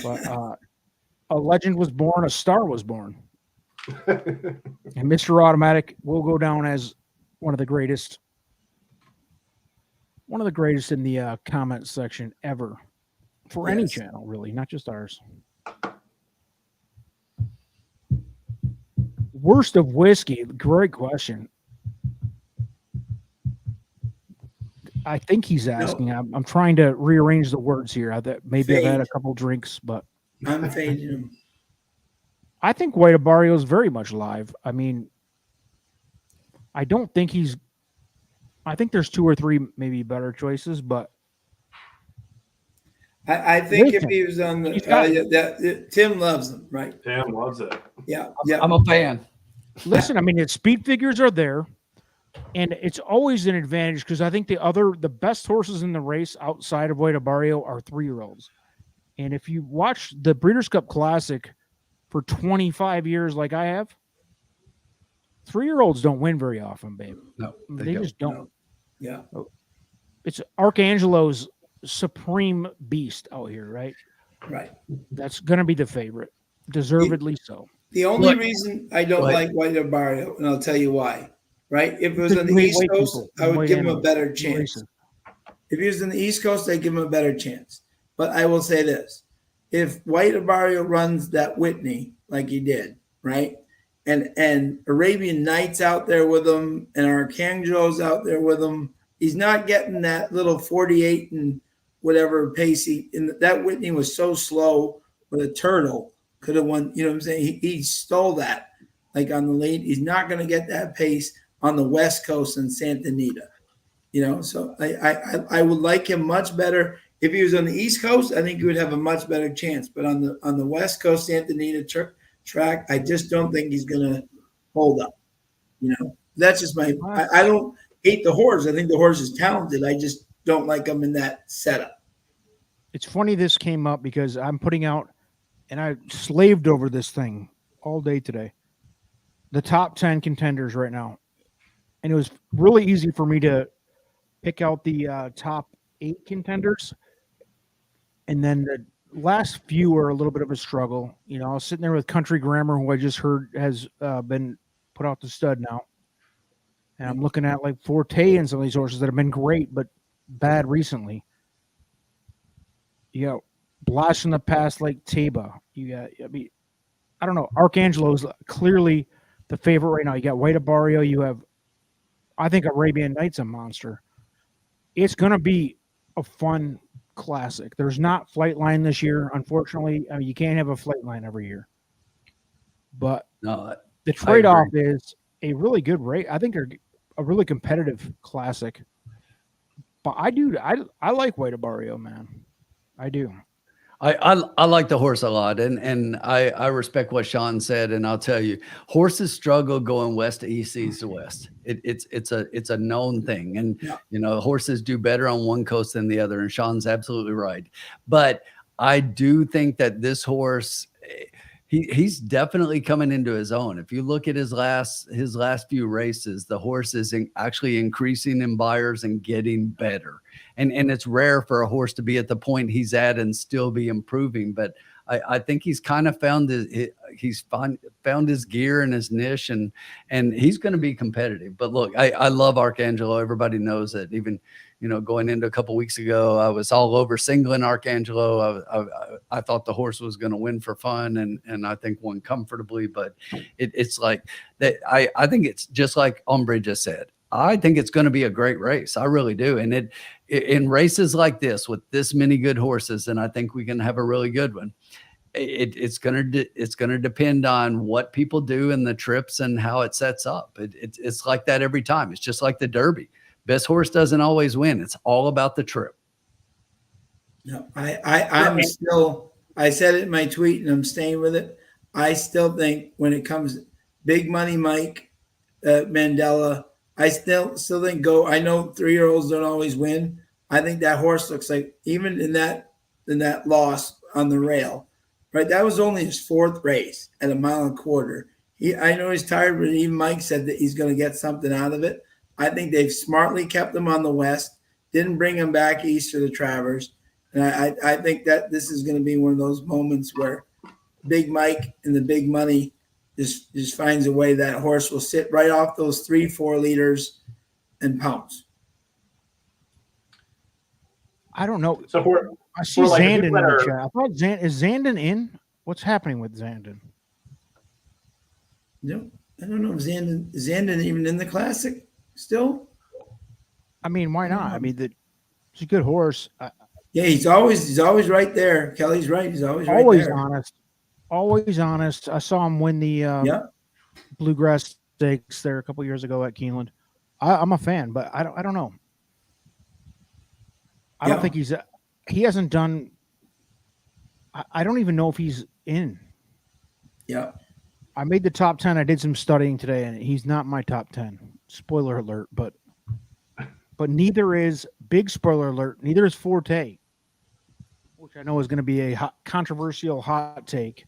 But a legend was born, a star was born. And Mr. Automatic will go down as one of the greatest in the comment section ever for any channel, really, not just ours. Worst of Whiskey, great question. I think he's asking. I'm trying to rearrange the words here. Maybe I've had a couple drinks, but I'm fading him. I think White Abarrio is very much live. I mean, I don't think he's. I think there's 2 or 3 maybe better choices, but I think if he was on the Tim loves him, right? Tim loves it. Yeah. I'm a fan. Listen, I mean, its speed figures are there, and it's always an advantage because I think the best horses in the race outside of White Abarrio are 3-year-olds. And if you watch the Breeders' Cup Classic for 25 years, like I have, 3-year-olds don't win very often, babe. No, they just don't. No. Yeah, it's Arcangelo's supreme beast out here, right? Right. That's going to be the favorite, deservedly so. The only reason I don't like White Abarrio, and I'll tell you why, right? If it was on the East Coast, I would give him a better chance. If he was on the East Coast, I'd give him a better chance. But I will say this. If White Abarrio runs that Whitney like he did, right? And Arabian Nights out there with him and Archangelo's out there with him, he's not getting that little 48 and whatever pace. That Whitney was so slow with a turtle. Could have won, you know what I'm saying? He stole that, like on the lead. He's not going to get that pace on the West Coast in Santa Anita. You know, so I would like him much better if he was on the East Coast. I think he would have a much better chance. But on the West Coast Santa Anita track, I just don't think he's going to hold up. You know, that's just my. I don't hate the horse. I think the horse is talented. I just don't like him in that setup. It's funny this came up because I'm putting out, and I slaved over this thing all day today, the top 10 contenders right now. And it was really easy for me to pick out the top 8 contenders. And then the last few are a little bit of a struggle. You know, I was sitting there with Country Grammar, who I just heard has been put out to stud now. And I'm looking at like Forte and some of these horses that have been great, but bad recently. You got Blast in the Past like Taba. You got, I mean, I don't know. Arcangelo is clearly the favorite right now. You got White Abario. You have, I think Arabian Night's a monster. It's going to be a fun classic. There's not Flightline this year, unfortunately. I mean, you can't have a Flightline every year. But No, the trade-off is a really good rate. I think they're a really competitive classic. But I like White Abario, man. I do. I like the horse a lot, and I respect what Sean said, and I'll tell you, horses struggle going west to east, east to west. It's a known thing, and you know, horses do better on one coast than the other, and Sean's absolutely right. But I do think that this horse, he's definitely coming into his own. If you look at his last few races, the horse is actually increasing in buyers and getting better. And it's rare for a horse to be at the point he's at and still be improving. But I think he's kind of found his gear and his niche, and he's going to be competitive. But look, I love Arcangelo. Everybody knows it. Even, you know, going into a couple weeks ago, I was all over singling Arcangelo. I thought the horse was going to win for fun, and I think won comfortably. But it's like that. I think it's just like Ombre just said. I think it's going to be a great race. I really do. And in races like this with this many good horses, and I think we can have a really good one. It's going to depend on what people do in the trips and how it sets up. It's like that every time. It's just like the Derby. Best horse doesn't always win. It's all about the trip. No, I said it in my tweet, and I'm staying with it. I still think when it comes big money, Mike Mandela, I still think go. I know 3-year-olds don't always win. I think that horse looks like, even in that loss on the rail, right? That was only his 4th race at 1.25 miles. I know he's tired, but even Mike said that he's going to get something out of it. I think they've smartly kept him on the west, didn't bring him back east to the Travers, and I think that this is going to be one of those moments where Big Mike and the big money just finds a way that horse will sit right off those 3-4 liters and pounce. I don't know. So I see like Zandon in the chat. I thought is Zandon in? What's happening with Zandon? No, I don't know. Is Zandon even in the classic still? I mean, why not? I mean, he's a good horse. Yeah, he's always right there. Kelly's right. He's always right there. Honest. Always honest. I saw him win the Bluegrass Stakes there a couple years ago at Keeneland. I'm a fan, but I don't know. I don't think he hasn't done. I don't even know if he's in. Yeah. I made the top 10. I did some studying today, and he's not my top 10. Spoiler alert, but neither is, big spoiler alert, neither is Forte, which I know is going to be a controversial hot take,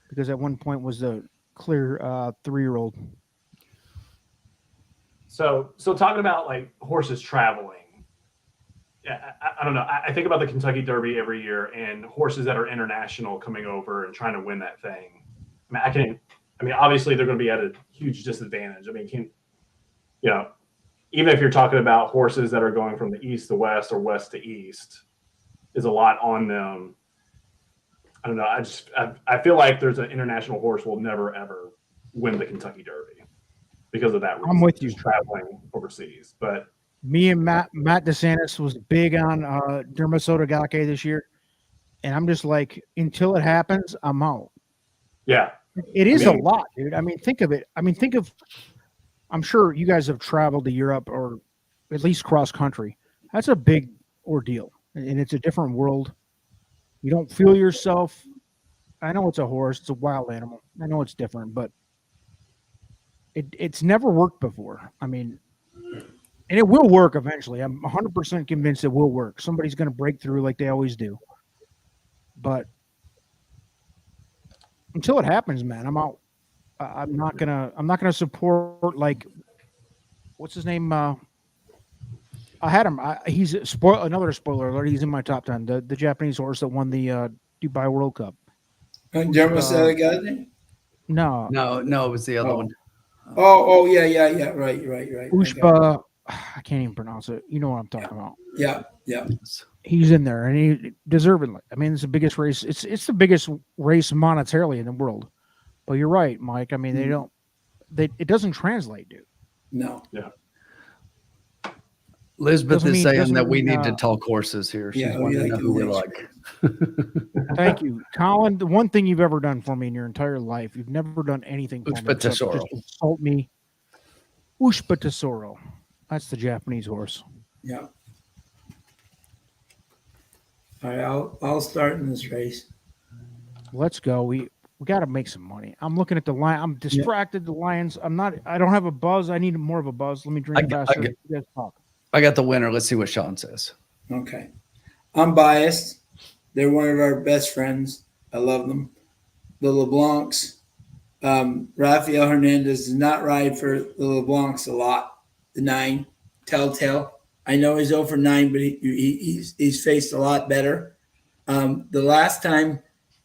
because at one point was the clear 3-year-old. So talking about like horses traveling, I don't know. I think about the Kentucky Derby every year and horses that are international coming over and trying to win that thing. I mean, obviously they're going to be at a huge disadvantage. I mean, even if you're talking about horses that are going from the east to west or west to east, is a lot on them. I don't know. I feel like there's an international horse will never ever win the Kentucky Derby because of that reason. I'm with you. Just traveling overseas, but me and Matt DeSantis was big on Dermasoda Gake this year, and I'm just like, until it happens, I'm out. Yeah, it is a lot, dude. I mean, think of it. I mean, think of I'm sure you guys have traveled to Europe or at least cross country. That's a big ordeal, and it's a different world. You don't feel yourself. I know it's a horse; it's a wild animal. I know it's different, but it's never worked before. I mean, and it will work eventually. I'm 100% convinced it will work. Somebody's going to break through like they always do. But until it happens, man, I'm out. I'm not gonna support like what's his name? I had him. He's another spoiler alert. He's in my top 10. The Japanese horse that won the Dubai World Cup. Jeremy said the guy's name? No, No, it was the other Oh. one. Oh, yeah. Right. Ushba. I can't even pronounce it. You know what I'm talking about. Yeah. He's in there, and he deservedly. I mean, it's the biggest race. It's the biggest race monetarily in the world. But you're right, Mike. I mean, it doesn't translate, dude. No. Yeah. Elizabeth is saying doesn't that we mean, need to talk horses here. She's Yeah, wanting we to know like who we to like. Thank you, Colin. The one thing you've ever done for me in your entire life, you've never done anything for me except just Tesoro. insult me. Ushba Tesoro. That's the Japanese horse. Yeah. All right, I'll start in this race. Let's go. We got to make some money. I'm looking at the line. I'm distracted. The Lions. I don't have a buzz. I need more of a buzz. Let me drink faster. You guys talk. I got the winner. Let's see what Sean says. Okay. I'm biased. They're one of our best friends. I love them. The LeBlancs. Rafael Hernandez does not ride for the LeBlancs a lot. The 9, Telltale. I know he's 0 for 9, but he's faced a lot better. The last time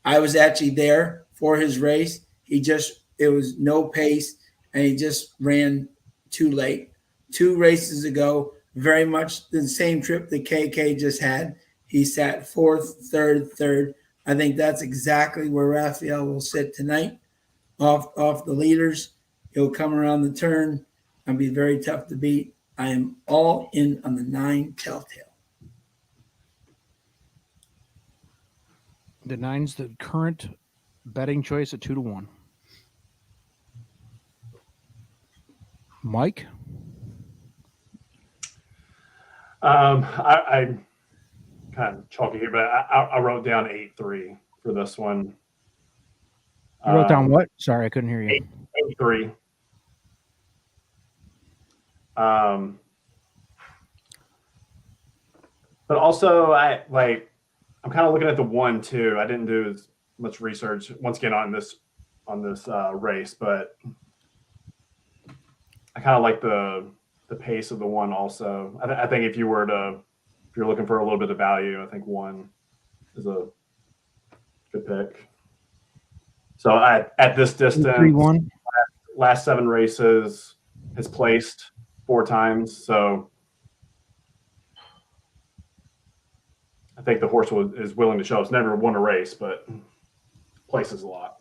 I was actually there for his race, it was no pace, and he just ran too late. 2 races ago, very much the same trip that KK just had. He sat 4th, 3rd. I think that's exactly where Rafael will sit tonight, off the leaders. He'll come around the turn and be very tough to beat. I am all in on the 9 Telltale. The 9's the current betting choice at 2-1. Mike? I kind of chalky here, but I wrote down 8-3 for this one. You wrote down what? Sorry, I couldn't hear you. 8-3. But also I'm kind of looking at the 1 too. I didn't do as much research once again on this race, but I kind of like the pace of the 1 also. I think if you're looking for a little bit of value, I think 1 is a good pick. So at this distance, 3-1. last 7 races has placed 4 times. So I think the horse is willing to show. It's never won a race, but places a lot.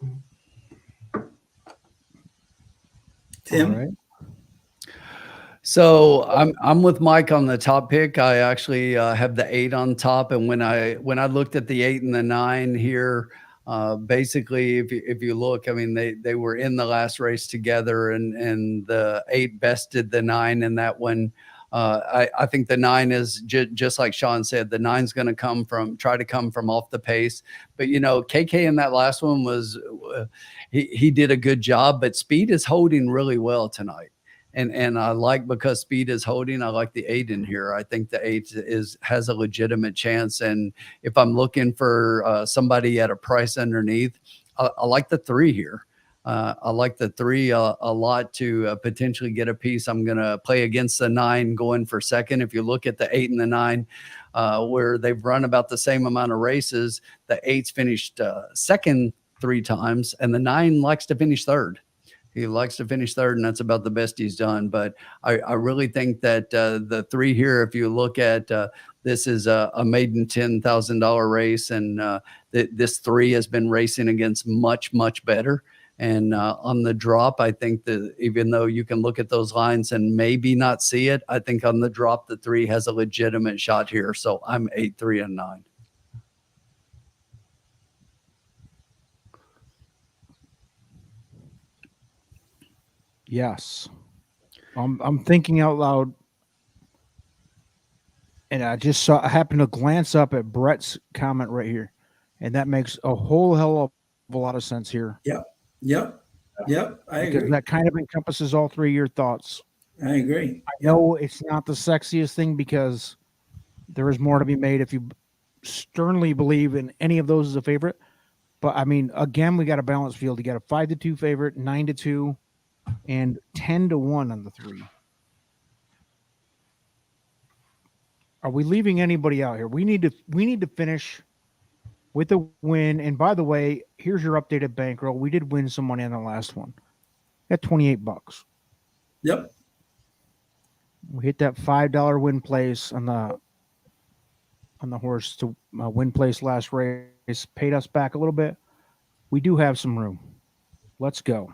Tim? All right. So I'm with Mike on the top pick. I actually have the 8 on top, and when I looked at the 8 and the 9 here, basically, if you look, I mean, they were in the last race together, and the 8 bested the 9 in that one. I think the 9 is just like Sean said, the 9's going to try to come from off the pace. But, KK in that last one was, he did a good job, but speed is holding really well tonight. And I like, because speed is holding, I like the 8 in here. I think the 8 has a legitimate chance. And if I'm looking for somebody at a price underneath, I like the 3 here. I like the 3 a lot to potentially get a piece. I'm going to play against the 9 going for second. If you look at the 8 and the 9, where they've run about the same amount of races, the 8's finished second 3 times, and the 9 likes to finish third. He likes to finish third, and that's about the best he's done. But I really think that the 3 here, if you look at this is a maiden $10,000 race, and this 3 has been racing against much, much better. And on the drop, I think that even though you can look at those lines and maybe not see it, I think on the drop, the 3 has a legitimate shot here. So I'm 8, 3, and 9. Yes. I'm thinking out loud, and I happened to glance up at Brett's comment right here, and that makes a whole hell of a lot of sense here. Yep. I Because agree. that kind of encompasses all three of your thoughts. I agree. I know it's not the sexiest thing because there is more to be made if you sternly believe in any of those as a favorite. But I mean, again, we got a balanced field. You got a 5-2 favorite, 9-2, and 10-1 on the three. Are we leaving anybody out here? We need to finish with a win. And by the way, here's your updated bankroll. We did win some money on the last one at $28. Yep. We hit that $5 win place on the horse to win place last race. Paid us back a little bit. We do have some room. Let's go.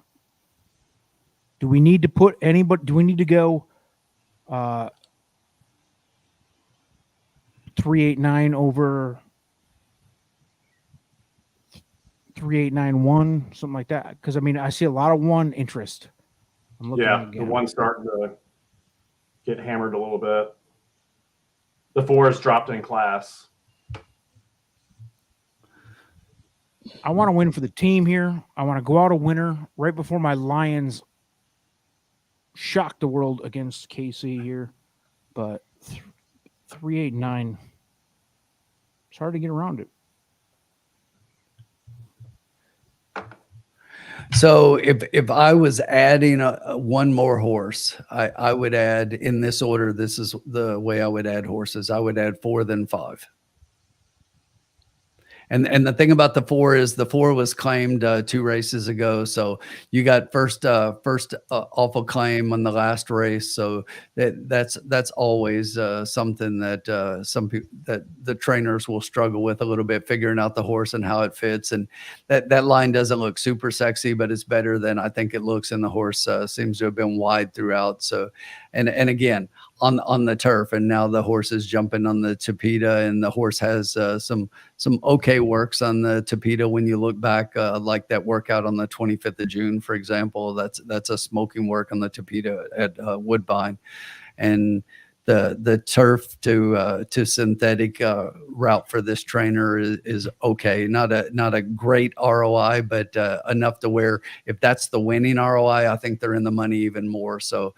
Do we need to put anybody? Do we need to go 389 over 3891, something like that? Because I mean, I see a lot of one interest. I'm looking Yeah, again. the one's starting to get hammered a little bit. The 4 has dropped in class. I want to win for the team here. I want to go out a winner right before my Lions shock the world against KC here. But 389, it's hard to get around it. So if I was adding one more horse, I would add in this order. This is the way I would add horses. I would add 4, then 5. And the thing about the 4 is the 4 was claimed 2 races ago. So you got first awful claim on the last race. So that's always something that some people that the trainers will struggle with a little bit, figuring out the horse and how it fits. And that line doesn't look super sexy, but it's better than I think it looks. And the horse seems to have been wide throughout. So, and again, on the turf, and now the horse is jumping on the Tapeta, and the horse has some okay works on the Tapeta. When you look back, like that workout on the 25th of June, for example, that's a smoking work on the Tapeta at Woodbine, and the turf to synthetic route for this trainer is okay. Not a great ROI, but enough to where if that's the winning ROI, I think they're in the money even more. So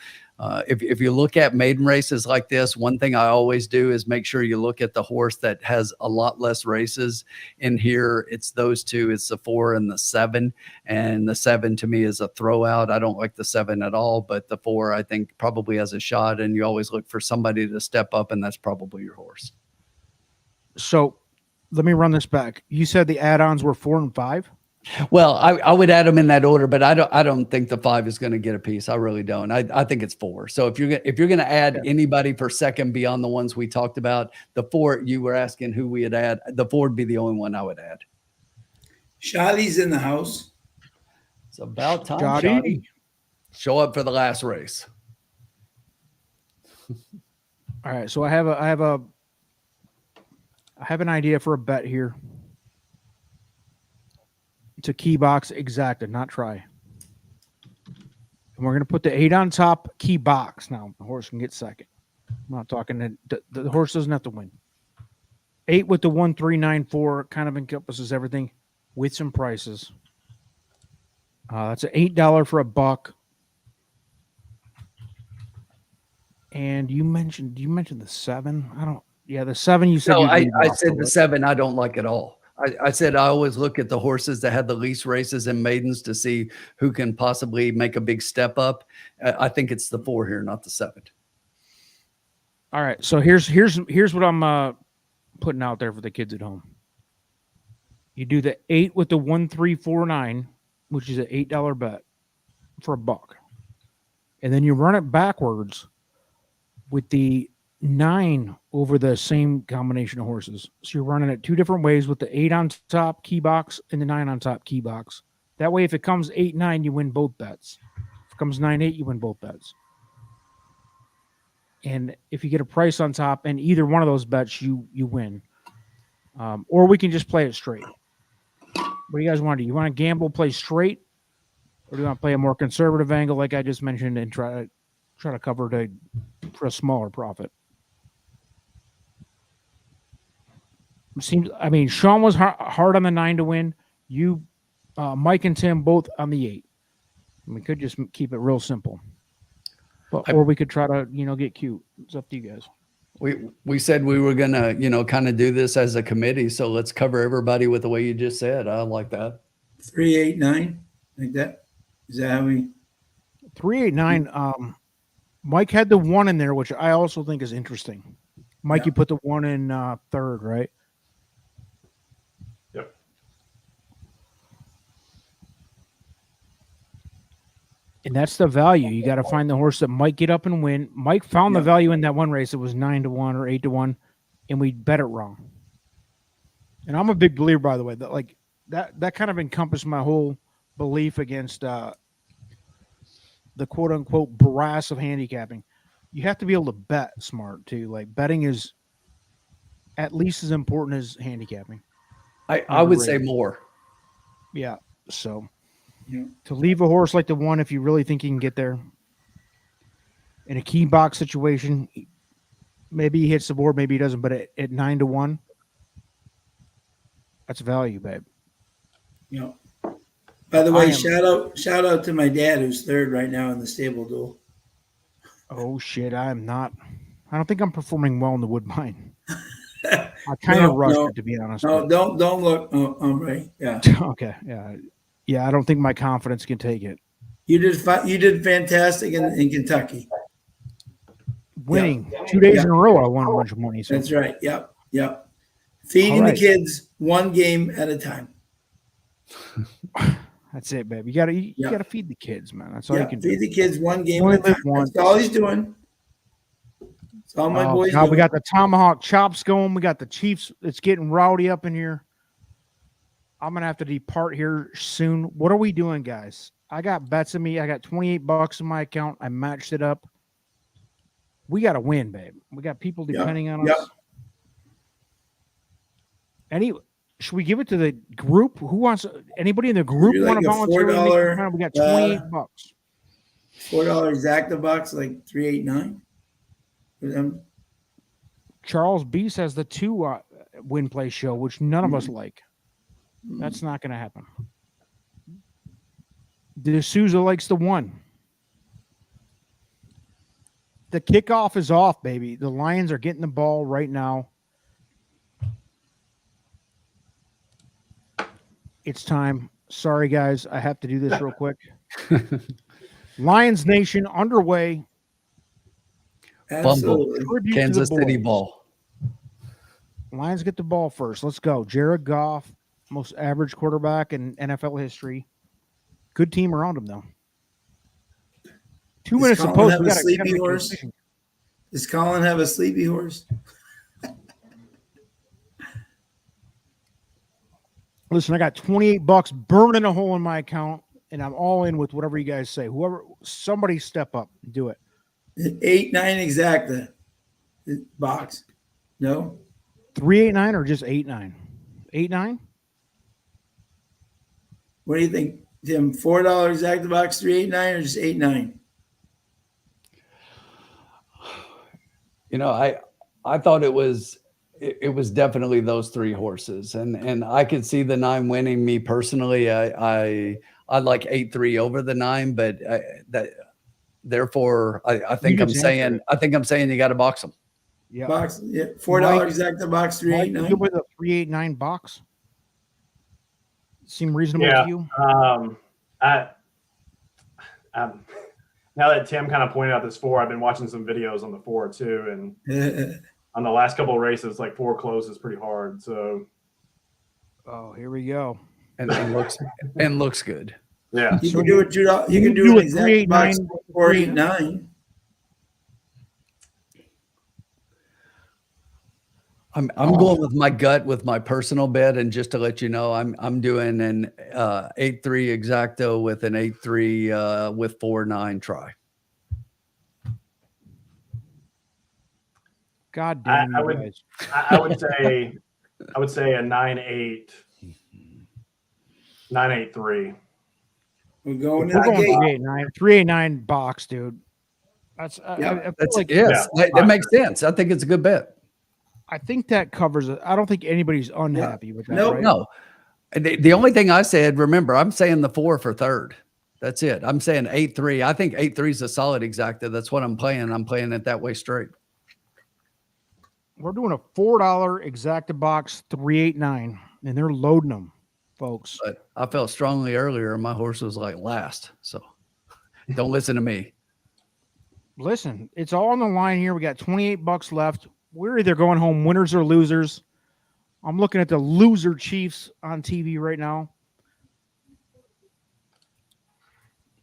if you look at maiden races like this, one thing I always do is make sure you look at the horse that has a lot less races. In here, it's those two. It's the 4 and the 7. And the 7 to me is a throwout. I don't like the 7 at all, but the 4 I think probably has a shot. And you always look for somebody to step up, and that's probably your horse. So let me run this back. You said the add-ons were 4 and 5? Well, I would add them in that order, but I don't think the 5 is going to get a piece. I really don't. I think it's 4. So if you're going to add anybody for second beyond the ones we talked about, the 4 you were asking who we would add, the 4 would be the only one I would add. Shotty's in the house. It's about time. Shotty. Show up for the last race. All right, so I have an idea for a bet here. It's a key box exacted, not try. And we're going to put the 8 on top, key box. Now, the horse can get second. I'm not talking the horse doesn't have to win. 8 with the 1394 kind of encompasses everything with some prices. That's an $8 for a buck. And you mentioned the 7. The 7 you said. No, I said the 7 I don't like at all. I said I always look at the horses that had the least races and maidens to see who can possibly make a big step up. I think it's the 4 here, not the 7. All right, so here's what I'm putting out there for the kids at home. You do the 8 with the 1349, which is an $8 bet for a buck, and then you run it backwards with the 9 over the same combination of horses. So you're running it 2 different ways with the 8 on top key box and the 9 on top key box. That way, if it comes 8-9, you win both bets. If it comes 9-8, you win both bets. And if you get a price on top and either one of those bets, you win. Or we can just play it straight. What do you guys want to do? You want to gamble, play straight? Or do you want to play a more conservative angle like I just mentioned and try try to cover for a smaller profit. I mean, Sean was hard on the 9 to win. You, Mike and Tim both on the 8. We could just keep it real simple, or we could try to, get cute. It's up to you guys. We said we were gonna, kind of do this as a committee. So let's cover everybody with the way you just said. I like that. 3, 8, 9, like that. Is that how we? 3, 8, 9. Mike had the 1 in there, which I also think is interesting. Mike, you put the 1 in third, right? Yep. And that's the value. You got to find the horse that might get up and win. Mike found the value in that one race. It was 9 to 1 or 8 to 1, and we bet it wrong. And I'm a big believer, by the way, that that kind of encompassed my whole belief against the quote unquote brass of handicapping. You have to be able to bet smart too. Like, betting is at least as important as handicapping. I would say more. Yeah. So to leave a horse like the 1, if you really think you can get there in a key box situation, maybe he hits the board, maybe he doesn't, but at 9 to 1, that's value, babe. By the way, shout out to my dad, who's third right now in the stable duel. Oh shit, I don't think I'm performing well in the Woodbine. I kind of rushed it, to be honest. No, don't look. Right. Yeah. Okay. Yeah. I don't think my confidence can take it. You did fantastic in Kentucky. Winning 2 days in a row, I won a bunch of money. So. That's right. Yep. Feeding the kids 1 game at a time. That's it, babe. You gotta feed the kids, man. That's all you can do. Feed the kids 1 game at a time. That's all he's doing. That's all my boys doing. We got the tomahawk chops going. We got the Chiefs. It's getting rowdy up in here. I'm gonna have to depart here soon. What are we doing, guys? I got bets in me. I got $28 in my account. I matched it up. We got to win, babe. We got people depending on us. Should we give it to the group? Who wants? Anybody in the group want to volunteer? We got $28. $4 exacta bucks, like 389 for them. Charles Beast has the 2 win play show, which none of us like. That's not going to happen. D'Souza likes the 1. The kickoff is off, baby. The Lions are getting the ball right now. It's time. Sorry, guys. I have to do this real quick. Lions Nation underway. Bumble. Kansas City ball. Lions get the ball first. Let's go. Jared Goff, most average quarterback in NFL history. Good team around him, though. 2 minutes of post. We got a sleepy horse. Does Colin have a sleepy horse? Listen, I got $28 burning a hole in my account, and I'm all in with whatever you guys say. Somebody step up and do it. 8, 9 exacta box. No. 389 or just 8-9? 8-9? What do you think, Tim? $4 exacta box, 389 or just 8-9? I thought it was definitely those 3 horses, and I could see the 9 winning. Me personally, I like 8-3 over the 9, but therefore I think I'm saying you got to box them. Yeah, box. Yeah, $4 exacta box, 389. You with a 389 box seem reasonable to you? Now that Tim kind of pointed out this 4, I've been watching some videos on the 4 too, and on the last couple of races, like 4 close is pretty hard. So, here we go, and looks good. Yeah, you can do it. You can do an exact box 489. I'm going with my gut with my personal bet, and just to let you know, I'm doing an 8-3 exacto with an 8-3 with 4-9 try. God damn I you guys! I would say a 9-8, 9-8-3. We're going 389 389 box, dude. That's Yeah, I feel That's like yes, that makes sense. I think it's a good bet. I think that covers it. I don't think anybody's unhappy with that. Nope. Right? No, and the only thing I said, remember, I'm saying the 4 for third. That's it. I'm saying 8-3. I think 8-3 is a solid exacta. That's what I'm playing. I'm playing it that way straight. We're doing a $4 exacta box 389, and they're loading them, folks. But I felt strongly earlier. My horse was like last, so don't listen to me. Listen, it's all on the line here. We got $28 left. We're either going home winners or losers. I'm looking at the loser Chiefs on TV right now.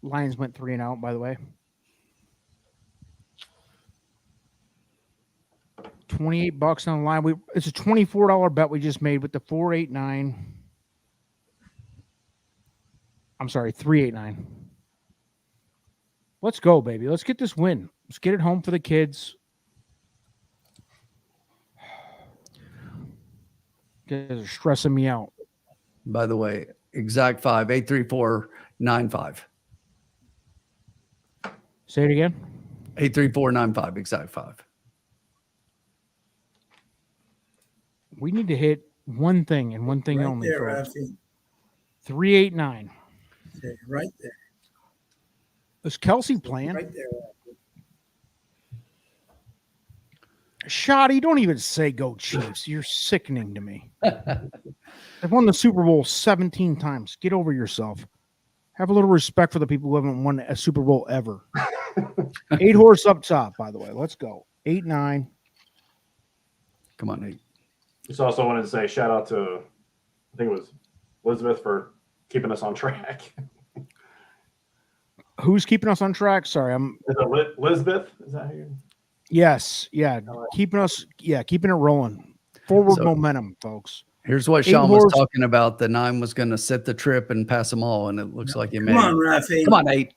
Lions went 3 and out, by the way. $28 on the line. It's a $24 bet we just made with the 489. I'm sorry, 389. Let's go, baby. Let's get this win. Let's get it home for the kids. You guys are stressing me out. By the way, exact 5, 83495. Say it again. 83495, exact 5. We need to hit one thing and one thing Right only. there, Folks. Rafi. 389. Okay, right there. Is Kelsey playing? Right there. Shoddy, don't even say go Chiefs. You're sickening to me. They've won the Super Bowl 17 times. Get over yourself. Have a little respect for the people who haven't won a Super Bowl ever. 8 horse up top, by the way. Let's go. 8-9. Come on, 8. Just also wanted to say shout out to, I think it was Elizabeth, for keeping us on track. Who's keeping us on track? Sorry, Is it Elizabeth? Is that who? Yes, yeah, keeping it rolling. Forward momentum, folks. Here's what 8 Sean was horse. talking about. The 9 was going to set the trip and pass them all, and it looks like he made Come on, it. Rafi. Come on, 8.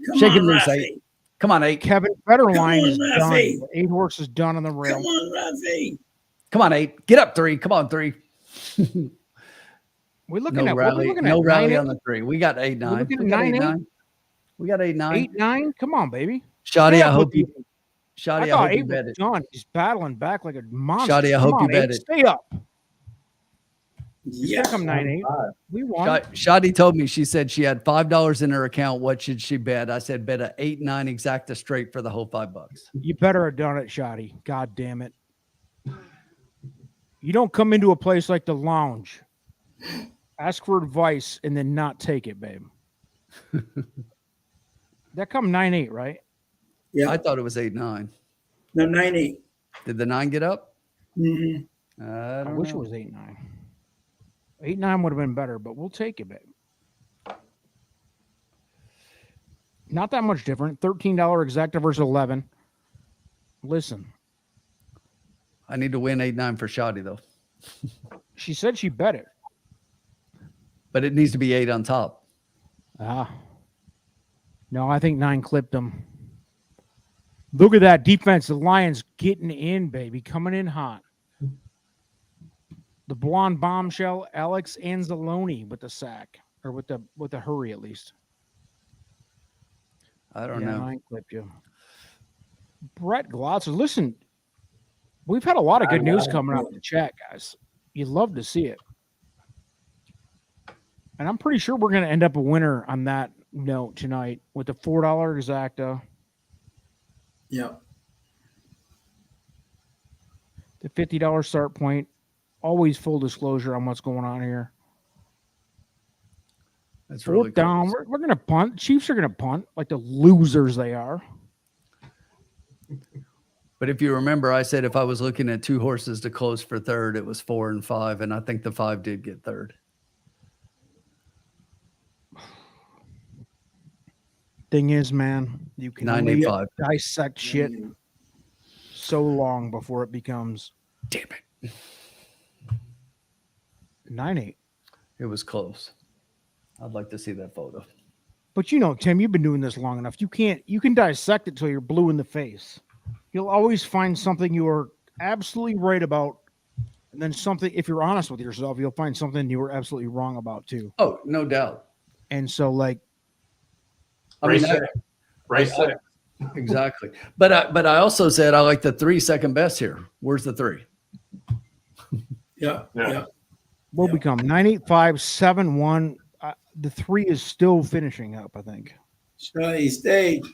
Come Shake on, him loose, Rafi. 8. Come on, 8. Kevin Federline on, is done. Rafi. 8 horse is done on the rail. Come on, Rafi. Come on, 8. Get up, 3. Come on, 3. We're looking No at rally. looking No at rally 9-8. on the 3. We got 8-9. We're looking We at got 9-8. 8-9. We got 8-9. 8-9. Come on, baby. Shoddy, I Yeah, hope but you. I Shoddy, I thought hope 8 you bet was it. done. He's battling back like a monster. Shoddy, I Come hope you on, bet 8. it. Stay up. Yes. Come 9-8. We won. Shoddy told me, she said she had $5 in her account. What should she bet? I said bet a 8-9 exacta straight for the whole $5. You better have done it, Shoddy. God damn it. You don't come into a place like the lounge, ask for advice, and then not take it, babe. That come 9-8, right? Yeah. I thought it was 8-9. No, 9-8. Did the 9 get up? Mm-hmm. I I don't wish know. it was 8-9. 8-9 would have been better, but we'll take it, babe. Not that much different. $13 exacta versus 11. Listen, I need to win 8-9 for Shoddy though, she said she bet it. but it needs to be 8 on top. No, I think 9 clipped them. Look at that defense. The Lions getting in, baby, coming in hot. The blonde bombshell, Alex Anzalone with the sack, or with the hurry at least. I don't know. 9 clipped you. Brett Glotzer, listen, we've had a lot of good news coming out of the chat, guys. You'd love to see it. And I'm pretty sure we're going to end up a winner on that note tonight with the $4 exacta, Yeah. the $50 start point. Always full disclosure on what's going on here. That's really Fourth down. close. We're going to punt. Chiefs are going to punt like the losers they are. But if you remember, I said if I was looking at 2 horses to close for third, it was 4 and 5, and I think the 5 did get third. Thing is, man, you can only 985. dissect shit so long before it becomes Damn it. 9-8. It was close. I'd like to see that photo. But you know, Tim, you've been doing this long enough. You can dissect it till you're blue in the face. You'll always find something you are absolutely right about, and then something, if you're honest with yourself, you'll find something you were absolutely wrong about too. Oh, no doubt. And so, like, I mean, Race 6. Exactly. But I also said I like the 3 second best here. Where's the 3? Yeah. Will become 98571. The 3 is still finishing up, I think. Shiny stage.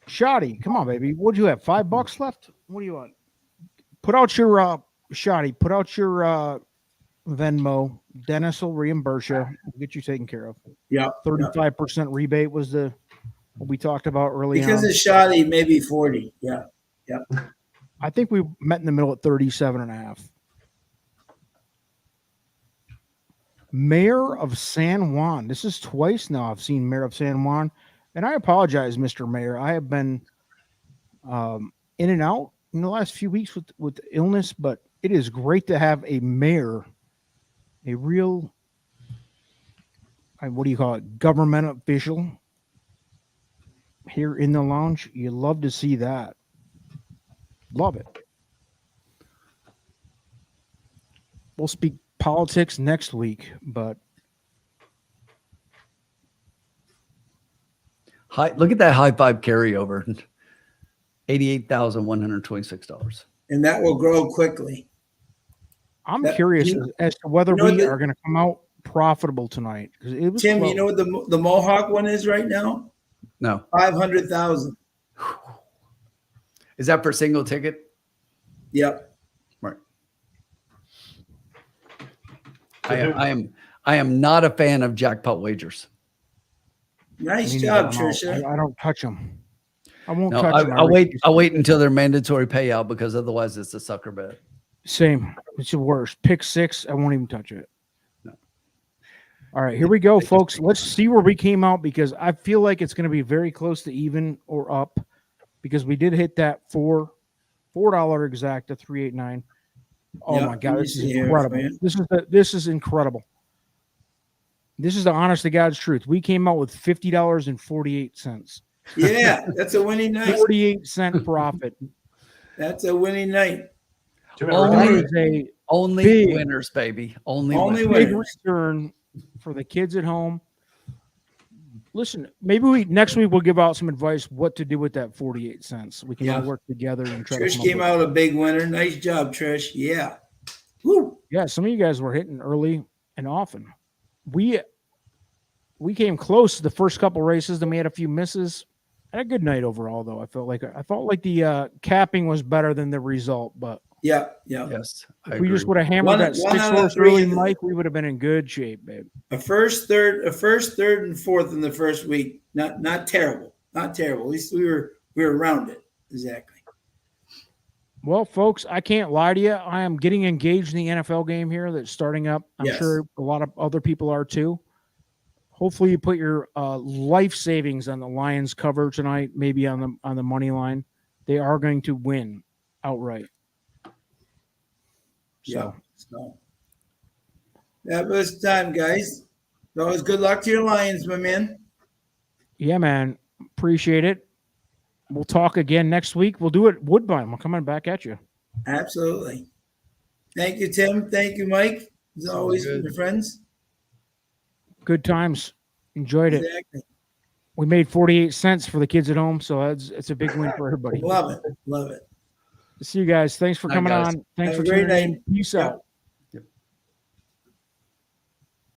Shoddy, come on, baby. What'd you have? $5 left? What do you want? Put out your Shoddy. Put out your Venmo. Dennis will reimburse you. We'll get you taken care of. Yeah. 35% rebate was what we talked about earlier. Because it's shoddy, maybe 40. Yeah. I think we met in the middle at 37.5. Mayor of San Juan. This is twice now I've seen Mayor of San Juan. And I apologize, Mr. Mayor. I have been in and out in the last few weeks with illness, but it is great to have a mayor, a real, what do you call it, government official here in the lounge. You love to see that. Love it. We'll speak politics next week, but look at that high five carryover. $88,126. And that will grow quickly. I'm curious as to whether we are going to come out profitable tonight. It was Tim, close. you know what the Mohawk one is right now? No. 500,000. Is that for single ticket? Yep. Right. I am not a fan of jackpot wagers. Nice job, Trisha. I don't touch them. I won't No, touch them. I'll wait until their mandatory payout because otherwise it's a sucker bet. Same. It's the worst. Pick 6. I won't even touch it. No. All right, here we go, folks. Let's see where we came out because I feel like it's going to be very close to even or up because we did hit that $4 exact to 389. Oh my God, this is incredible. This is incredible. This is the honest to God's truth. We came out with $50.48. Yeah, that's a winning night. 48-cent profit. That's a winning night. Only big, winners, baby. Only winners. Big return for the kids at home. Listen, maybe next week we'll give out some advice what to do with that 48 cents. We can all work together and try. Trish came out a big winner. Nice job, Trish. Yeah. Woo. Yeah, some of you guys were hitting early and often. We came close to the first couple races, then we had a few misses. Had a good night overall, though. I felt like the capping was better than the result, but yes, if we just would have hammered that 6 horse early, Mike, we would have been in good shape, babe. A first, third, and fourth in the first week. Not terrible. Not terrible. At least we were around it. Exactly. Well, folks, I can't lie to you. I am getting engaged in the NFL game here that's starting up. I'm sure a lot of other people are too. Hopefully, you put your life savings on the Lions cover tonight, maybe on the money line. They are going to win outright. So that was time, guys. Always good luck to your Lions, my man. Yeah, man. Appreciate it. We'll talk again next week. We'll do it Woodbine. We're coming back at you. Absolutely. Thank you, Tim. Thank you, Mike. As always, my friends. Good times. Enjoyed it. We made 48 cents for the kids at home, so it's a big win for everybody. Love it. Love it. See you guys. Thanks for coming on. Thanks for tuning in. Peace out.